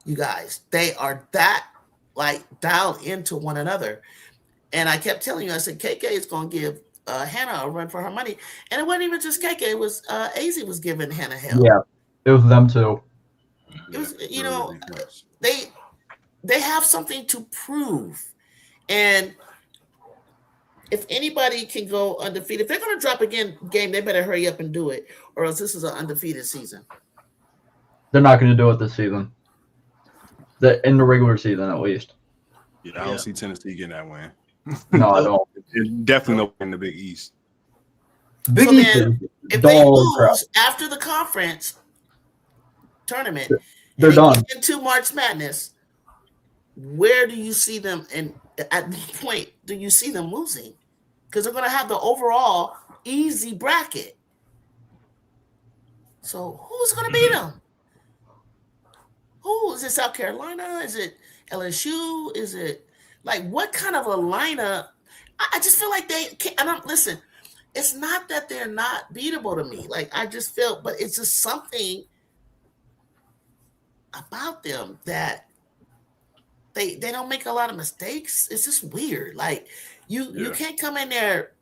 You guys, they are that like dialed into one another. And I kept telling you, I said, KK is going to give Hannah a run for her money. And it wasn't even just KK. It was AZ was giving Hannah hell. Yeah, it was them too. It was, they have something to prove. And if anybody can go undefeated, if they're going to drop a game, they better hurry up and do it, or else this is an undefeated season. They're not going to do it this season. In the regular season, at least. Yeah, I don't see Tennessee getting that win. No, I don't. And definitely no in the Big East. Big So East then, if dull they and lose crap. after the conference tournament, They're and done. get into March Madness, where do you see them? And at what point do you see them losing? Because they're going to have the overall easy bracket. So who's going to beat them? Who is it? South Carolina? Is it LSU? Is it like what kind of a lineup? I just feel like they can't. And listen, it's not that they're not beatable to me. Like I just feel, but it's just something about them that they don't make a lot of mistakes. It's just weird. Like you can't come in there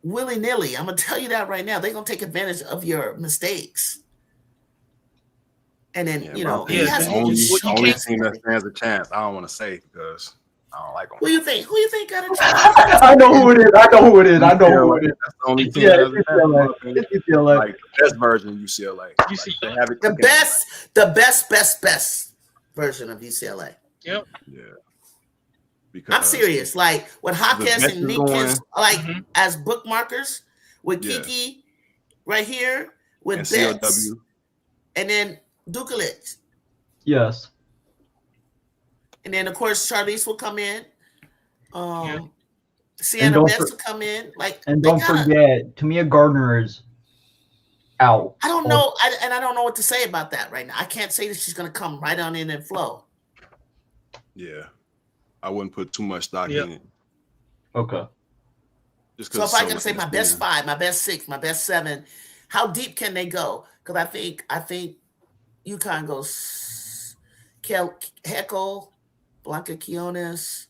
willy-nilly. I'm gonna tell you that right now. They're gonna take advantage of your mistakes. And then he has the only team that stands a chance. I don't want to say because I don't like them. Who you think got a chance? I know who it is. That's the only team that has a chance. It's UCLA. Like the best version of UCLA. The best version of UCLA. Yep. Yeah. Because I'm serious. Like when Hawkes and Ninkins, as bookmarkers with Kiki right here with Betts, and then Dukelich. Yes. And then, of course, Charlize will come in. Yeah. Sienna West will come in. Like, And they don't kinda, forget, Tamia Gardner is out. I don't know. I don't know what to say about that right now. I can't say that she's going to come right on in and flow. Yeah, I wouldn't put too much stock Yep. in it. Okay. Just So if I can say my best 5, my best 6, my best 7, how deep can they go? Because I think UConn goes Heckle, Blanca Quinones.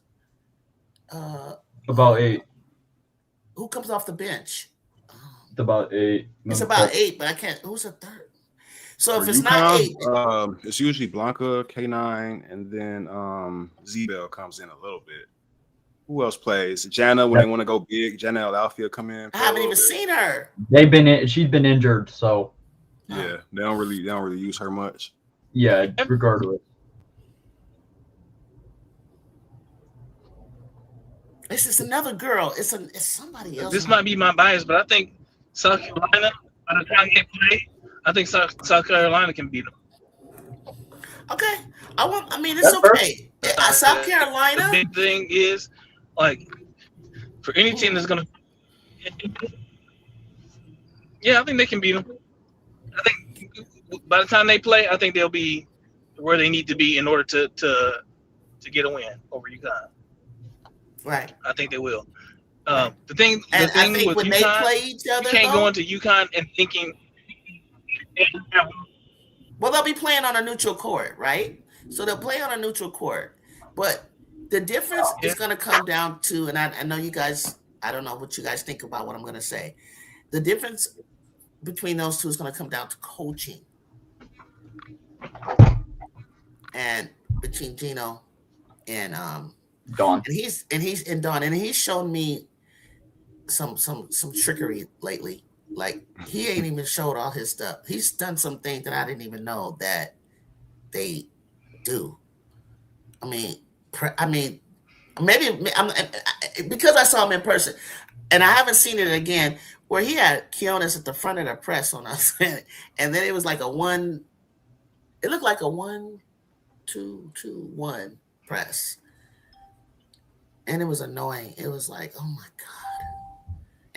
About 8. Who comes off the bench? It's about 8. It's about 8, but I can't. Who's a third? So if it's UConn, not 8, it's usually Blanca, K9, and then Z-Bell comes in a little bit. Who else plays? Jana, when they want to go big, Jana Alfia come in. I haven't even seen her. She's been injured, so yeah, they don't really use her much. Yeah, regardless. It's just another girl. It's somebody else. This might be my bias, but I think South Carolina, by the time they play, I think South Carolina can beat them. Okay. It's okay. South Carolina. The big thing is, like, for any team that's gonna, yeah, I think they can beat them. I think by the time they play, I think they'll be where they need to be in order to get a win over UConn. Right. I think they will. The thing I think with when UConn, they play each other, you can't go into UConn and thinking. Well, they'll be playing on a neutral court, right? So they'll play on a neutral court, but the difference is going to come down to, and I know you guys, I don't know what you guys think about what I'm going to say. The difference between those two is going to come down to coaching, and between Gino and Dawn. and he's shown me some trickery lately. Like, he ain't even showed all his stuff. He's done some things that I didn't even know that they do. I mean, maybe because I saw him in person, and I haven't seen it again, where he had Quinones at the front of the press on us, and then it was like a 1. It looked like a 1, 2, 2, 1 press, and it was annoying. It was like, oh my god.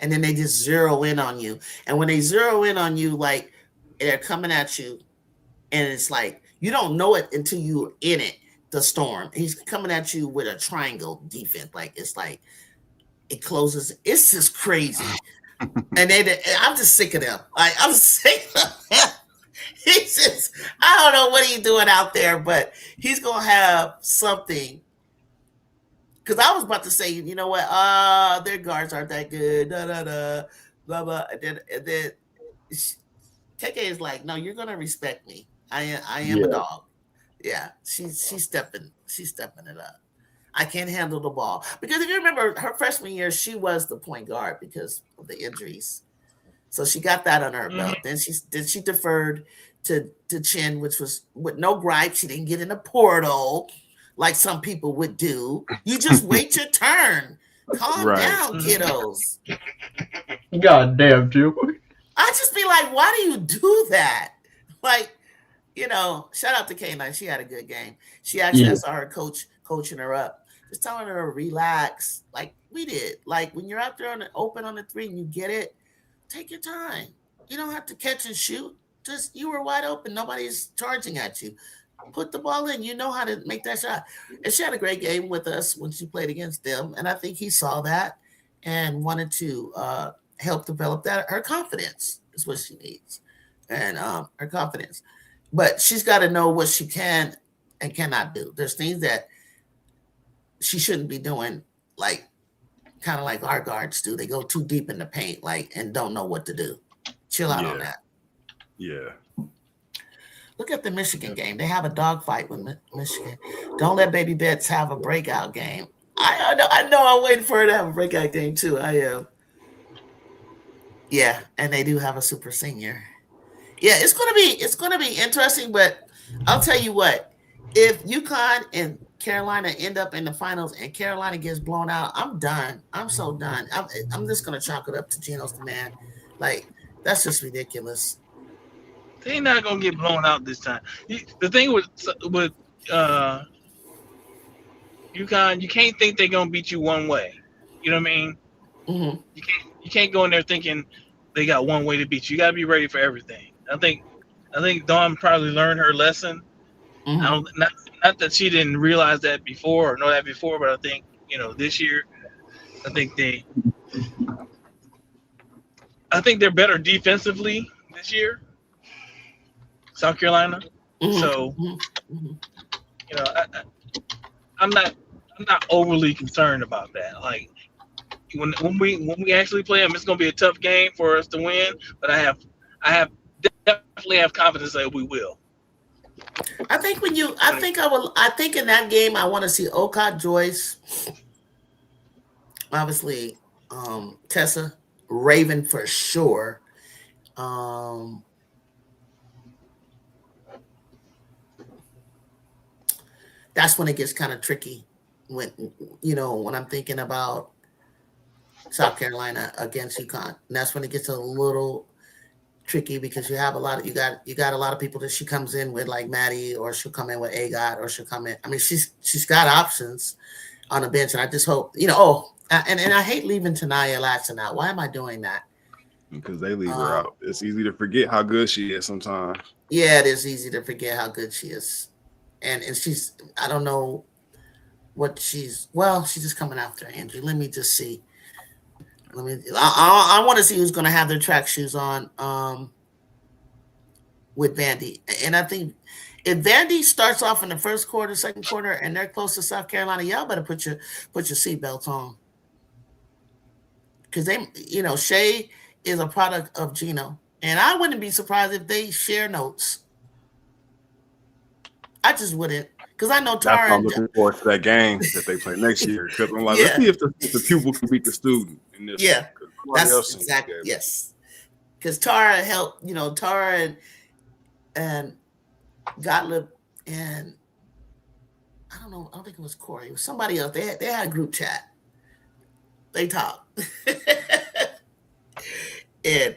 And then they just zero in on you. And when they zero in on you, like, they're coming at you, and it's like, you don't know it until you're in it, the storm. He's coming at you with a triangle defense. Like, it's like, it closes. It's just crazy. And I'm just sick of them. Like, I'm sick of them. He's just, I don't know what he's doing out there, but he's going to have something. Because I was about to say, you know what? Their guards aren't that good. Blah blah. And then KK is like, no, you're gonna respect me. I am a dog. Yeah, she's stepping it up. I can't handle the ball, because if you remember her freshman year, she was the point guard because of the injuries. So she got that under her belt. Then she deferred to Chin, which was with no gripe. She didn't get in the portal like some people would do. You just wait your turn. Calm down, kiddos. God damn, Drew. I just be like, why do you do that? Like, shout out to K9. She had a good game. She actually, I saw her coaching her up, just telling her to relax, like we did. Like, when you're out there on the open on the 3 and you get it, take your time. You don't have to catch and shoot. Just, you were wide open. Nobody's charging at you. Put the ball in. You know how to make that shot. And she had a great game with us when she played against them. And I think he saw that and wanted to help develop her confidence is what she needs. And her confidence. But she's got to know what she can and cannot do. There's things that she shouldn't be doing, like, kind of like our guards do. They go too deep in the paint, like, and don't know what to do. Chill out on that. Yeah. Look at the Michigan game. They have a dogfight with Michigan. Don't let Baby Betts have a breakout game. I know I'm waiting for her to have a breakout game too. I am. Yeah, and they do have a super senior. Yeah, it's gonna be interesting, but I'll tell you what, if UConn and Carolina end up in the finals and Carolina gets blown out, I'm done. I'm so done. I'm just gonna chalk it up to Geno's the man. Like, that's just ridiculous. They're not gonna get blown out this time. The thing with UConn, you can't think they're gonna beat you one way. You know what I mean? Mm-hmm. You can't go in there thinking they got one way to beat you. You gotta be ready for everything. I think Dawn probably learned her lesson. Mm-hmm. I don't not that she didn't realize that before or know that before, but I think this year, I think they're better defensively this year, South Carolina. Mm-hmm. So Mm-hmm. I'm not overly concerned about that. Like when we actually play them, it's gonna be a tough game for us to win. But I definitely have confidence that we will. I think in that game I want to see Okot, Joyce, obviously, Tessa, Raven for sure. That's when it gets kind of tricky when I'm thinking about South Carolina against UConn. And that's when it gets a little tricky because you got a lot of people that she comes in with, like Maddie, or she'll come in with Agot, or she'll come in. I mean, she's got options on the bench, and I just hope and I hate leaving Tanaya Latson out. Why am I doing that? Because they leave her out. It's easy to forget how good she is sometimes. Yeah, it is easy to forget how good she is, and she's, I don't know what she's just coming after Andrew. Let me just see. I want to see who's going to have their track shoes on with Vandy. And I think if Vandy starts off in the first quarter, second quarter, and they're close to South Carolina, y'all better put your seatbelts on. Because Shay is a product of Gino. And I wouldn't be surprised if they share notes. I just wouldn't. Because I know Tara. I'm looking forward to that game that they play next year. Because I'm like, let's see if the pupil can beat the student in this. Yeah, that's exactly, yes. Because Tara helped, Tara and Gottlieb, and I don't think it was Corey. It was somebody else. They had a group chat. They talked. and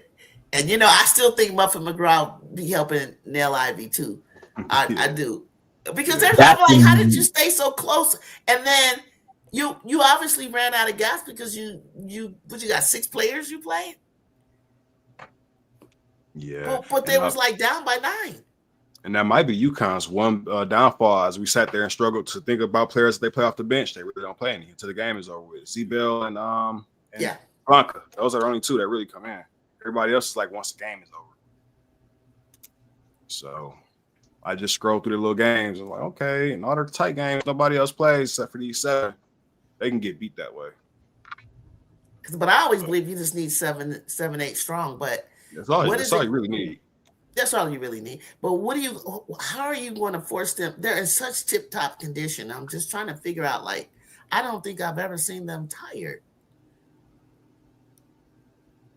I still think Muffin McGraw be helping Nell Ivy too. I do. Because they're like, how did you stay so close? And then you obviously ran out of gas because you got 6 players you played? Yeah. But they was like down by 9. And that might be UConn's one downfall, as we sat there and struggled to think about players that they play off the bench. They really don't play any until the game is over with. Z-Bell and Blanca. Those are the only 2 that really come in. Everybody else is like once the game is over. So I just scroll through the little games and like, okay, and all their tight games, nobody else plays except for these 7. They can get beat that way. But I always believe you just need 7, 8 strong. But that's all you really need. That's all you really need. But how are you going to force them? They're in such tip-top condition. I'm just trying to figure out, like, I don't think I've ever seen them tired.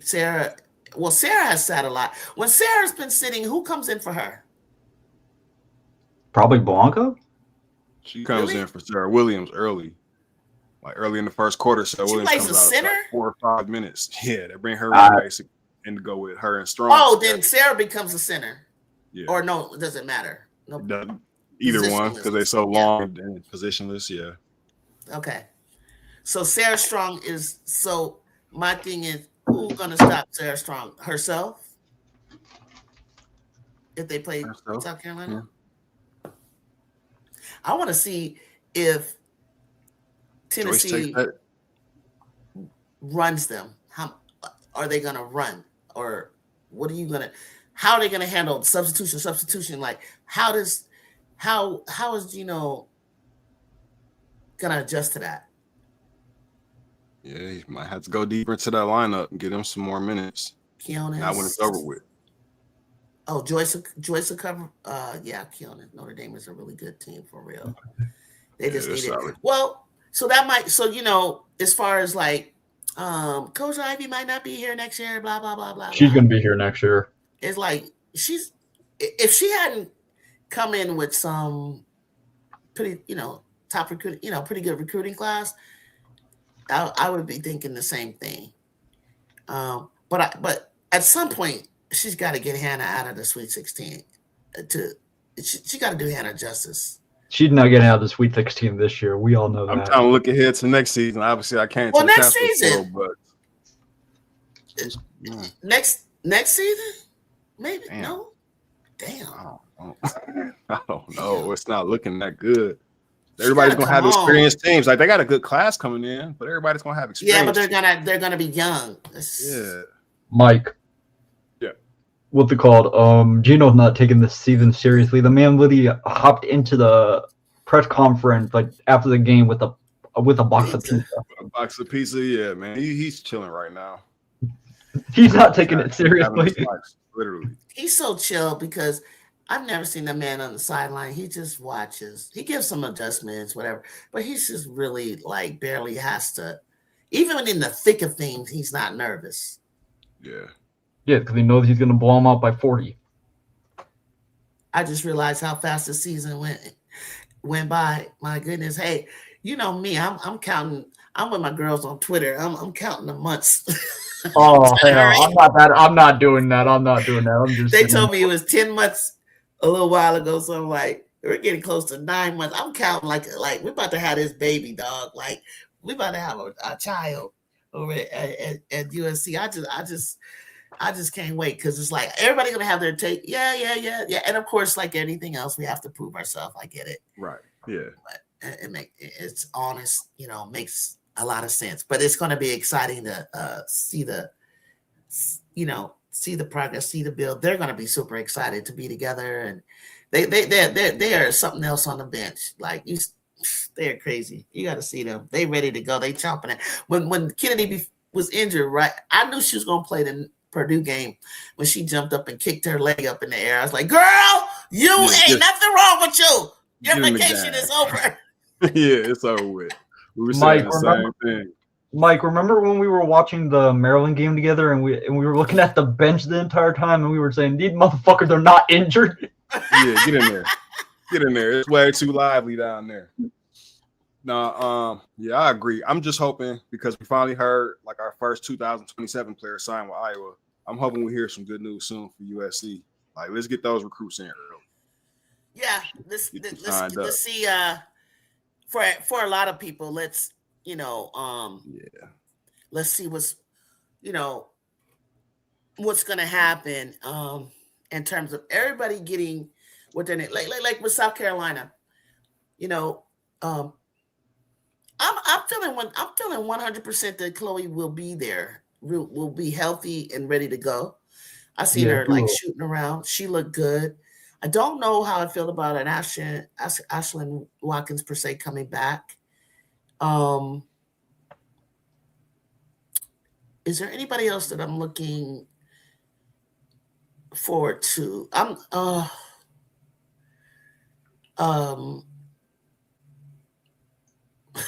Sarah has sat a lot. When Sarah's been sitting, who comes in for her? Probably Blanca. She comes in for Sarah Williams early in the first quarter. So Williams plays comes a out center? like 4 or 5 minutes. Yeah, they bring her in basic and to go with her and Strong. Oh, then Sarah becomes a center. Yeah. Or no, it doesn't matter. No, either one, because they're so long and positionless. Yeah. Okay. So Sarah Strong is. So my thing is, who's gonna stop Sarah Strong? Herself? If they play South Carolina. Yeah. I want to see if Tennessee runs them. How are they going to run? Or what are you going to? How are they going to handle substitution? Like how is Gino going to adjust to that? Yeah, he might have to go deeper into that lineup and get him some more minutes. Keonis. Not when it's over with. Oh, Joyce will cover. Keonis. Notre Dame is a really good team for real. They just need it. Well, so that might. So as far as like, Coach Ivy might not be here next year. Blah blah blah blah. She's gonna be here next year. It's like if she hadn't come in with some pretty top recruit, pretty good recruiting class, I would be thinking the same thing. But at some point she's got to get Hannah out of the Sweet 16. She got to do Hannah justice. She's not getting out of the Sweet 16 this year. We all know that. I'm trying to look ahead to next season. Obviously, I can't. Well, to the next transfer season. portal, but Next season, maybe. Damn. No, damn. I don't know. It's not looking that good. Everybody's gotta gonna have come on. experienced teams. Like they got a good class coming in, but everybody's gonna have experience. Yeah, but they're gonna be young. Yeah. Mike. Yeah. What's it called? Gino's not taking this season seriously. The man literally hopped into the press conference like after the game with a box of pizza. A box of pizza, yeah, man. He's chilling right now. He's not taking it seriously. Literally. He's so chill because I've never seen a man on the sideline. He just watches. He gives some adjustments, whatever. But he's just really like barely has to. Even in the thick of things, he's not nervous. Yeah. Yeah, because he knows he's going to blow him out by 40. I just realized how fast the season went by. My goodness. Hey, you know me. I'm counting. I'm with my girls on Twitter. I'm counting the months. Oh hell! I'm not doing that. I'm just. They told me it was 10 months a little while ago. So I'm like, we're getting close to 9 months. I'm counting like we're about to have this baby, dog. Like we're about to have a child over at USC. I just can't wait because it's like everybody gonna have their take. Yeah. And of course, like anything else, we have to prove ourselves. I get it. Right. Yeah. But it's honest. Makes a lot of sense. But it's gonna be exciting to see the progress, see the build. They're gonna be super excited to be together, and they are something else on the bench. Like they're crazy. You got to see them. They ready to go. They chomping it. When Kennedy was injured, right? I knew she was gonna play the Purdue game when she jumped up and kicked her leg up in the air. I was like, girl, ain't nothing wrong with you. Your vacation is over. Yeah, it's over with. We were saying the same thing. Mike, remember when we were watching the Maryland game together and we were looking at the bench the entire time and we were saying, these motherfuckers are not injured? Yeah, get in there. Get in there. It's way too lively down there. No, yeah, I agree. I'm just hoping because we finally heard like our first 2027 player signed with Iowa. I'm hoping we hear some good news soon for USC. Like, let's get those recruits in early. Yeah, let's see. For a lot of people, let's see what's going to happen in terms of everybody getting what they need. Like with South Carolina, I'm feeling 100% that Chloe will be there, will be healthy and ready to go. I seen her like shooting around. She looked good. I don't know how I feel about an Ashlyn Watkins per se coming back. Is there anybody else that I'm looking forward to?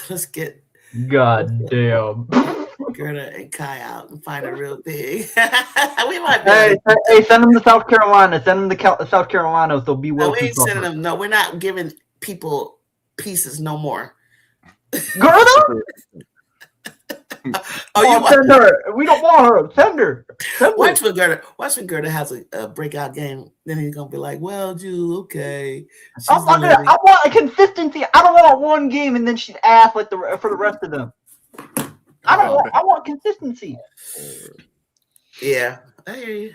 Let's get damn Gerda and Kai out and find a real thing. We might be. Hey, send them to South Carolina. Send them to South Carolina. So be well. No, we ain't sending them. No, we're not giving people pieces no more. Gerda? Send her. We don't want her. Send her. Watch when Gerda has a breakout game. Then he's gonna be like, "Well, Ju, okay." I want a consistency. I don't want one game and then she's ass like for the rest of them. I want consistency. Yeah, I hear you.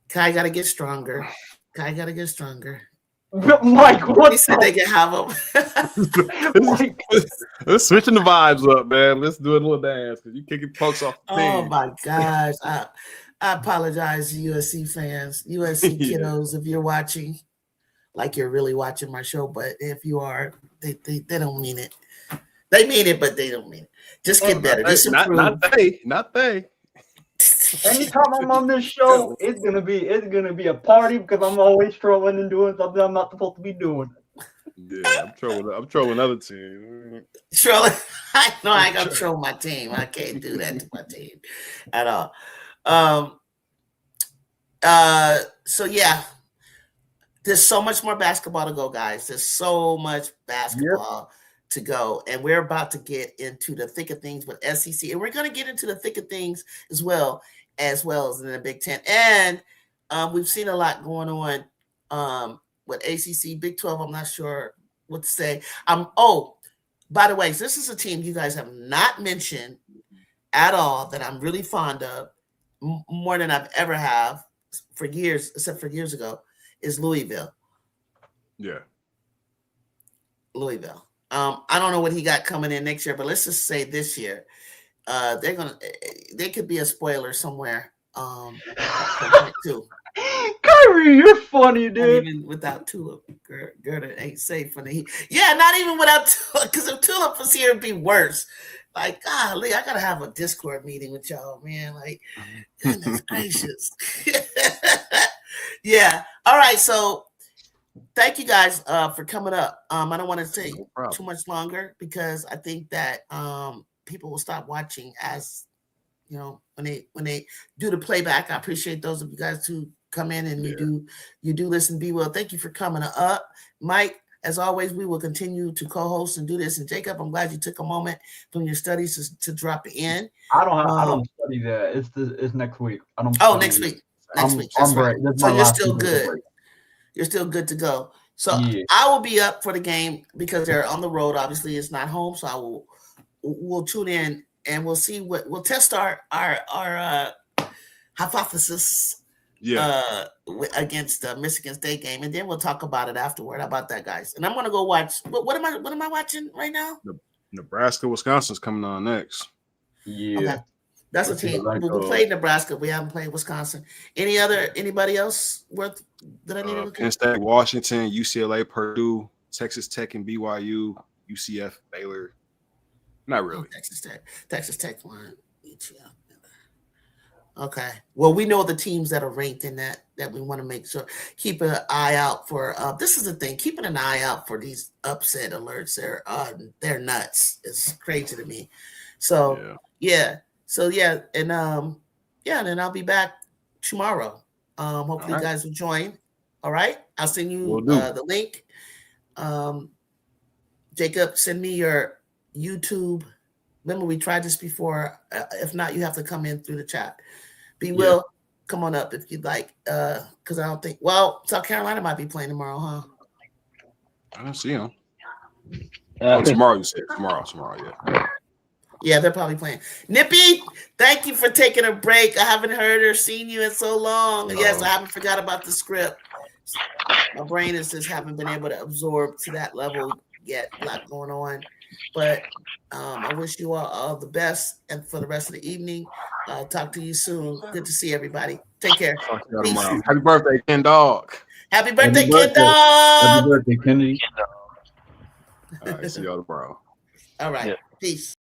Kai got to get stronger. Mike, what? He said they can have him. Let's switching the vibes up, man. Let's do a little dance because you kicking folks off the team. Oh my gosh. I apologize, USC fans, USC kiddos, if you're watching, like you're really watching my show, but if you are, they don't mean it. They mean it, but they don't mean it. Just get better. Just improve. Not they. Anytime I'm on this show, it's gonna be a party because I'm always trolling and doing something I'm not supposed to be doing. Yeah, I'm trolling other teams. Trolling? I know I ain't gonna troll my team. I can't do that to my team at all. So yeah, there's so much more basketball to go, guys. There's so much basketball to go, and we're about to get into the thick of things with SEC, and we're going to get into the thick of things as well as well as in the Big Ten. And we've seen a lot going on with ACC, Big 12. I'm not sure what to say. Oh, by the way, this is a team you guys have not mentioned at all that I'm really fond of, more than I've ever have for years, except for years ago, is Louisville. Yeah. Louisville. I don't know what he got coming in next year, but let's just say this year, they could be a spoiler somewhere. Too. Kyrie, you're funny, Not dude. even without Tulip, Gerda ain't safe for the Heat. Yeah, not even without Tulip, because if Tulip was here, it'd be worse. Like, golly, I gotta have a Discord meeting with y'all, man. Like, goodness gracious. Yeah. All right. So, thank you guys for coming up. I don't want to take too much longer because I think that people will stop watching as when they do the playback. I appreciate those of you guys who come in and you do listen. Be well. Thank you for coming up, Mike. As always, we will continue to co-host and do this. And Jacob, I'm glad you took a moment from your studies to drop in. I don't study that. It's next week. I don't. Next week. Next week. That's right. So you're still good. You're still good to go. So I will be up for the game because they're on the road. Obviously, it's not home. So we'll tune in and we'll see we'll test our hypothesis against the Michigan State game, and then we'll talk about it afterward. How about that, guys? And I'm gonna go watch. What am I watching right now? Nebraska, Wisconsin's coming on next. Yeah, okay. That's a team. We played Nebraska. We haven't played Wisconsin. Anybody else worth that I need to look Penn State, Washington, UCLA, Purdue, Texas Tech, and BYU, UCF, Baylor. Not really. Texas Tech won. Okay. Well, we know the teams that are ranked in that we want to make sure. Keep an eye out for. This is the thing. Keeping an eye out for these upset alerts. They're nuts. It's crazy to me. So yeah. And then I'll be back tomorrow. Hopefully you guys will join. All right. I'll send you the link. Jacob, send me your YouTube. Remember, we tried this before. If not, you have to come in through the chat. Will, come on up if you'd like. Because I don't think. Well, South Carolina might be playing tomorrow, huh? I don't see them. Tomorrow, you said. Tomorrow, yeah. Yeah, they're probably playing. Nippy, thank you for taking a break. I haven't heard or seen you in so long. No. Yes, I haven't forgot about the script. My brain is just haven't been able to absorb to that level yet. A lot going on. But I wish you all the best and for the rest of the evening. I'll talk to you soon. Good to see everybody. Take care. Happy birthday, Ken Dog. Happy birthday, Ken Dog. Happy birthday, Kennedy. All right, see y'all tomorrow. All right. Peace.